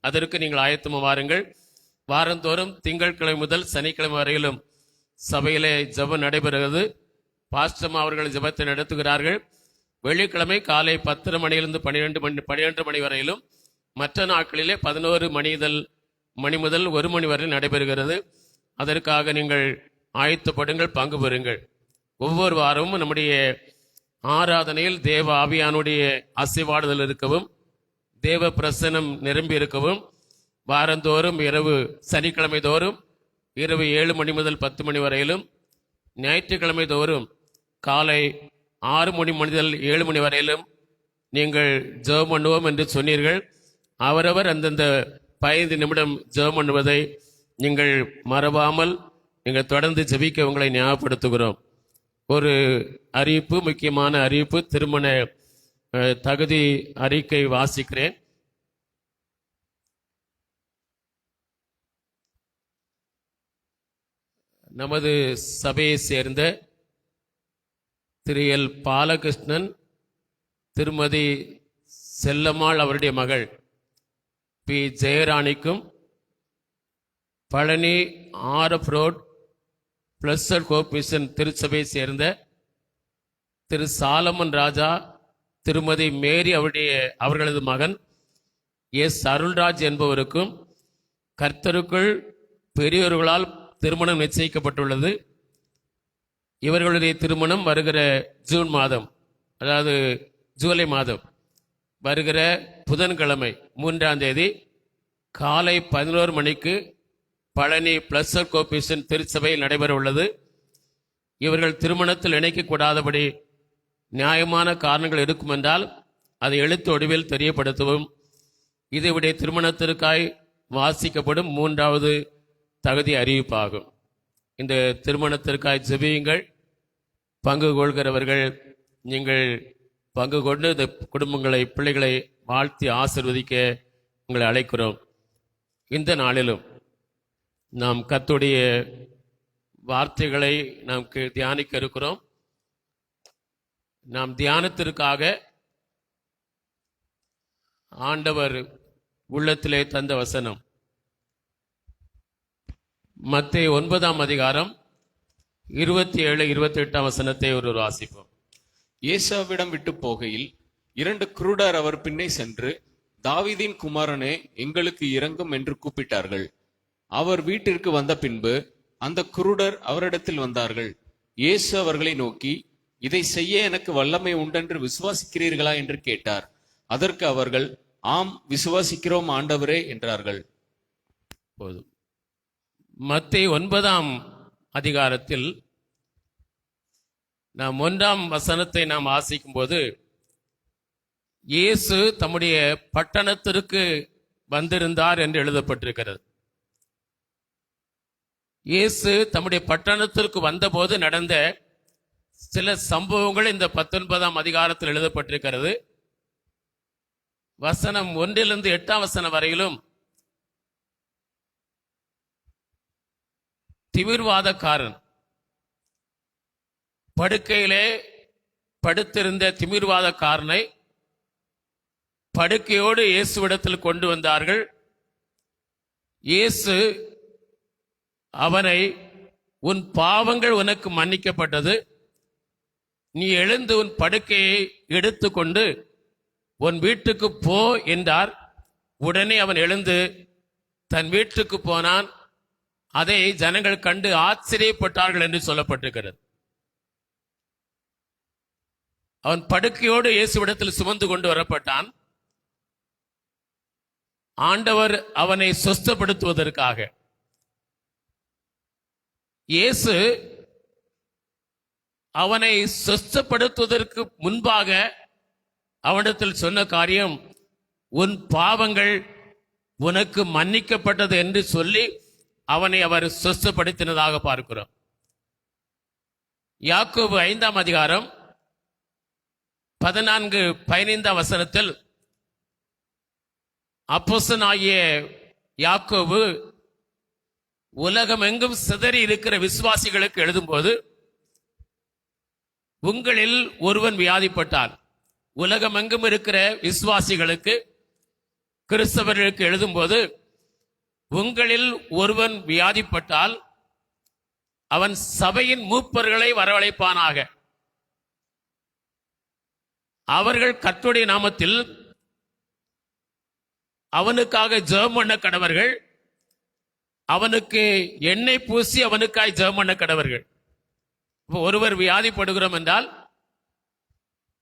அதற்கு நீங்கள் ஆயத்தமாக வாருங்கள். வாரந்தோறும் திங்கட்கிழமை முதல் சனிக்கிழமை வரையிலும் சபையிலே ஜெபம் நடைபெறுகிறது. பாஸ்டர்மா அவர்கள் ஜெபத்தை நடத்துகிறார்கள். வெள்ளிக்கிழமை காலை 10 மணியிலிருந்து 12 மணி வரையிலும், மற்ற நாட்களிலே 11 மணி முதல் 1 மணி வரை நடைபெறுகிறது. அதற்காக நீங்கள் ஆயத்தப்படுங்கள், பங்கு பெறுங்கள். ஒவ்வொரு வாரமும் நம்முடைய ஆராதனையில் தேவ ஆவியானுடைய ஆசீர்வாதங்கள் இருக்கவும், தேவ பிரசன்னம் நிரம்பி இருக்கவும், வாரந்தோறும் சனிக்கிழமை தோறும் இரவு 7 மணி முதல் 10 மணி வரையிலும், ஞாயிற்றுக்கிழமை தோறும் காலை 6 மணி முதல் 7 மணி வரையிலும் நீங்கள் ஜெபம் பண்ணுவோம் என்று சொன்னீர்கள். அவரவர் அந்தந்த 15 நிமிடம் ஜெபம் பண்ணுவதை நீங்கள் மறவாமல் நீங்கள் தொடர்ந்து ஜெபிக்க உங்களை ஞாபகப்படுத்துகிறோம். ஒரு அறிவிப்பு, முக்கியமான அறிவிப்பு, திருமண தகுதி அறிக்கை வாசிக்கிறேன். நமது சபையை சேர்ந்த திரு எல் பாலகிருஷ்ணன், திருமதி செல்லம்மாள் அவருடைய மகள் பி ஜெயராணிக்கும், Palani RF road pleasure hope mission திருச்சபையை சேர்ந்த திரு சாலமன் ராஜா, திருமதி மேரி அவர்களது மகன் எஸ் அருள்ராஜ் என்பவருக்கும் கர்த்தருக்குள் பெரியோர்களால் திருமணம் நிச்சயிக்கப்பட்டுள்ளது. இவர்களுடைய திருமணம் வருகிற ஜூன் மாதம், அதாவது ஜூலை மாதம் வருகிற புதன்கிழமை 3ஆம் தேதி காலை 11 மணிக்கு பழனி பிளஸர் கோபிஷன் திருச்சபையில் நடைபெற உள்ளது. இவர்கள் திருமணத்தில் இணைக்கக்கூடாதபடி நியாயமான காரணங்கள் இருக்கும் என்றால் அதை எழுத்து வடிவில் தெரியப்படுத்தவும். இது இவருடைய திருமணத்திற்காய் வாசிக்கப்படும் 3வது தகுதி அறிவிப்பாகும். இந்த திருமணத்திற்காய் ஜெபியுங்கள். பங்கு கொள்கிறவர்கள் நீங்கள் பங்கு கொண்டு இந்த குடும்பங்களை, பிள்ளைகளை வாழ்த்தி ஆசீர்வதிக்க உங்களை அழைக்கிறோம். இந்த நாளிலும் நாம் கர்த்தருடைய வார்த்தைகளை நாம் தியானிக்க இருக்கிறோம். நாம் தியானத்திற்காக ஆண்டவர் உள்ளத்திலே தந்த வசனம் மத்தேயு 9ஆம் அதிகாரம் 27-28 வசனத்தை ஒரு வாசிப்போம். ஏசாவிடம் விட்டு போகையில் 2 குருடர் அவர் பின்னே சென்று, தாவீதின் குமாரனே, எங்களுக்கு இரங்கும் என்று கூப்பிட்டார்கள். அவர் வீட்டிற்கு வந்த பின்பு அந்த குருடர் அவரிடத்தில் வந்தார்கள். இயேசு அவர்களை நோக்கி, இதை செய்ய எனக்கு வல்லமை உண்டென்று விசுவாசிக்கிறீர்களா என்று கேட்டார். அதற்கு அவர்கள், ஆம், விசுவாசிக்கிறோம் ஆண்டவரே என்றார்கள். போதும். மத்தேயு 9ஆம் அதிகாரத்தில் நாம் 1ஆம் வசனத்தை நாம் வாசிக்கும் போது, இயேசு தம்முடைய பட்டணத்திற்கு வந்திருந்தார் என்று எழுதப்பட்டிருக்கிறது. இயேசு தம்முடைய பட்டணத்திற்கு வந்தபோது நடந்த சில சம்பவங்கள் இந்த 19ஆம் அதிகாரத்தில் எழுதப்பட்டிருக்கிறது. வசனம் 1 8 வசனம் வரையிலும் திமிர்வாதக்காரன், படுக்கையிலே படுத்திருந்த திமிர்வாதக்காரனை படுக்கையோடு இயேசுவிடத்தில் கொண்டு வந்தார்கள். இயேசு அவனை, உன் பாவங்கள் உனக்கு மன்னிக்கப்பட்டது, நீ எழுந்து உன் படுக்கையை எடுத்துக்கொண்டு உன் வீட்டுக்கு போ என்றார். உடனே அவன் எழுந்து தன் வீட்டுக்கு போனான். அதை ஜனங்கள் கண்டு ஆச்சரியப்பட்டார்கள் என்று சொல்லப்பட்டிருக்கிறது. அவன் படுக்கையோடு இயேசுவிடத்தில் சுமந்து கொண்டு வரப்பட்டான். ஆண்டவர் அவனை சுஸ்தப்படுத்துவதற்காக இயேசு அவனை சுஸ்தப்படுத்துவதற்கு முன்பாக அவனிடத்தில் சொன்ன காரியம், உன் பாவங்கள் உனக்கு மன்னிக்கப்பட்டது என்று சொல்லி அவனை அவர் சொஸ்தப்படுத்தினதாக பார்க்கிறோம். யாக்கோபு 5ஆம் அதிகாரம் 14-15 வசனத்தில் அப்போஸ்தலனாகிய யாக்கோபு உலகமெங்கும் சிதறி இருக்கிற விசுவாசிகளுக்கு எழுதும்போது, உங்களில் ஒருவன் வியாதிப்பட்டால், உலகமெங்கும் இருக்கிற விசுவாசிகளுக்கு, கிறிஸ்தவர்களுக்கு எழுதும்போது, உங்களில் ஒருவன் வியாதிப்பட்டால் அவன் சபையின் மூப்பர்களை வரவழைப்பானாக. அவர்கள் கர்த்தருடைய நாமத்தில் அவனுக்காக ஜெபம் பண்ண கடவர்கள், அவனுக்கு எண்ணெய் பூசி அவனுக்காய் ஜெபம் பண்ண கடவர்கள். ஒருவர் வியாதிப்படுகிறோம் என்றால்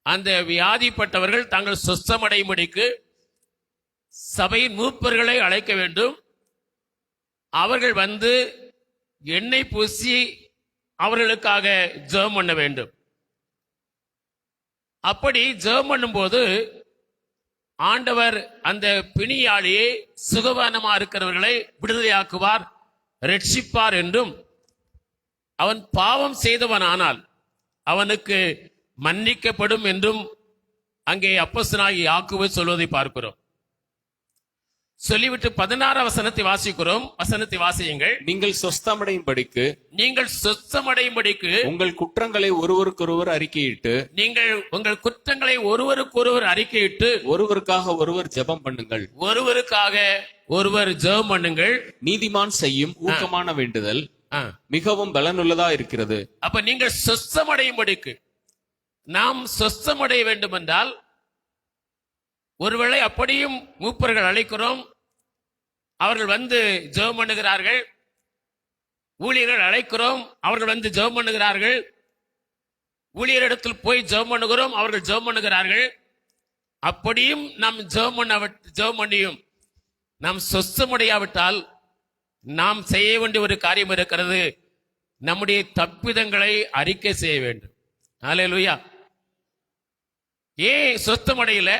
அந்த வியாதிப்பட்டவர்கள் தாங்கள் சொஸ்தமடையும்படிக்கு சபையின் மூப்பர்களை அழைக்க வேண்டும். அவர்கள் வந்து எண்ணெய் பூசி அவர்களுக்காக ஜெபம் பண்ண வேண்டும். அப்படி ஜெபம் பண்ணும்போது ஆண்டவர் அந்த பிணியாளியை, சுகவானமா இருக்கிறவர்களை விடுதலையாக்குவார், ரட்சிப்பார் என்றும், அவன் பாவம் செய்தவனானால் அவனுக்கு மன்னிக்கப்படும் என்றும் அங்கே அப்போஸ்தலனாகிய யாக்கோபு சொல்வதை பார்க்கிறோம். சொல்லிவிட்டு 16 வசனத்தை வாசிக்கிறோம். வசனத்தை வாசியுங்கள். நீங்கள் சொஸ்தமடையும்படிக்கு நீங்கள் சொஸ்தமடையும்படிக்கு உங்கள் குற்றங்களை ஒருவருக்கொருவர் அறிக்கையிட்டு நீங்கள் உங்கள் குற்றங்களை ஒருவருக்கொருவர் அறிக்கையிட்டு ஒருவருக்காக ஒருவர் ஜெபம் பண்ணுங்கள். ஒருவருக்காக ஒருவர் ஜெபம் பண்ணுங்கள். நீதிமான் செய்யும் ஊக்கமான வேண்டுதல் மிகவும் பலனுள்ளதா இருக்கிறது. அப்ப நீங்கள் சொஸ்தமடையும்படிக்கு, நாம் சொஸ்தமடைய வேண்டும் என்றால், ஒருவேளை அப்படியும் மூப்பர்கள் அழைக்கிறோம், அவர்கள் வந்து ஜெபம் பண்ணுகிறார்கள். ஊழியர்கள் அழைக்கிறோம், அவர்கள் வந்து ஜெபம் பண்ணுகிறார்கள். ஊழியரிடத்தில் போய் ஜெபம் பண்ணுகிறோம், அவர்கள் ஜெபம் பண்ணுகிறார்கள். அப்படியும் நாம் ஜெபம் பண்ணியும் நாம் சொஸ்தமடையாவிட்டால் நாம் செய்ய வேண்டிய ஒரு காரியம் இருக்கிறது. நம்முடைய தப்பிதங்களை அறிக்கை செய்ய வேண்டும். ஹல்லேலூயா. ஏன் சொஸ்தமடையல?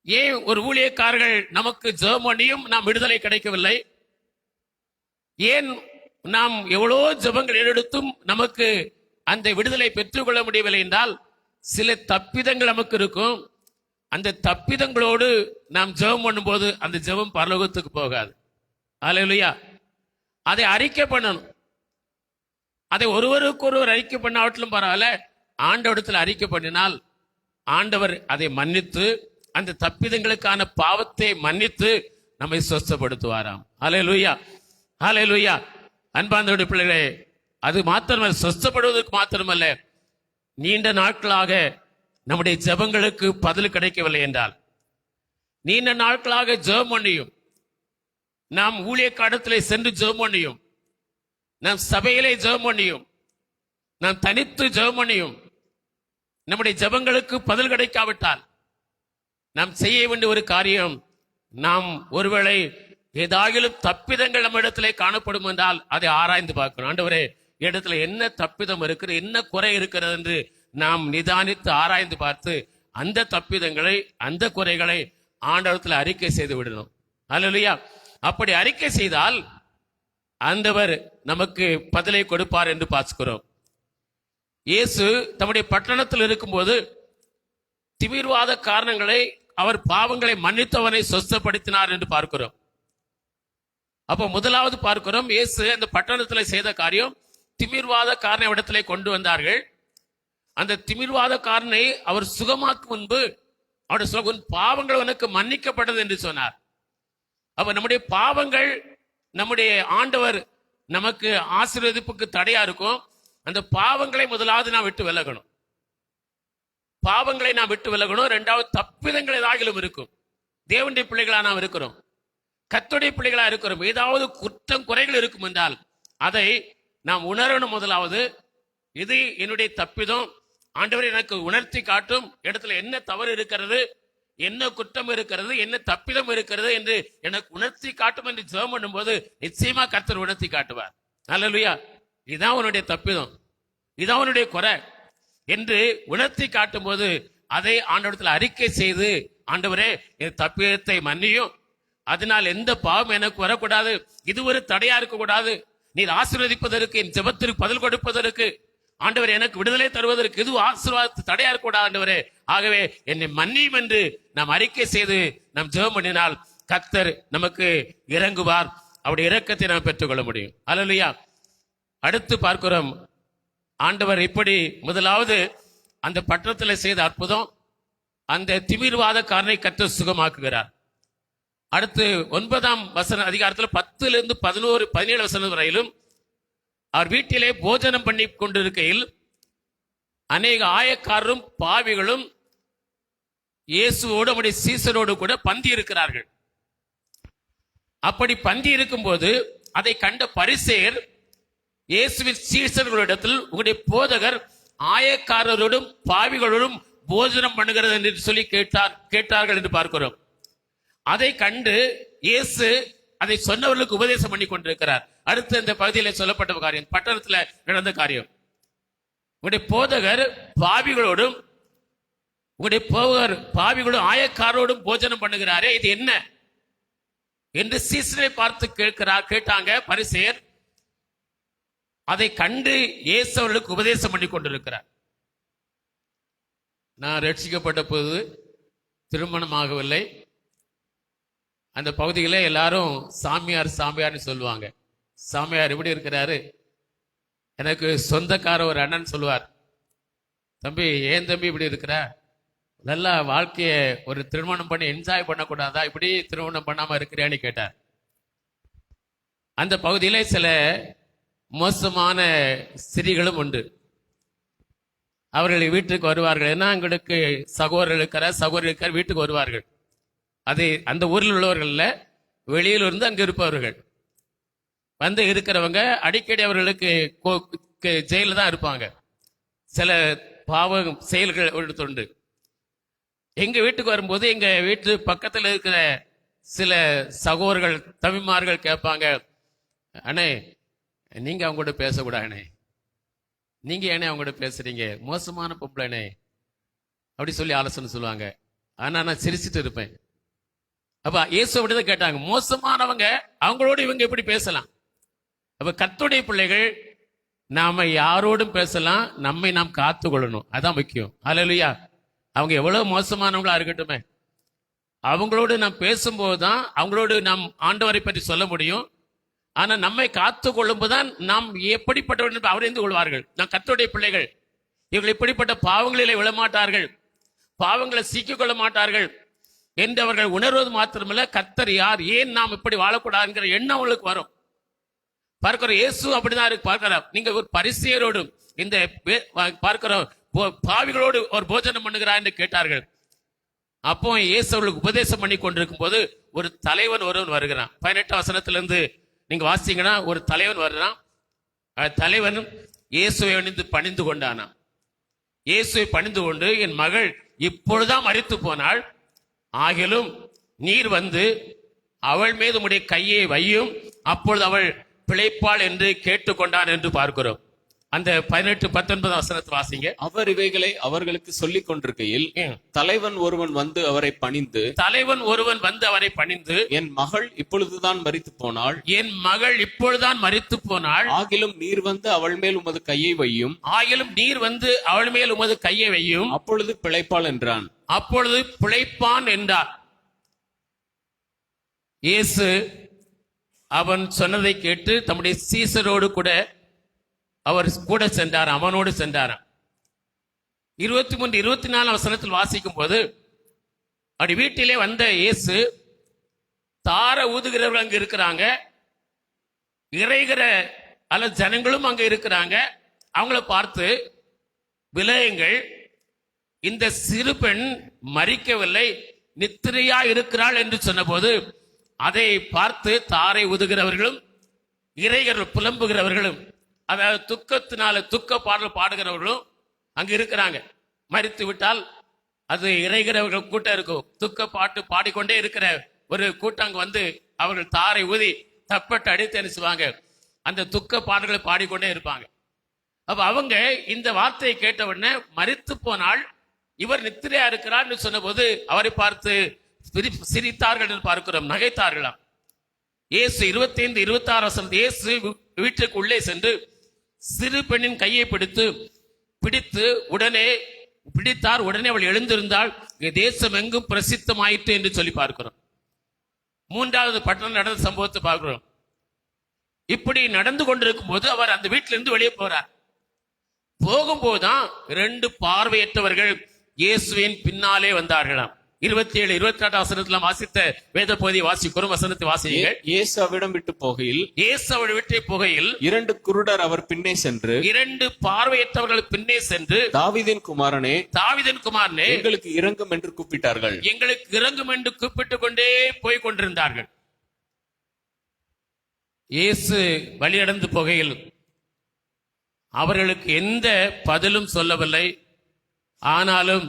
ஏன் ஒரு ஊழியக்காரர்கள் நமக்கு ஜெபம் பண்ணியும் நாம் விடுதலை கிடைக்கவில்லை? ஏன் நாம் எவ்வளோ ஜெபங்கள் எடுத்தும் நமக்கு அந்த விடுதலை பெற்றுக்கொள்ள முடியவில்லை என்றால், சில தப்பிதங்கள் நமக்கு இருக்கும். அந்த தப்பிதங்களோடு நாம் ஜெபம் பண்ணும்போது அந்த ஜெபம் பரலோகத்துக்கு போகாது. ஹல்லேலூயா. அதை அறிக்கை பண்ணணும். அதை ஒருவருக்கொருவர் அறிக்கை பண்ணாவட்டிலும் பரவாயில்ல, ஆண்டவரிடத்தில் அறிக்கை பண்ணினால் ஆண்டவர் அதை மன்னித்து, அந்த தப்பிதங்களுக்கான பாவத்தை மன்னித்து நம்மை சொஸ்தப்படுத்துவாராம். ஹல்லேலூயா, ஹல்லேலூயா. அன்பார்ந்தவருடைய பிள்ளைகளே, அது மாத்திரமல்ல, சொஸ்தப்படுவதற்கு மாத்திரமல்ல, நீண்ட நாட்களாக நம்முடைய ஜெபங்களுக்கு பதில் கிடைக்கவில்லை என்றால், நீண்ட நாட்களாக ஜெபம் பண்ணியும், நாம் ஊழியக்காரத்திலே சென்று ஜெபம் பண்ணியும், நாம் சபையிலே ஜெபம் பண்ணியும், நாம் தனித்து ஜெபம் பண்ணியும் நம்முடைய ஜெபங்களுக்கு பதில் கிடைக்காவிட்டால், நாம் செய்ய வேண்டிய ஒரு காரியம், நாம் ஒருவேளை ஏதாகிலும் தப்பிதங்கள் நம்ம இடத்திலே காணப்படும் என்றால் அதை ஆராய்ந்து பார்க்கணும். ஆண்டவரே, இடத்துல என்ன தப்பிதம் இருக்கிறது, என்ன குறை இருக்கிறது என்று நாம் நிதானித்து ஆராய்ந்து பார்த்து அந்த தப்பிதங்களை, அந்த குறைகளை ஆண்டவரத்தில் அறிக்கை செய்து விடணும். ஹல்லேலூயா. அப்படி அறிக்கை செய்தால் ஆண்டவர் நமக்கு பதிலை கொடுப்பார் என்று பார்க்கிறோம். இயேசு தம்முடைய பட்டணத்தில் இருக்கும்போது திமிர்வாத காரணங்களை, அவர் பாவங்களை மன்னித்தவனை சொஸ்தப்படுத்தினார் என்று பார்க்கிறோம். அப்ப முதலாவது பார்க்கிறோம், இயேசு அந்த பட்டணத்தில் செய்த காரியம், திமிர்வாத காரனை இடத்திலே கொண்டு வந்தார்கள். அந்த திமிர்வாத காரனை அவர் சுகமாக்கும் முன்பு அவருடைய பாவங்கள் உனக்கு மன்னிக்கப்பட்டது என்று சொன்னார். அப்ப நம்முடைய பாவங்கள், நம்முடைய ஆண்டவர் நமக்கு ஆசீர்வதிப்புக்கு தடையா இருக்கும். அந்த பாவங்களை முதலாவது நாம் விட்டு விலகணும். பாவங்களை நாம் விட்டு விலகணும். இரண்டாவது, தப்பிதங்கள் ஏதாகிலும் இருக்கும். தேவனுடைய பிள்ளைகளா நாம் இருக்கிறோம், கர்த்தருடைய பிள்ளைகளா இருக்கிறோம். ஏதாவது குற்றம் குறைகள் இருக்கும் என்றால் அதை நாம் உணரணும். முதலாவது, இது என்னுடைய தப்பிதம், ஆண்டவர் எனக்கு உணர்த்தி காட்டும், இடத்துல என்ன தவறு இருக்கிறது, என்ன குற்றம் இருக்கிறது, என்ன தப்பிதம் இருக்கிறது என்று எனக்கு உணர்த்தி காட்டும் என்று ஜெபம் பண்ணும்போது நிச்சயமா கர்த்தர் உணர்த்தி காட்டுவார். ஹல்லேலூயா. இதான் உன்னுடைய தப்பிதம், இதான் உன்னுடைய குறை என்று உணர்த்தி காட்டும் போது அதை ஆண்டவரிடத்தில் அறிக்கை செய்து, ஆண்டவரே, என் தப்பிதத்தை மன்னியும், அதனால் எந்த பாவம் எனக்கு வரக்கூடாது, இது ஒரு தடையா இருக்கக்கூடாது. நீர் ஆசீர்வதிப்பதற்கு, என் ஜெபத்திற்கு பதில் கொடுப்பதற்கு, ஆண்டவர் எனக்கு விடுதலை தருவதற்கு இது ஆசீர்வாதத்து தடையா இருக்கக்கூடாது ஆண்டவரே. ஆகவே என்னை மன்னியும் என்று நாம் அறிக்கை செய்து நாம் ஜெபம் பண்ணினால் கர்த்தர் நமக்கு இறங்குவார். அவருடைய இரக்கத்தை நாம் பெற்றுக்கொள்ள முடியும். அல்லேலூயா. அடுத்து பார்க்கிறோம், ஆண்டவர் இப்படி முதலாவது அந்த பட்டணத்தில் செய்த அற்புதம், அந்த திமிர்வாதக்காரனை கர்த்தர் சுகமாக்குகிறார். அடுத்து 9ஆம் வசன அதிகாரத்தில் 10 11 17 வசனம் வரையிலும் அவர் வீட்டிலே போஜனம் பண்ணி கொண்டிருக்கையில் அநேக ஆயக்காரரும் பாவிகளும் இயேசுவோடு அவருடைய சீசரோடு கூட பந்தி இருக்கிறார்கள். அப்படி பந்தி இருக்கும்போது அதை கண்ட பரிசேயர் இயேசுவின் சீசர்களிடத்தில், உங்களுடைய போதகர் ஆயக்காரரோடும் பாவிகளோடும் போஜனம் பண்ணுகிறது என்று சொல்லி கேட்டார்கள் என்று பார்க்கிறோம். அதை கண்டு இயேசு அதை சொன்னவர்களுக்கு உபதேசம் பண்ணி கொண்டிருக்கிறார். அடுத்து இந்த பகுதியில் சொல்லப்பட்ட காரியம், பட்டணத்தில் நடந்த காரியம். உங்களுடைய போதகர் பாவிகளோடும் ஆயக்காரோடும் போஜனம் பண்ணுகிறாரே, இது என்ன என்று சீசரை பார்த்து கேட்டாங்க பரிசேயர். அதை கண்டு இயேசு அவர்களுக்கு உபதேசம் பண்ணி கொண்டிருக்கிறார். நான் ரட்சிக்கப்பட்ட போது திருமணமாகவில்லை. அந்த பகுதியில் எல்லாரும் சாமியார்னு சொல்லுவாங்க. சாமியார் எப்படி இருக்கிறாரு? எனக்கு சொந்தக்கார ஒரு அண்ணன் சொல்லுவார், தம்பி ஏன் தம்பி இப்படி இருக்கிற, நல்லா வாழ்க்கைய ஒரு திருமணம் பண்ணி என்ஜாய் பண்ணக்கூடாதா, இப்படி திருமணம் பண்ணாம இருக்கிறியான்னு கேட்டார். அந்த பகுதியில சில மோசமான ஸ்திரீகளும் உண்டு. அவர்கள் வீட்டுக்கு வருவார்கள். ஏன்னா எங்களுக்கு சகோதரர்கள் வீட்டுக்கு வருவார்கள். அது அந்த ஊரில் உள்ளவர்கள்ல வெளியில் இருந்து அங்கு இருப்பவர்கள் வந்து இருக்கிறவங்க அடிக்கடி அவர்களுக்கு ஜெயில தான் இருப்பாங்க. சில பாவ செயல்கள் உண்டு. எங்க வீட்டுக்கு வரும்போது எங்க வீட்டு பக்கத்தில் இருக்கிற சில சகோதரர்கள் தம்பிமார்கள் கேட்பாங்க, அண்ணே நீங்க அவங்க கூட பேசக்கூடாதுண்ணே, நீங்க ஏனே அவங்க கூட பேசுறீங்க, மோசமான பொம்பளைண்ணே அப்படி சொல்லி ஆலோசனை சொல்லுவாங்க. ஆனா நான் சிரிச்சுட்டு இருப்பேன். அப்ப இயேசு அப்படிதான் கேட்டாங்க, மோசமானவங்க அவங்களோட இவங்க எப்படி பேசலாம்? அப்ப கர்த்தருடைய பிள்ளைகள் நாம யாரோடும் பேசலாம், நம்மை நாம் காத்து கொள்ளணும், அதான் முக்கியம். அல்லேலூயா. அவங்க எவ்வளவு மோசமானவங்களா இருக்கட்டுமே, அவங்களோடு நாம் பேசும்போதுதான் அவங்களோடு நாம் ஆண்டவரை பற்றி சொல்ல முடியும். ஆனா நம்மை காத்து கொள்ளும்போதுதான் நாம் எப்படிப்பட்டவர்கள் அவர் அறிந்து கொள்வார்கள். நாம் கர்த்தருடைய பிள்ளைகள், இவர்கள் இப்படிப்பட்ட பாவங்களிலே விழமாட்டார்கள், பாவங்களை சிக்கிக் கொள்ள மாட்டார்கள் என்று அவர்கள் உணர்வது மாத்திரமல்ல, கர்த்தர் யார், ஏன் நாம் இப்படி வாழக்கூடாதுங்கிற எண்ணம் அவங்களுக்கு வரும். பார்க்கிறோம், இயேசு அப்படிதான் இருக்கு. பார்க்கிறோம், நீங்க ஒரு பரிசேயரோடும் இந்த பார்க்கிறோம் பாவிகளோடு ஒரு போஜனம் பண்ணுகிறார் என்று கேட்டார்கள். அப்போ இயேசு அவர்களுக்கு உபதேசம் பண்ணி கொண்டிருக்கும் போது ஒரு தலைவன் ஒருவன் வருகிறான். 18 வசனத்திலிருந்து நீங்க வாசிங்கன்னா, ஒரு தலைவன் வருகிறான். தலைவன் இயேசுவை அணிந்து பணிந்து கொண்டானா. இயேசுவை பணிந்து கொண்டு, என் மகள் இப்பொழுதுதான் மரித்து போனாள், ஆகிலும் நீர் வந்து அவள் மீது உம்முடைய கையை வையும், அப்பொழுது அவள் பிழைப்பாள் என்று கேட்டுக்கொண்டான் என்று பார்க்கிறோம். அந்த 18-19 வசனத்தை வாசிங்க. அவர் இவைகளை அவர்களுக்கு சொல்லிக் கொண்டிருக்கையில் தலைவன் ஒருவன் வந்து அவரை பணிந்து, என் மகள் இப்பொழுதுதான் மரித்து போனாள், ஆகிலும் நீர் வந்து அவள் மேல் உமது கையை வையும், அப்பொழுது பிழைப்பாள் என்றான். அப்பொழுது பிழைப்பான் என்றார். இயேசு அவன் சொன்னதை கேட்டு தம்முடைய சீசரோடு கூட அவர் கூட சென்றார், அவனோடு சென்றாராம். 23-24 வசனத்தில் வாசிக்கும் போது, அப்படி வீட்டிலே வந்த இயேசு, தார ஊதுகிறவர்கள் அங்க இருக்கிறாங்க, இறைகிற அல்ல ஜனங்களும் அங்க இருக்கிறாங்க. அவங்கள பார்த்து, விலையுங்கள், இந்த சிறு பெண் மரிக்கவில்லை, நித்திரையா இருக்கிறாள் என்று சொன்னபோது, அதை பார்த்து தாரை ஊதுகிறவர்களும் இறைகள் புலம்புகிறவர்களும், அதாவது துக்கத்தினால துக்க பாடல் பாடுகிறவர்களும் அங்கு இருக்கிறாங்க. மரித்து விட்டால் அது இறைகிறவர்கள் கூட்டம் இருக்கும். துக்க பாட்டு பாடிக்கொண்டே இருக்கிற ஒரு கூட்டம் அங்கு வந்து அவர்கள் தாரை ஊதி தப்பட்டு அடித்து அனுப்புவாங்க. அந்த துக்க பாடல்களை பாடிக்கொண்டே இருப்பாங்க. அப்ப அவங்க இந்த வார்த்தையை கேட்ட உடனே, மரித்து போனால் இவர் நித்திரையா இருக்கிறார் சொன்ன போது அவரை பார்த்து சிரித்தார்கள் என்று பார்க்கிறோம், நகைத்தார்களாம். இயேசு 25, 26 வசனம், இயேசு வீட்டுக்கு உள்ளே சென்று சிறு பெண்ணின் கையை பிடித்து பிடித்தார். உடனே அவள் எழுந்திருந்தாள். தேசம் எங்கும் பிரசித்தமாயிற்று என்று சொல்லி பார்க்கிறோம். மூன்றாவது பட்டணம் நடந்த சம்பவத்தை பார்க்கிறோம். இப்படி நடந்து கொண்டிருக்கும் போது அவர் அந்த வீட்டிலிருந்து வெளியே போறார். போகும்போதுதான் 2 பார்வையற்றவர்கள் இயேசுவின் பின்னாலே வந்தார்களாம். 27, 28 வசனத்துல வாசித்த வேத பகுதியை வாசிக்கிறோம். வசனத்தை வாசியுங்கள். இயேசு அவ்விடம் விட்டு போகையில் 2 குருடர் அவர் பின்னே சென்று 2 பார்வையற்றவர்கள் பின்னே சென்று தாவீதின் குமாரனே எங்களுக்கு இறங்கும் என்று கூப்பிட்டார்கள். எங்களுக்கு இறங்கும் என்று கூப்பிட்டுக் கொண்டே போய் கொண்டிருந்தார்கள். இயேசு வழிநடந்து போகையில் அவர்களுக்கு எந்த பதிலும் சொல்லவில்லை. ஆனாலும்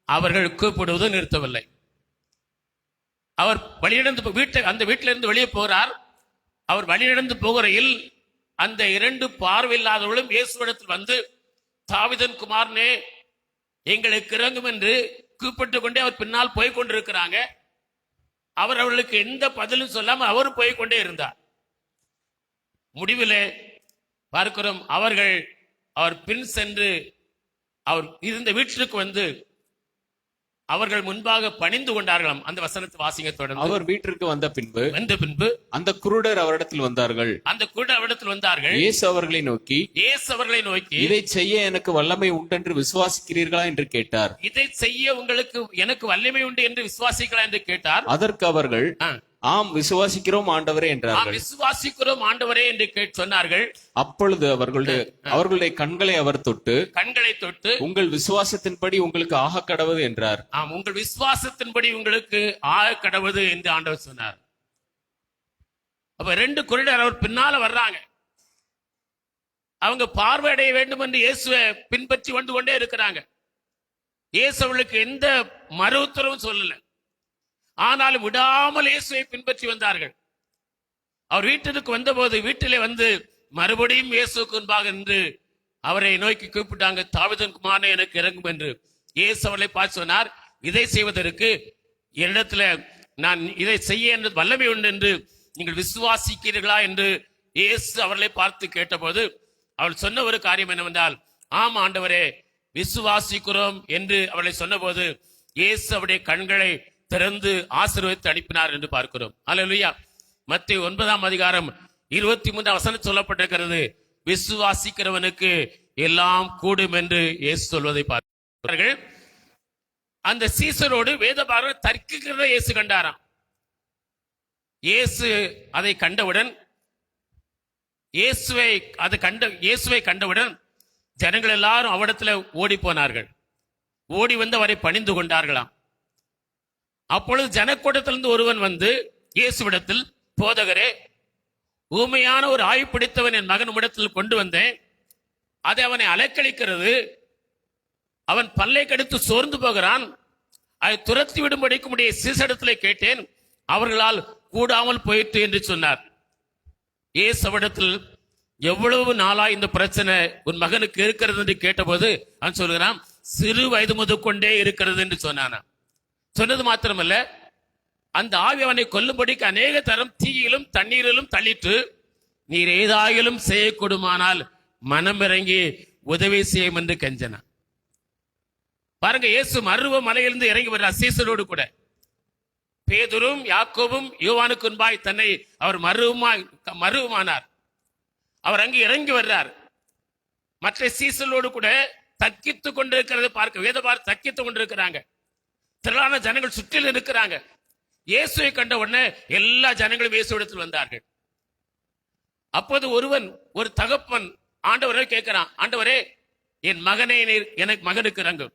அவர்கள் கூப்பிடுவதும் நிறுத்தவில்லை. அவர் வழிநடந்து அந்த வீட்டிலிருந்து வெளியே போகிறார். அவர் வழிநடந்து போகிறையில் அந்த 2 பார்வையில்லாதவர்களும் இயேசுவிடத்தில் வந்து, தாவீதின் குமாரனே எங்களுக்கு இறங்கும் என்று கூப்பிட்டு கொண்டே அவர் பின்னால் போய் கொண்டிருக்கிறாங்க. அவர் அவர்களுக்கு எந்த பதிலும் சொல்லாமல் அவரும் போய் கொண்டே இருந்தார். முடிவிலே பார்க்கிறோம், அவர் பின் சென்று அவர் இருந்த வீட்டிற்கு வந்து அவர்கள் முன்பாக பணிந்து கொண்டார்களாம். அந்த வசனத்தை வாசிங்க தொடர்ந்து. அவர் வீட்டிற்கு வந்த பின்பு அந்த குருடர் அவரிடத்தில் வந்தார்கள். இயேசு அவர்களை நோக்கி இதை செய்ய எனக்கு வல்லமை உண்டென்று விசுவாசிக்கிறீர்களா என்று கேட்டார். இதை செய்ய எனக்கு வல்லமை உண்டு என்று விசுவாசிக்கிறா என்று கேட்டார். அதற்கு அவர்கள் ஆம் விசுவாசிக்கிறோம் ஆண்டவரே என்றார்கள். விசுவாசிக்கிறோம் ஆண்டவரே என்று சொன்னார்கள். அப்பொழுது அவர்களுடைய கண்களை அவர் தொட்டு உங்கள் விசுவாசத்தின்படி உங்களுக்கு ஆக கடவுது என்றார். உங்கள் விசுவாசத்தின்படி உங்களுக்கு ஆக கடவுது என்று ஆண்டவர் சொன்னார். அப்ப 2 குருடர் அவர் பின்னால வர்றாங்க. அவங்க பார்வையடைய வேண்டும் என்று இயேசுவை பின்பற்றி வந்து கொண்டே இருக்கிறாங்க. இயேசு அவர்களுக்கு எந்த மறு உத்தரவும் சொல்லல. ஆனாலும் விடாமல் இயேசுவை பின்பற்றி வந்தார்கள். அவர் வீட்டிற்கு வந்தபோது வீட்டிலே வந்து மறுபடியும் இயேசுக்கு முன்பாக நின்று அவரை நோக்கி கூப்பிட்டாங்க, தாவீதின் குமாரனே எனக்கு இறங்கும் என்று. இயேசு அவர்களை பார்த்து சொன்னார், இதை செய்வதற்கு என்னிடத்துல நான் இதை செய்ய என்று வல்லமை உண்டு என்று நீங்கள் விசுவாசிக்கிறீர்களா என்று இயேசு அவர்களை பார்த்து கேட்டபோது அவள் சொன்ன ஒரு காரியம் என்னவென்றால், ஆம் ஆண்டவரே விசுவாசிக்கிறோம் என்று அவளை சொன்னபோது இயேசு அவருடைய கண்களை திறந்து ஆசீர்வதித்து அனுப்பினார் என்று பார்க்கிறோம். அல்லேலூயா. மத்தேயு 9ஆம் அதிகாரம் 23ஆம் வசனம் சொல்லப்பட்டிருக்கிறது, விசுவாசிக்கிறவனுக்கு எல்லாம் கூடும் என்று இயேசு சொல்வதை பார்க்கிறார்கள். அந்த சீசரோடு வேதபாரகர் தர்க்கிக்கிறத இயேசு கண்டாராம். இயேசு அதை கண்டவுடன் இயேசுவை கண்டவுடன் ஜனங்கள் எல்லாரும் அவரிடத்துல ஓடி போனார்கள். ஓடி வந்து அவரை பணிந்து கொண்டார்களாம். அப்பொழுது ஜனக்கூட்டத்திலிருந்து ஒருவன் வந்து இயேசுவிடத்தில், போதகரே, ஊமையான ஒரு ஆய் பிடித்தவன் என் மகன் இடத்தில் கொண்டு வந்தேன், அதை அவனை அலைக்கழிக்கிறது, அவன் பல்லை கடித்து சோர்ந்து போகிறான், அதை துரத்தி விடும்படிக்கு உடைய சீசரிடத்திலே கேட்டேன், அவர்களால் கூடாமல் போயிற்று என்று சொன்னார். இயேசுவிடத்தில் எவ்வளவு நாளா இந்த பிரச்சனை உன் மகனுக்கு இருக்கிறது என்று கேட்டபோது அவன் சொல்கிறான், சிறு வயது முதற்கொண்டே இருக்கிறது என்று சொன்னான். சொன்னது மாத்திரமல்ல, அந்த ஆவி அவனை கொல்லும்படிக்கு அநேக தரம் தீயிலும் தண்ணீரிலும் தள்ளிட்டு, நீர் ஏதாயிலும் செய்யக்கூடுமானால் மனம் இறங்கி உதவி செய்யும் என்று கெஞ்சனா. பாருங்க, இயேசு மருவ மலையிலிருந்து இறங்கி வர்றார் சீசரோடு கூட. பேதுரும் யாக்கோபும் யோவானுக்கு முன்பாய் தன்னை அவர் மருவமானார். அவர் அங்கு இறங்கி வர்றார். மற்ற சீசரோடு கூட தக்கித்துக் கொண்டிருக்கிறது பார்க்க வேதபார் தக்கித்துக் கொண்டிருக்கிறாங்க. திரளான ஜனங்கள் சுற்றில் இருக்கிறாங்க. இயேசுவை கண்ட உடனே எல்லா ஜனங்களும் இயேசுவிடத்தில் வந்தார்கள். அப்போது ஒரு தகப்பன் ஆண்டவரை கேட்கிறான், ஆண்டவரே, என் மகனை எனக்கு மகனுக்கு இறங்கும்.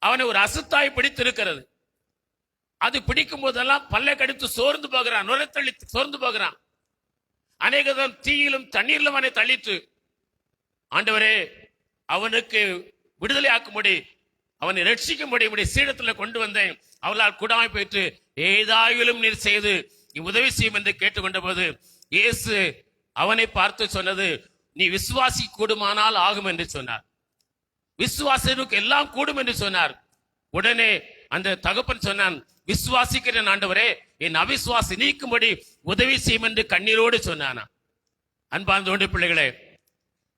அவனை ஒரு அசுத்தாய் பிடித்திருக்கிறது. அது பிடிக்கும் போதெல்லாம் பல்லை கடித்து சோர்ந்து போகிறான், நுரைத்தள்ளி சோர்ந்து போகிறான். அநேகம் தீயிலும் தண்ணீரிலும் அவனை தள்ளிட்டு, ஆண்டவரே, அவனுக்கு விடுதலை ஆக்கும்படி, அவனை ரட்சிக்கும்படி சீடத்தில் கொண்டு வந்தேன், அவளால் கூடாமல் போயிட்டு ஏதாயிலும் நீர் செய்து உதவி செய்யும் என்று கேட்டுக்கொண்ட போது இயேசு அவனை பார்த்து சொன்னது, நீ விசுவாசி கூடுமானால் ஆகும் என்று சொன்னார். விசுவாசனுக்கு எல்லாம் கூடும் என்று சொன்னார். உடனே அந்த தகப்பன் சொன்னான், விசுவாசிக்கிறேன் ஆண்டவரே, என் அவிசுவாசி நீக்கும்படி உதவி செய்யும் என்று கண்ணீரோடு சொன்னானா. அன்பார்ந்த பிள்ளைகளே,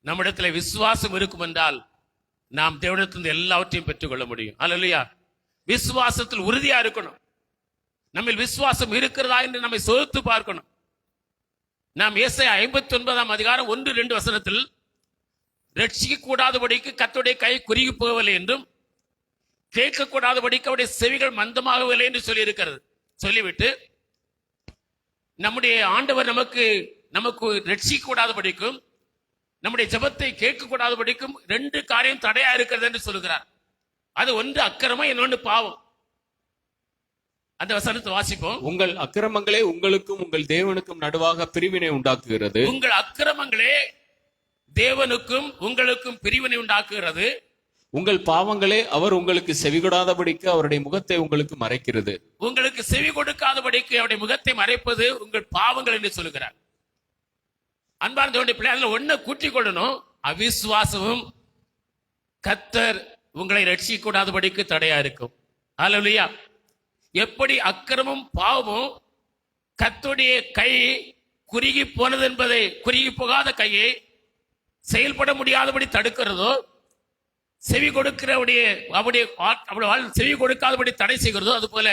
நம்மிடத்துல விசுவாசம் இருக்கும் என்றால் நாம் தேவனிடத்திலிருந்து எல்லாவற்றையும் பெற்றுக்கொள்ள முடியும். அல்லேலூயா. விசுவாசத்தில் உறுதியா இருக்கணும். நம்ம விசுவாசம் இருக்கிறதா என்று நம்மை சோதித்து பார்க்கணும். நாம் ஏசாயா 59 அதிகாரம் 1-2 வசனத்தில் ரட்சிக்க கூடாதபடிக்கு கர்த்தருடைய கை குறுகி போகவில்லை என்றும் கேட்க கூடாதபடிக்கு அவருடைய செவிகள் மந்தமாகவில்லை என்று சொல்லி இருக்கிறது. சொல்லிவிட்டு நம்முடைய ஆண்டவர் நமக்கு ரட்சிக்க கூடாதபடிக்கும் நம்முடைய ஜெபத்தை கேட்க கூடாதபடிக்கும் 2 காரியம் தடையா இருக்கிறது என்று சொல்லுகிறார். அது ஒன்று அக்கிரமம், இன்னொன்று பாவம். அந்த வசனத்தை வாசிப்போம். உங்கள் அக்கிரமங்களே உங்களுக்கும் உங்கள் தேவனுக்கும் நடுவாக பிரிவினை உண்டாக்குகிறது. உங்கள் அக்கிரமங்களே தேவனுக்கும் உங்களுக்கும் பிரிவினை உண்டாக்குகிறது. உங்கள் பாவங்களே அவர் உங்களுக்கு செவிகொடாதபடிக்கு அவருடைய முகத்தை உங்களுக்கு மறைக்கிறது. உங்களுக்கு செவி கொடுக்காதபடிக்கு அவருடைய முகத்தை மறைப்பது உங்கள் பாவங்கள் என்று சொல்லுகிறார். அன்பார்ந்த பிள்ளை, அதுல ஒண்ணு கூட்டிக் கொள்ளணும். அவிசுவாசமும் கர்த்தர் உங்களை ரட்சிக்க கூடாதபடிக்கு தடையா இருக்கும். அல்லேலூயா. எப்படி அக்கிரமும் பாவமும் கர்த்தருடைய கை குறுகி போனது என்பதை, குறுகி போகாத கையை செயல்பட முடியாதபடி தடுக்கிறதோ, செவி கொடுக்கிற செவி கொடுக்காதபடி தடை செய்கிறதோ, அது போல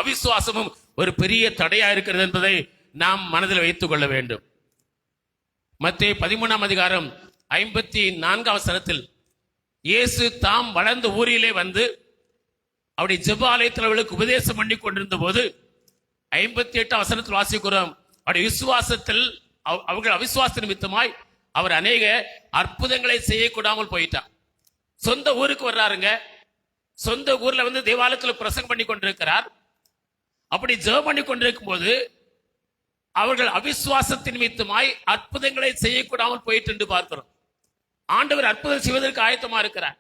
அவிசுவாசமும் ஒரு பெரிய தடையா இருக்கிறது என்பதை நாம் மனதில் வைத்துக் கொள்ள வேண்டும். மத்தேயு 13 அதிகாரம் 54 வசனத்தில் இயேசு தாம் வளர்ந்த ஊரிலே வந்து அவருடைய ஜெப ஆலயத்தில் அவர்களுக்கு உபதேசம் பண்ணி கொண்டிருந்த போது 58 வசனத்தில் வாசிக்கிறோம். அவருடைய விசுவாசத்தில், அவர்கள் அவிசுவாச நிமித்தமாய் அவர் அநேக அற்புதங்களை செய்யக்கூடாமல் போயிட்டார். சொந்த ஊருக்கு வர்றாருங்க. சொந்த ஊர்ல வந்து தேவாலயத்தில் பிரசங்கம் பண்ணி கொண்டிருக்கிறார். அப்படி ஜெபம் பண்ணி கொண்டிருக்கும் போது அவர்கள் அவிசுவாசத்தின் நிமித்தமாய் அற்புதங்களை செய்யக்கூடாமல் போயிட்டு என்று பார்க்கிறோம். ஆண்டவர் அற்புதம் செய்வதற்கு ஆயத்தமா இருக்கிறார்.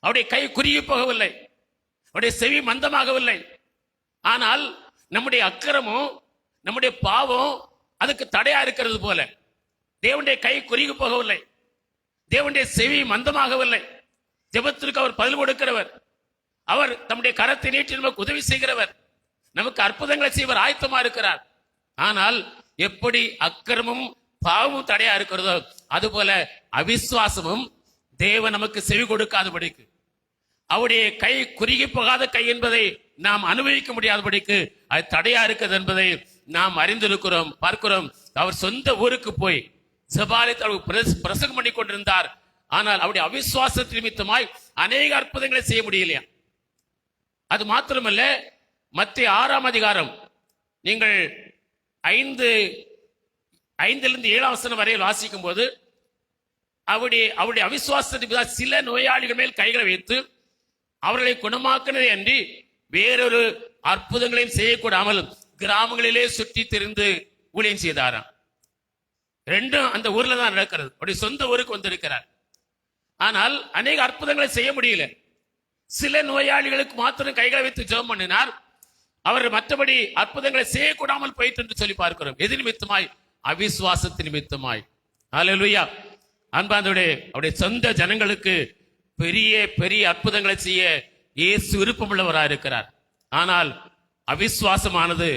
அவருடைய கை குறுகி போகவில்லை, அவருடைய செவி மந்தமாகவில்லை. ஆனால் நம்முடைய அக்கிரமும் நம்முடைய பாவம் அதுக்கு தடையா இருக்கிறது போல தேவனுடைய கை குறுகி போகவில்லை, தேவனுடைய செவி மந்தமாகவில்லை. ஜெபத்திற்கு அவர் பதில் கொடுக்கிறவர். அவர் தம்முடைய கரத்தை நீட்டி நமக்கு உதவி செய்கிறவர். நமக்கு அற்புதங்களை செய்வர் ஆயத்தமா இருக்கிறார். ஆனால் எப்படி அக்கிரமும் பாவமும் தடையா இருக்கிறதோ, அதுபோல அவிசுவாசமும் தேவன் நமக்கு செவி கொடுக்காதபடிக்கு, அவருடைய கை குறுகி போகாத கை என்பதை நாம் அனுபவிக்க முடியாதபடிக்கு அது தடையா இருக்கிறது என்பதை நாம் அறிந்திருக்கிறோம், பார்க்கிறோம். அவர் சொந்த ஊருக்கு போய் ஜெபாலயத்தில் பிரசங்கம் பண்ணி கொண்டிருந்தார். ஆனால் அவருடைய அவிசுவாசத்தின் நிமித்தமாய் அநேக அற்புதங்களை செய்ய முடியலையா. அது மாத்திரமல்ல, மத்தேயு 6 அதிகாரம் நீங்கள் 5-7 வசனம் வரையில் வாசிக்கும் போது அவருடைய அவிசுவாசத்திற்கு சில நோயாளிகள் மேல் கைகளை வைத்து அவர்களை குணமாக்கினதே அன்றி வேறொரு அற்புதங்களையும் செய்யக்கூடாமல் கிராமங்களிலே சுற்றி திரிந்து ஊழியம் செய்தாராம். ரெண்டும் அந்த ஊர்ல தான் நடக்கிறது. அவருடைய சொந்த ஊருக்கு வந்திருக்கிறார். ஆனால் அநேக அற்புதங்களை செய்ய முடியல. சில நோயாளிகளுக்கு மாத்திரம் கைகளை வைத்து ஜெபம் பண்ணினார். அவர் மற்றபடி அற்புதங்களை செய்யக்கூடாமல் போயிட்டு என்று சொல்லி பார்க்கிறோம். எது நிமித்தமாய்? அவிசுவாசத்தின் நிமித்தமாய். அல்லேலூயா. அன்பார்ந்தவர்களே, அவருடைய சொந்த ஜனங்களுக்கு பெரிய பெரிய அற்புதங்களை செய்ய இயேசு விருப்பமுள்ளவராக இருக்கிறார். ஆனால் அவிசுவாசமானது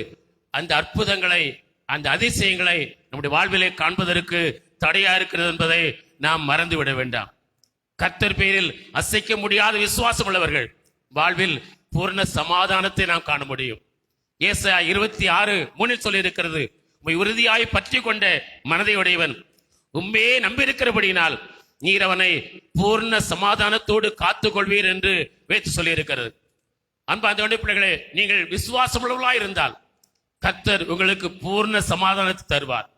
அந்த அற்புதங்களை, அந்த அதிசயங்களை நம்முடைய வாழ்விலே காண்பதற்கு தடையா இருக்கிறது என்பதை நாம் மறந்துவிட வேண்டாம். கர்த்தர் பேரில் அசைக்க முடியாத விசுவாசம் உள்ளவர்கள் வாழ்வில் பூர்ண சமாதானத்தை நாம் காண முடியும். ஏசாயா 26:3 சொல்லி இருக்கிறது, உம்மை உறுதியாய் பற்றி கொண்ட மனதை உடையவன் உம்மையே நம்பியிருக்கிறபடியினால் நீர் அவனை பூர்ண சமாதானத்தோடு காத்துக் கொள்வீர் என்று வேத்து சொல்லி இருக்கிறது. அன்பார்ந்த பிள்ளைகளே, நீங்கள் விசுவாசம் உள்ளவர்களாய் இருந்தால் கர்த்தர் உங்களுக்கு பூர்ண சமாதானத்தை தருவார்.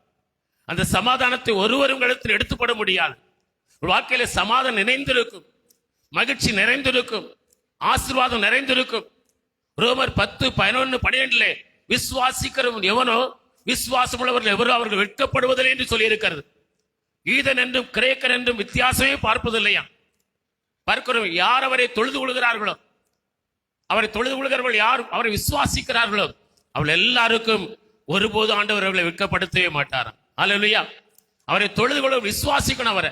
அந்த சமாதானத்தை ஒருவர் உங்களிடத்தில் எடுத்துப்பட முடியாது. வாழ்க்கையில சமாதானம் நிறைந்திருக்கும், மகிழ்ச்சி நிறைந்திருக்கும், ஆசீர்வாதம் நிறைந்திருக்கும். ரோமர் 10:11-12 விசுவாசிக்கிறவன் எவனோ, விசுவாசம் உள்ளவர்கள் எவரோ அவர்கள் வெட்கப்படுவதில்லை என்று சொல்லி இருக்கிறது. ஈதன் என்றும் கிரேக்கன் என்றும் வித்தியாசமே பார்ப்பதில்லையா. பார்க்கிறோம், யார் அவரை தொழுது கொள்கிறார்களோ, அவரை தொழுது கொள்கிறவர்கள் யார் அவரை விசுவாசிக்கிறார்களோ அவள் எல்லாருக்கும் ஒருபோது ஆண்டவர் அவர்களை வெட்கப்படுத்தவே மாட்டாராம். அல்லேலூயா. அவரை தொழுது கொள்ள விசுவாசிக்கணும். அவரை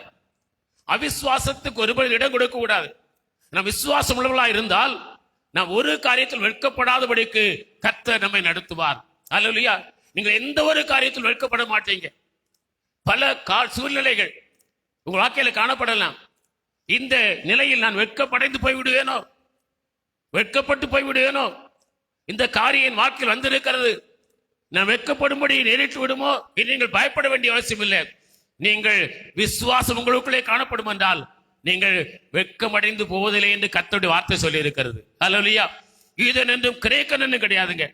அவிசுவாசத்துக்கு ஒருபோது இடம் கொடுக்க கூடாது. நாம் விசுவாசம் உள்ளவர்களா இருந்தால் நாம் ஒரு காரியத்தில் வெட்கப்படாதபடிக்கு கர்த்தர் நம்மை நடத்துவார். அல்லேலூயா. நீங்கள் எந்த ஒரு காரியத்தில் வெட்கப்பட மாட்டீங்க. பல சூழ்நிலைகள் உங்க வாழ்க்கையில காணப்படலாம். இந்த நிலையில் நான் வெட்கப்படைந்து போய்விடுவேனோ, வெட்கப்பட்டு போய்விடுவேனோ, இந்த காரியம் வாழ்க்கையில் வந்திருக்கிறது, நான் வெட்கப்படும்படி நேரிட்டு விடுமோ என்று நீங்கள் பயப்பட வேண்டிய அவசியம் இல்லை. நீங்கள் விசுவாசம் உங்களுக்குள்ளே காணப்படும் என்றால் நீங்கள் வெட்கமடைந்து போவதில்லை என்று கர்த்தருடைய வார்த்தை சொல்லி இருக்கிறது. அல்லேலூயா. யூதன் என்றும் கிரேக்கன் என்றும் கிடையாதுங்க.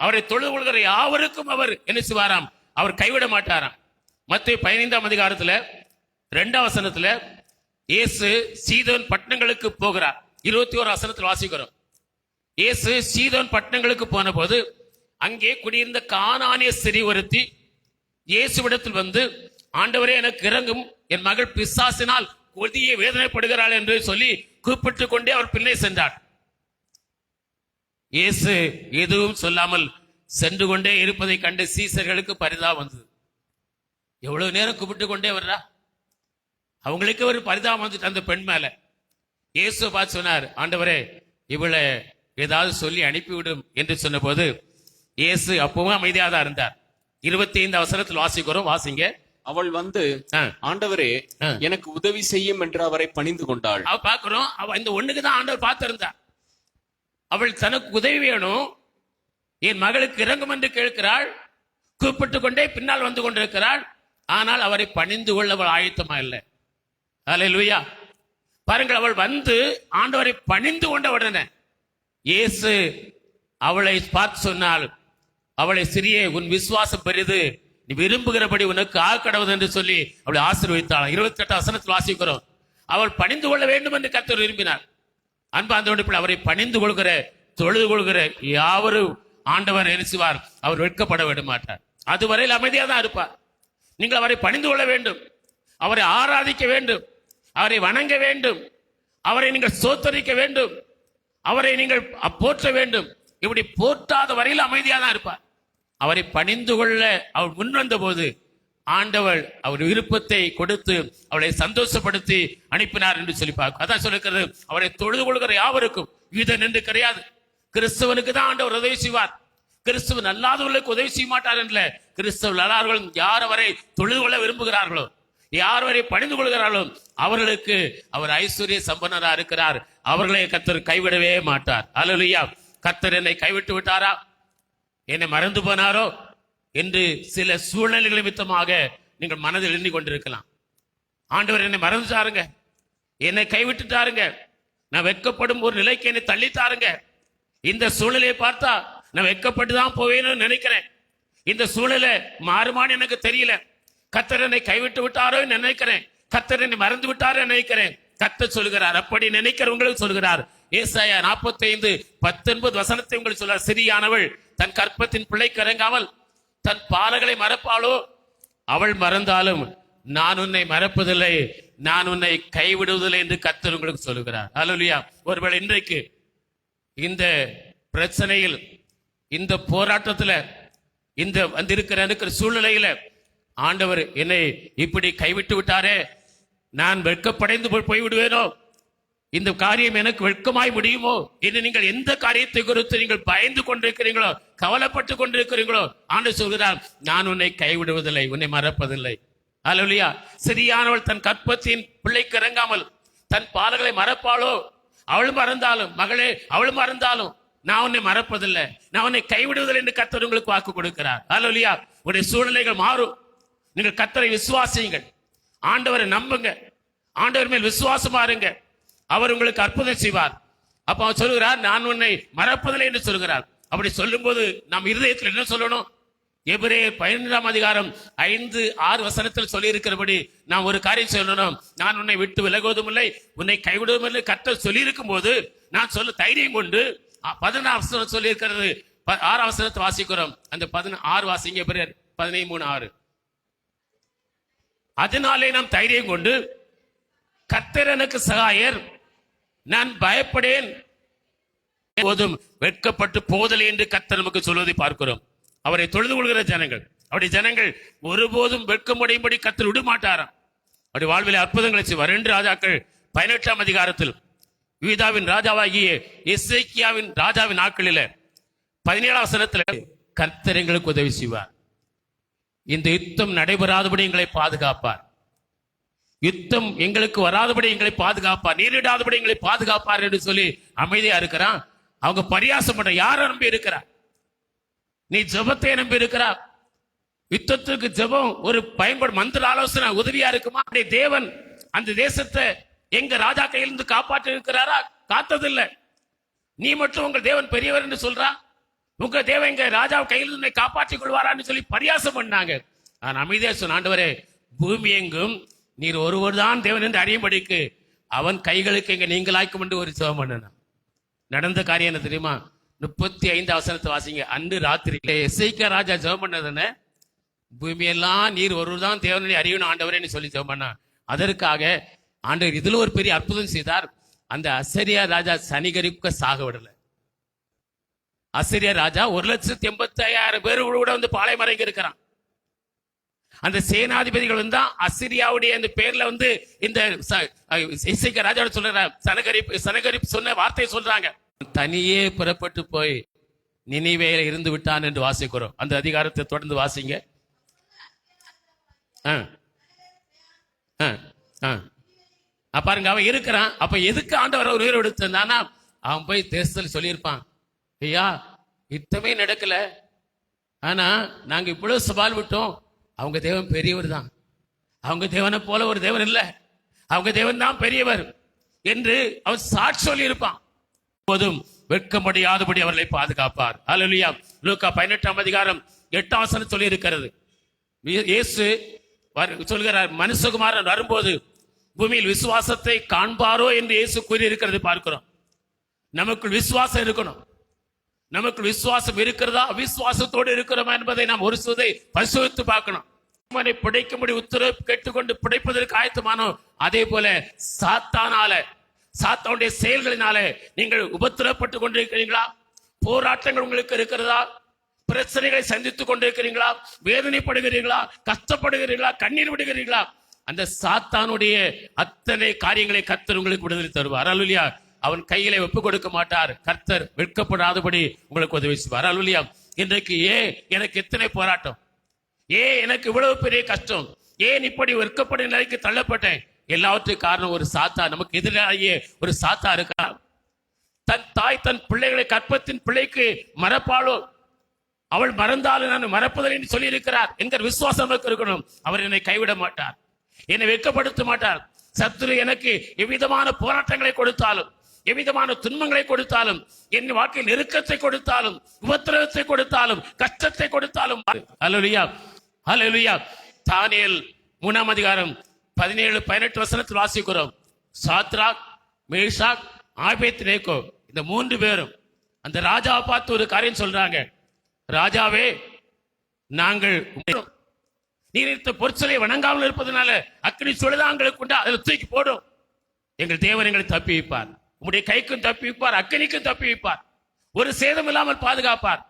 அவரை தொழுது கொள்கிற யாவருக்கும் அவர் என்ன செய்வாராம்? அவர் கைவிட மாட்டாராம். மத்தேயு 15ஆம் அதிகாரத்துல 2ஆம் வசனத்துல இயேசு சீதோன் பட்டணங்களுக்கு போகிறார். 21 வசனத்தில் வாசிக்கிறோம். இயேசு சீதோன் பட்டணங்களுக்கு போன போது அங்கே குடியிருந்த கானானிய ஸ்திரீ ஒருத்தி இயேசுவிடத்தில் வந்து, ஆண்டவரே எனக்கு இறங்கும், என் மகள் பிசாசினால் கொடிய வேதனைப்படுகிறாள் என்று சொல்லி கூப்பிட்டு கொண்டே அவர் பின்னே சென்றார். இயேசு எதுவும் சொல்லாமல் சென்று கொண்டே இருப்பதை கண்டு சீசர்களுக்கு பரிதாபம் வந்தது. எவ்வளவு நேரம் கூப்பிட்டு கொண்டே வர்றா, அவங்களுக்கு ஒரு பரிதாபம் வந்துட்டு அந்த பெண் மேல. இயேசு பார்த்து சொன்னார், ஆண்டவரே இவளை ஏதாவது சொல்லி அனுப்பிவிடும் என்று சொன்ன போது இயேசு அப்பவும் அமைதியாக தான் இருந்தார். 25 வசனத்தில் வாசிக்கிறோம், வாசிங்க. அவள் வந்து, ஆண்டவரே எனக்கு உதவி செய்யும் என்று அவரை பணிந்து கொண்டாள். அவ பாக்குறோம், அவ இந்த ஒண்ணுக்கு தான் ஆண்டவர் பார்த்திருந்தார். அவள் தனக்கு உதவி வேணும், என் மகளுக்கு இறங்கும் என்று கேட்கிறாள், கூப்பிட்டு கொண்டே பின்னால் வந்து கொண்டிருக்கிறாள். ஆனால் அவரை பணிந்து கொள்ள அவள் ஆயத்தமா இல்லை. அல்லேலூயா. பாருங்கள், அவள் வந்து ஆண்டவரை பணிந்து கொண்ட உடனே இயேசு அவளை பார்த்து சொன்னால், அவளை சிறியே, உன் விசுவாசம் பெரிது, நீ விரும்புகிறபடி உனக்கு ஆக்கடவது என்று சொல்லி அவளை ஆசீர்வதித்தாள். 28 வசனத்தில் வாசிக்கிறோம். அவள் பணிந்து கொள்ள வேண்டும் என்று கர்த்தர் விரும்பினார். அன்பார்ந்தவர்களே, அவரை பணிந்து கொள்கிற தொழுது கொள்கிற யாவரும் ஆண்டவர் நினைச்சுவார், அவர் வெட்கப்பட விட மாட்டார். அதுவரையில் அமைதியாக தான் இருப்பார். நீங்கள் அவரை பணிந்து கொள்ள வேண்டும், அவரை ஆராதிக்க வேண்டும், அவரை வணங்க வேண்டும், அவரை நீங்கள் ஸ்தோத்தரிக்க வேண்டும், அவரை நீங்கள் போற்ற வேண்டும். இப்படி போற்றாத வரையில் அமைதியாக தான் இருப்பார். அவரை பணிந்து கொள்ள அவர் முன் வந்த போது ஆண்டவர் அவர் விருப்பத்தை கொடுத்து அவளை சந்தோஷப்படுத்தி அனுப்பினார் என்று சொல்லி பார்க்க. அதான் சொல்லிருக்கிறது, அவரை தொழுது கொள்கிற யாவருக்கும், யூதன் என்று கிடையாது, கிறிஸ்தவனுக்கு தான் ஆண்டவர் உதவி செய்வார். கிறிஸ்தவன் அல்லாதவர்களுக்கு உதவி செய்ய மாட்டார் என்ற, கிறிஸ்தவ அல்லாதவர்கள் யார் அவரை தொழுது கொள்ள விரும்புகிறார்களோ, யார் அவரை பணிந்து கொள்கிறார்களோ அவர்களுக்கு அவர் ஐஸ்வர்ய சம்பன்னரா இருக்கிறார். அவர்களை கர்த்தர் கைவிடவே மாட்டார். அல்லேலூயா. கர்த்தர் என்னை கைவிட்டு விட்டாரா, என்னை மறந்து போனாரோ என்று சில சூழ்நிலைகள் நிமித்தமாக நீங்கள் மனதில் எண்ணி கொண்டிருக்கலாம். ஆண்டவர் என்னை மறந்துட்டாருங்க, என்னை கைவிட்டுட்டாருங்க, நான் வெட்கப்படும் ஒரு நிலைக்கு என்னை தள்ளித்தாருங்க, இந்த சூழ்நிலையை பார்த்தா நான் வெட்கப்பட்டு தான் போவேன்னு நினைக்கிறேன், இந்த சூழ்நிலை மாறுமான்னு எனக்கு தெரியல, கர்த்தர் என்னை கைவிட்டு விட்டாரோ நினைக்கிறேன், கர்த்தர் என்னை மறந்து விட்டாரோ நினைக்கிறேன். கர்த்தர் சொல்கிறார், அப்படி நினைக்கிறவங்களுக்கு சொல்கிறார். ஏசாயா 45:19 வசனத்தை உங்களுக்கு சொல்றார். சிறியானவள் தன் கற்பத்தின் பிள்ளைக்கு இறங்காமல் தன் பாலகளை மறப்பாளோ, அவள் மறந்தாலும் நான் உன்னை மறப்பதில்லை, நான் உன்னை கைவிடுவதில்லை என்று கர்த்தர் உங்களுக்கு சொல்லுகிறார். அல்லேலூயா. ஒருவேளை இன்றைக்கு இந்த பிரச்சனையில், இந்த போராட்டத்துல, இந்த வந்திருக்கிற சூழ்நிலையில ஆண்டவர் என்னை இப்படி கைவிட்டு விட்டாரே, நான் வெட்கப்படைந்து போய்விடுவேனோ, இந்த காரியம் எனக்கு வெட்கமாய் முடியுமோ என்று நீங்கள் எந்த காரியத்தை குறித்து நீங்கள் பயந்து கொண்டிருக்கிறீங்களோ, கவலைப்பட்டு கொண்டிருக்கிறீங்களோ, ஆண்டவர் சொல்கிறார், நான் உன்னை கைவிடுவதில்லை, உன்னை மறப்பதில்லை. அல்லேலூயா. சிறியானவள் தன் கற்பத்தின் பிள்ளைக்கு இறங்காமல் தன் பாலங்களை மறப்பாளோ, அவள் மறந்தாலும், மகளே அவள் மறந்தாலும் நான் உன்னை மறப்பதில்லை, நான் உன்னை கைவிடுவதில்லை என்று கர்த்தர் உங்களுக்கு வாக்கு கொடுக்கிறார். அல்லேலூயா. உடைய சூழ்நிலைகள் மாறும். நீங்கள் கர்த்தரை விசுவாசியுங்கள், ஆண்டவரை நம்புங்க, ஆண்டவர் மேல் விசுவாசமா இருங்க, அவர் உங்களுக்கு அற்புதம் செய்வார். அப்ப அவர் சொல்லுகிறார், நான் உன்னை மறப்பதில்லை என்று சொல்கிறார். அப்படி சொல்லும் போது நாம் இருதயத்தில் என்ன சொல்லணும்? எபிரேயர் 12ஆம் அதிகாரம் 5-6 வசனத்தில் சொல்லி இருக்கிறபடி நாம் ஒரு காரியம் சொல்லணும். நான் உன்னை விட்டு விலகுவதும் இல்லை, உன்னை கைவிடுவதும் இல்லை கர்த்தர் சொல்லி இருக்கும் போது நான் சொல்ல தைரியம் கொண்டு 16 வசனம் சொல்லி இருக்கிறது. 6 வசனத்தை வாசிக்கிறோம். அந்த 16 வாசிங்க. எபிரேயர் 13:6. அதனாலே நாம் தைரியம் கொண்டு, கர்த்தர் எனக்கு சகாயர், நான் பயப்படேன், போதும் வெட்கப்பட்டு போதலை என்று கர்த்தர் நமக்கு சொல்வதை பார்க்கிறோம். அவரை தொழுது கொள்கிற ஜனங்கள், அவருடைய ஜனங்கள் ஒருபோதும் வெட்கமடையும்படி கர்த்தர் விடமாட்டாராம். அவருடைய வாழ்வில் அற்புதங்களை செய்வார். 2 ராஜாக்கள் 18ஆம் அதிகாரத்தில் யூதாவின் ராஜாவாகிய எசேக்கியாவின் ராஜாவின் நாட்களில 17ஆம் வசனத்துல கர்த்தர் எங்களுக்கு உதவி செய்வார். இந்த யுத்தம் நடைபெறாதபடி எங்களை பாதுகாப்பார். யுத்தம் எங்களுக்கு வராதபடி எங்களை பாதுகாப்பார், நேரிடாதபடி எங்களை பாதுகாப்பார் என்று சொல்லி அமைதியா இருக்கிறான். அவங்க பரியாசம் பண்ற யாரை நம்பி இருக்கிறார்? நீ ஜெபத்தை நம்பி இருக்கிறா? யுத்தத்துக்கு ஜெபம் ஒரு பயன்படும் மந்திர ஆலோசனை உதவியா இருக்குமா? தேவன் அந்த தேசத்தை எங்க ராஜா கையிலிருந்து காப்பாற்றி இருக்கிறாரா? காத்ததில்லை. நீ மட்டும் உங்க தேவன் பெரியவர் என்று சொல்றா? உங்க தேவன் எங்க ராஜா கையிலிருந்து காப்பாற்றிக் கொள்வாரான்னு சொல்லி பரியாசம் பண்ணாங்க. நான் அமைதியா சொன்ன, ஆண்டவரே, பூமி எங்கும் நீர் ஒருவர் தான் தேவன் என்று அறியும்படிக்கு அவன் கைகளுக்கு எங்க நீங்களாய்க்கும் என்று ஒரு ஜெபம் பண்ணணும். நடந்த காரியம் என்ன தெரியுமா? 35 வசனத்தை வாசிங்க. அன்று ராத்திரி எசேக்கியா ராஜா ஜெபம் பண்ணதுன்னு, பூமியெல்லாம் நீர் ஒருவர் தான் தேவனை அறியணும் ஆண்டவரேன்னு சொல்லி ஜெபம் பண்ணா. அதற்காக ஆண்டவர் இதுல ஒரு பெரிய அற்புதம் செய்தார். அந்த அசரியா ராஜா சனிகரிக்க சாக விடல. அசரியா ராஜா 1,85,000 பேர் கூட வந்து பாளையமறைங்க இருக்கிறான். அந்த சேனாதிபதிகள் வந்து அசிரியாவுடைய அந்த பேர்ல வந்து இந்த எசேக்கியா ராஜாவோட சொல்ற சனகரிப்பு சொன்ன வார்த்தையை சொல்றாங்க. தனியே புறப்பட்டு போய் நினிவேல இருந்து விட்டான் என்று வாசிக்கிறோம். அந்த அதிகாரத்தை தொடர்ந்து வாசிங்க. பாருங்க, அவன் இருக்கிறான். அப்ப எதுக்கு ஆண்டவர் ஒரு உயிரை எடுத்திருந்தானா, அவன் போய் தேசத்தில் சொல்லியிருப்பான், ஐயா யுத்தமே நடக்கல, ஆனா நாங்க இவ்வளவு சவால் விட்டோம், அவங்க தேவன் பெரியவர் தான், அவங்க தேவனை போல ஒரு தேவன் இல்லை, அவங்க தேவன் தான் பெரியவர் என்று அவன் சாட்சி சொல்லி இருப்பான். போதும் வெட்கப்படியாதபடி அவர்களை பாதுகாப்பார். அல்லேலூயா. லூக்கா 18ஆம் அதிகாரம் 8ஆம் வசனம் சொல்லி இருக்கிறது. இயேசு சொல்கிறார், மனுஷகுமாரன் வரும்போது பூமியில் விசுவாசத்தை காண்பாரோ என்று இயேசு கூறி இருக்கிறது பார்க்கிறோம். நமக்குள் விசுவாசம் இருக்கணும். நமக்கு விசுவாசம் இருக்கிறதா, அவிசுவாசத்தோடு இருக்கிறோமா என்பதை நாம் ஒரு சுதை பரிசோதித்து பார்க்கணும். பிடிக்கும்படி உத்தரவு கேட்டுக்கொண்டு பிடிப்பதற்கு ஆயத்தமானோம். அதே போல சாத்தானுடைய செயல்களினாலே நீங்கள் உபத்திரப்பட்டு கொண்டிருக்கிறீங்களா? போராட்டங்கள் உங்களுக்கு இருக்கிறதா? பிரச்சனைகளை சந்தித்துக் கொண்டிருக்கிறீங்களா? வேதனைப்படுகிறீர்களா? கஷ்டப்படுகிறீர்களா? கண்ணீர் விடுகிறீர்களா? அந்த சாத்தானுடைய அத்தனை காரியங்களை கர்த்தர் உங்களுக்கு விடுதலை தருவார். அல்லேலூயா. அவன் கையிலே ஒப்புக் கொடுக்க மாட்டார். கர்த்தர் வெட்கப்படாதபடி உங்களுக்கு உதவி செய்வார். அல்லேலூயா. இன்றைக்கு எனக்கு எத்தனை போராட்டம், எனக்கு இவ்வளவு பெரிய கஷ்டம், ஏன் இப்படி வெட்கப்படும் நிலைக்கு தள்ளப்பட்டேன்? எல்லாவற்றுக்கும் காரணம் ஒரு சாத்தா, நமக்கு எதிராகிய ஒரு சாத்தா இருக்கா? தன் தாய் தன் பிள்ளைகளை கற்பத்தின் பிள்ளைக்கு மறப்பாளோ, அவள் மறந்தாலும் நான் மறப்பதில்லை சொல்லி இருக்கிறார் என்கிற விசுவாசம் நமக்கு இருக்கணும். அவர் என்னை கைவிட மாட்டார், என்னை வெட்கப்படுத்த மாட்டார். சத்துரு எனக்கு எவ்விதமான போராட்டங்களை கொடுத்தாலும், எவ்விதமான துன்பங்களை கொடுத்தாலும், என் வாழ்க்கையில் நெருக்கத்தை கொடுத்தாலும், உபத்திரவத்தை கொடுத்தாலும், கஷ்டத்தை கொடுத்தாலும், அல்லேலூயா அல்லேலூயா. தானியேல் 3ஆம் அதிகாரம் 17-18 வசனத்தில் வாசிக்கிறோம். சாத்ராக், மேஷாக், ஆபேத்நேகோ இந்த 3 பேரும் அந்த ராஜாவை பார்த்து ஒரு காரியம் சொல்றாங்க. ராஜாவே, நாங்கள் நீர் பொருட்களை வணங்காமல் இருப்பதனால அக்கினி சுழதாங்களுக்கு உண்டு, அதில் தூக்கி போடும். எங்கள் தேவன் எங்களை தப்பி வைப்பார், உங்களுடைய கைக்கும் தப்பி வைப்பார், அக்கினிக்கும் தப்பி வைப்பார், ஒரு சேதம் இல்லாமல் பாதுகாப்பார்.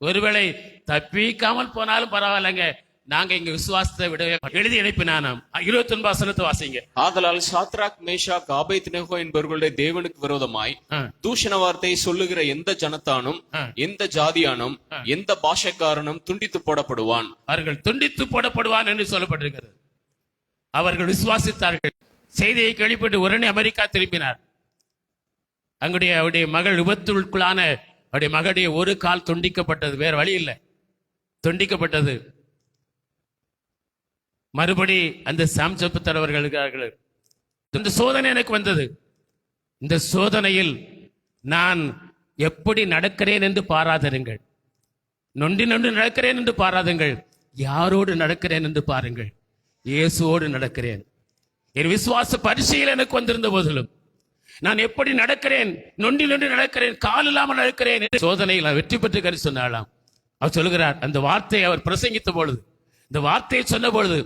ஒருவேளை தப்பிக்காமல் போனாலும் பரவாயில்லைங்க, நாங்க எங்க விசுவாசத்தை விடவே எழுதி அனுப்பினானாம். 29 வசனத்தை வாசிங்க. ஆதலால் சாத்ராக், மேஷாக், ஆபேத்நேகோ என்பவர்களுடைய தேவனுக்கு விரோதமாய் தூஷண வார்த்தை சொல்லுகிற எந்த ஜனத்தானும், எந்த ஜாதியானும், எந்த பாஷைக்காரனும் துண்டித்து போடப்படுவான். அவர்கள் துண்டித்து போடப்படுவான் என்று சொல்லப்பட்டிருக்கிறது. அவர்கள் விசுவாசித்தார்கள். செய்தியை கேள்விப்பட்டு உடனே அமெரிக்கா திரும்பினார். அவருடைய மகள் விபத்துக்குள்ளான அவருடைய மகளுடைய ஒரு கால் துண்டிக்கப்பட்டது, வேற வழி இல்லை, துண்டிக்கப்பட்டது. மறுபடி அந்த சாம்சப்புத்தர் அவர்கள், இந்த சோதனை எனக்கு வந்தது, இந்த சோதனையில் நான் எப்படி நடக்கிறேன் என்று பாராதருங்கள், நொண்டி நொண்டி நடக்கிறேன் என்று பாராதுங்கள், யாரோடு நடக்கிறேன் என்று பாருங்கள், இயேசுவோடு நடக்கிறேன். என் விசுவாச பரிசையில் எனக்கு வந்திருந்த போதிலும் நான் எப்படி நடக்கிறேன், நொண்டி நொண்டி நடக்கிறேன், கால் இல்லாமல் நடக்கிறேன். சோதனையில் நான் வெற்றி பெற்று சொன்னாலாம். அவர் சொல்லுகிறார், அந்த வார்த்தையை அவர் பிரசங்கித்த பொழுது, இந்த வார்த்தையை சொன்ன பொழுது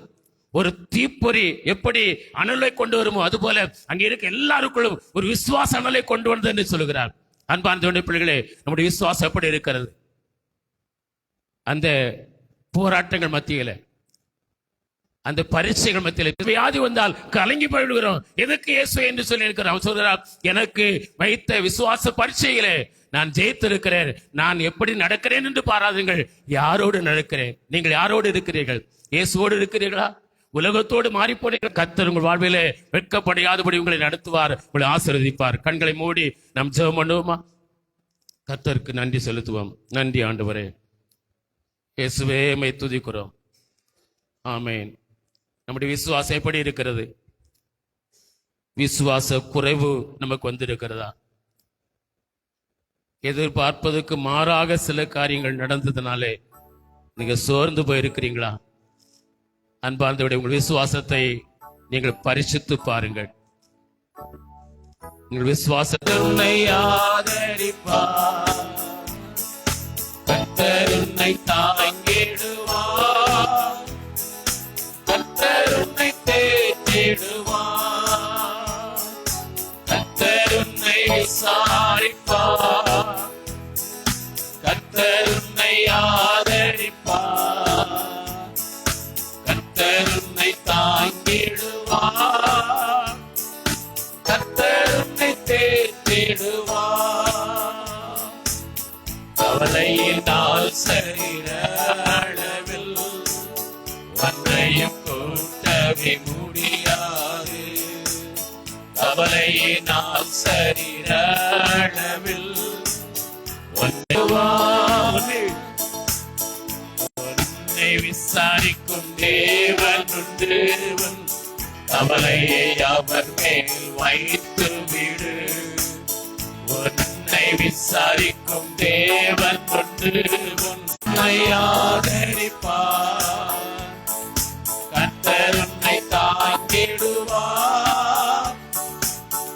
ஒரு தீப்பொறி எப்படி அனலை கொண்டு வருமோ அதுபோல அங்கே இருக்க எல்லாருக்குள்ளும் ஒரு விசுவாச அனலை கொண்டு வந்தது என்று சொல்லுகிறார். அன்பார்ந்த பிள்ளைகளே, நம்முடைய விசுவாசம் எப்படி இருக்கிறது? அந்த போராட்டங்கள் மத்தியில, அந்த பரீட்சைகள் மத்தியில் வியாதி வந்தால் கலங்கி போய்விடுகிறோம். எதுக்கு இயேசு என்று சொல்லி இருக்கிறார். அவர் சொல்கிறார், எனக்கு வைத்த விசுவாச பரீட்சையிலே நான் ஜெயித்திருக்கிறேன். நான் எப்படி நடக்கிறேன் என்று பாராதுங்கள், யாரோடு நடக்கிறேன். நீங்கள் யாரோடு இருக்கிறீர்கள்? இயேசுவோடு இருக்கிறீர்களா? உலகத்தோடு மாறி போனீர்கள். கர்த்தர் உங்கள் வாழ்விலே வெட்கப்படையாதபடி உங்களை நடத்துவார், உங்களை ஆசீர்வதிப்பார். கண்களை மூடி நாம் ஜெபம் பண்ணுவோமா? கர்த்தருக்கு நன்றி செலுத்துவோம். நன்றி ஆண்டவரே, இயேசுவே உம்மை துதிக்கிறோம். ஆமென். நம்முடைய விசுவாசம் எப்படி இருக்கிறது? விசுவாச குறைவு நமக்கு வந்திருக்கிறதா? எதிர்பார்ப்பதற்கு மாறாக சில காரியங்கள் நடந்ததுனாலே நீங்க சோர்ந்து போயிருக்கிறீங்களா? அன்பார்ந்தவருடைய உங்கள் விசுவாசத்தை நீங்கள் பரிசுத்து பாருங்கள். உங்கள் விசுவாசத்தை ஆதரிப்பார். கர்த்தர் உன்னை தாங்கிடுவார். கர்த்தர் உன்னை தேற்றிடுவார். கர்த்தர் உன்னை விசாரிப்பார். கர்த்தர் உன்னை ஆதரிப்பார். கர்த்தர் உன்னை தாங்கிடுவார். கர்த்தர் உன்னை தேற்றிடுவார். கவலையினால் சரீர அளவில் ஒன்றையும் கூட்டவே முடியாது. கவலையினால் சரீர அளவில் உன்னை விசாரிக்கும் தேவன் உண்டு. கவலையை அவர் மேல் வைத்து விடு. உன்னை விசாரிக்கும் தேவன் உண்டு. உன்னை ஆதரிப்பார். கர்த்தர் உன்னை தாங்கிடுவார்.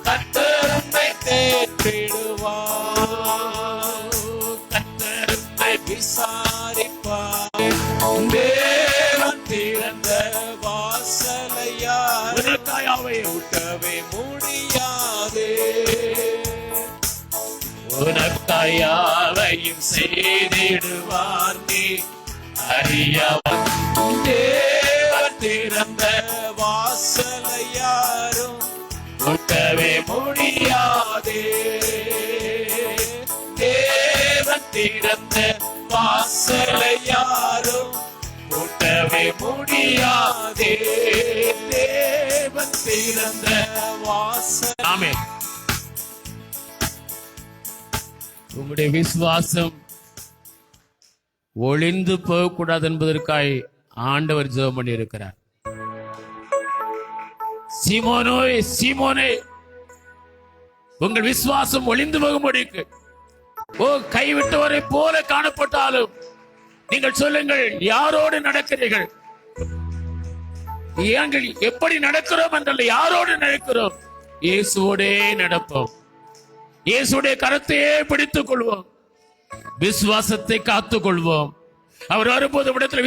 கர்த்தர் உன்னை தேற்றிடுவார். கர்த்தர் உன்னை விசாரிப்பார். தேவன் திறந்த வாசலையார் உனக்காயாவை விட்டவே முடியாது. உனக்காயாவையும் செய்திடுவார். நீ அறியவன். தேவன் திறந்த வாசலையாரும் விட்டவே முடியாது. தேவன் திறந்த வாசலை யாரும் கூட்டவே முடியாதே. தேவன் திறந்த வாசல். ஆமென். உங்களுடைய விசுவாசம் ஒளிந்து போகக்கூடாது என்பதற்காய் ஆண்டவர் ஜெபம் பண்ணி இருக்கிறார். சீமோனே, சீமோனே, உங்கள் விசுவாசம் ஒளிந்து போகும்படிக்கு கைவிட்டவரை போல காணப்பட்டாலும் நீங்கள் சொல்லுங்கள், யாரோடு நடக்கிறீர்கள்? ஏங்கள் எப்படி நடக்கிறோம் என்றால் யாரோடு நடக்கிறோம்? இயேசுவோடே நடப்போம். இயேசுடைய கரத்தையே பிடித்துக் கொள்வோம். விசுவாசத்தை காத்துக் கொள்வோம். அவர் வரும்போது இடத்துல